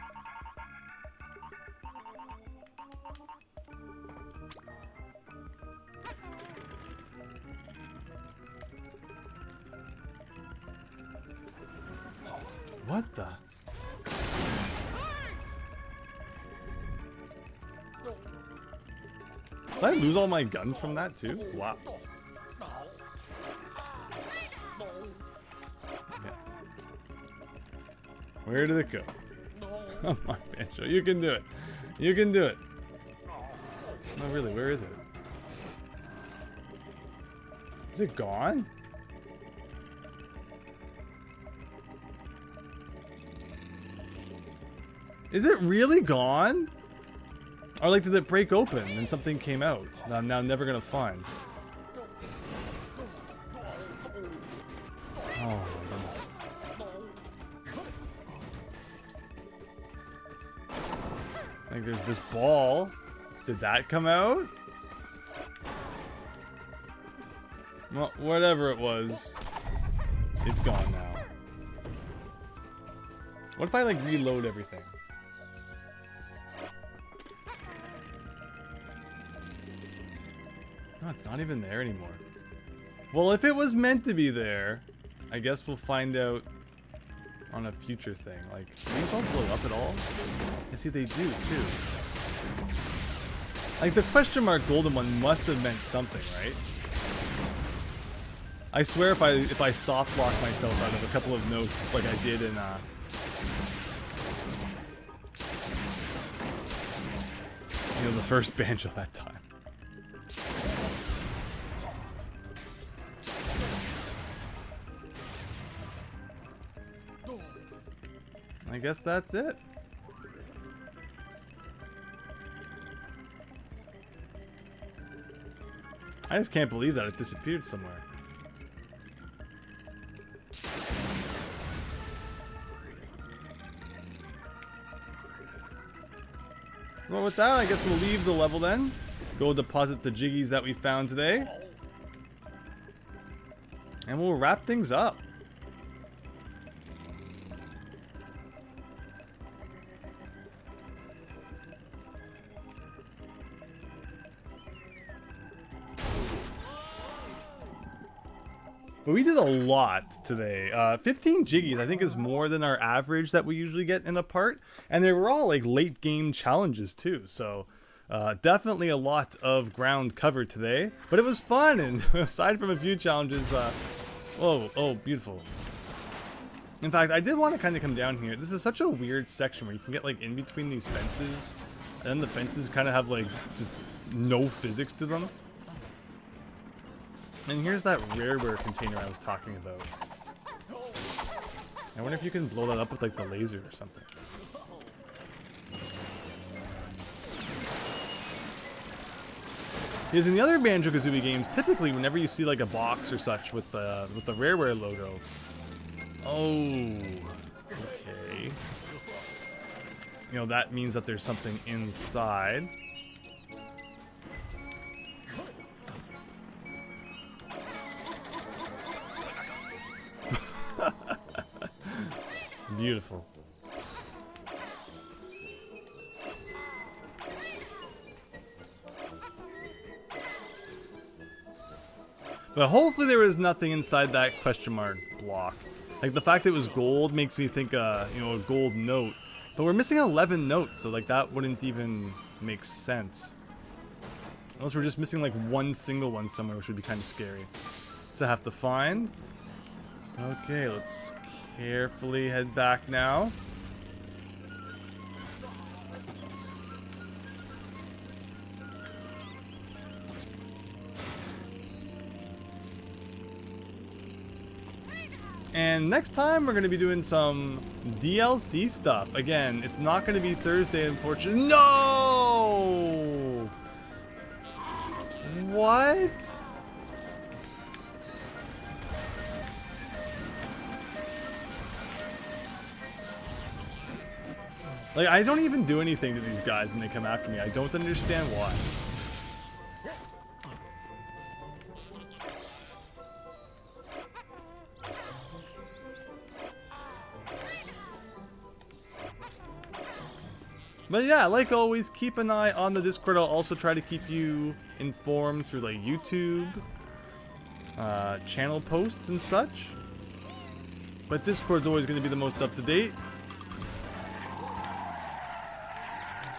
What the? Did I lose all my guns from that too? Wow. Okay. Where did it go? Come on, Banjo. You can do it. You can do it. No, really, where is it? Is it gone? Is it really gone? Or like did it break open and something came out that I'm now never gonna find? Oh my goodness. Like there's this ball. Did that come out? Well, whatever it was, it's gone now. What if I like reload everything? No, it's not even there anymore. Well, if it was meant to be there, I guess we'll find out on a future thing. Like, do these all blow up at all? I see they do, too. Like, the question mark golden one must have meant something, right? I swear if I soft lock myself out of a couple of notes like I did in, you know, the first Banjo that time. I guess that's it. I just can't believe that it disappeared somewhere. Well, with that, I guess we'll leave the level then. Go deposit the Jiggies that we found today. And we'll wrap things up. But we did a lot today. 15 Jiggies, I think, is more than our average that we usually get in a part. And they were all like late game challenges too. So definitely a lot of ground covered today. But it was fun. And aside from a few challenges, oh, beautiful. In fact, I did want to kind of come down here. This is such a weird section where you can get like in between these fences. And then the fences kind of have like just no physics to them. And here's that rareware container I was talking about. I wonder if you can blow that up with like the laser or something. Because in the other Banjo-Kazooie games, typically whenever you see like a box or such with the rareware logo. Oh, okay. You know, that means that there's something inside. Beautiful. But hopefully there was nothing inside that question mark block. Like the fact that it was gold makes me think, you know, a gold note. But we're missing 11 notes, so like that wouldn't even make sense. Unless we're just missing like one single one somewhere, which would be kind of scary to have to find. Okay, let's carefully head back now. And next time we're going to be doing some DLC stuff. Again, it's not going to be Thursday, unfortunately. No! What? Like, I don't even do anything to these guys and they come after me. I don't understand why. But yeah, like always, keep an eye on the Discord. I'll also try to keep you informed through like YouTube, channel posts and such. But Discord's always going to be the most up-to-date.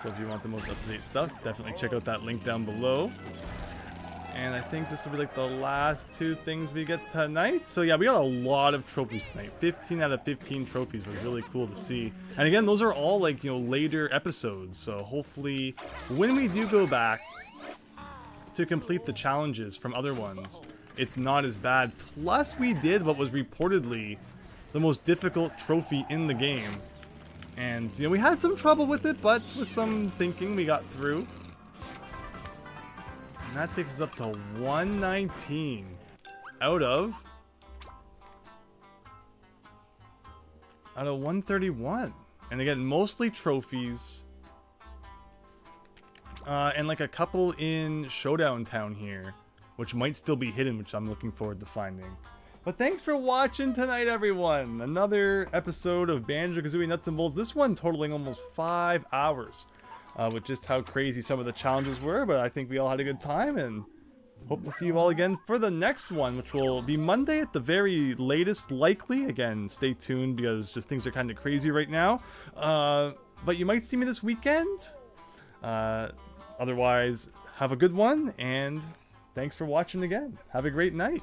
So if you want the most up-to-date stuff, definitely check out that link down below. And I think this will be like the last two things we get tonight. So yeah, we got a lot of trophies tonight. 15 out of 15 trophies was really cool to see. And again, those are all like, you know, later episodes. So hopefully when we do go back to complete the challenges from other ones, it's not as bad. Plus we did what was reportedly the most difficult trophy in the game. And, you know, we had some trouble with it, but with some thinking we got through. And that takes us up to 119 out of 131. And again, mostly trophies. And like a couple in Showdown Town here, which might still be hidden, which I'm looking forward to finding. But thanks for watching tonight, everyone. Another episode of Banjo-Kazooie Nuts and Bolts. This one totaling almost 5 hours. With just how crazy some of the challenges were. But I think we all had a good time. And hope to see you all again for the next one, which will be Monday at the very latest, likely. Again, stay tuned because just things are kind of crazy right now. But you might see me this weekend. Otherwise, have a good one. And thanks for watching again. Have a great night.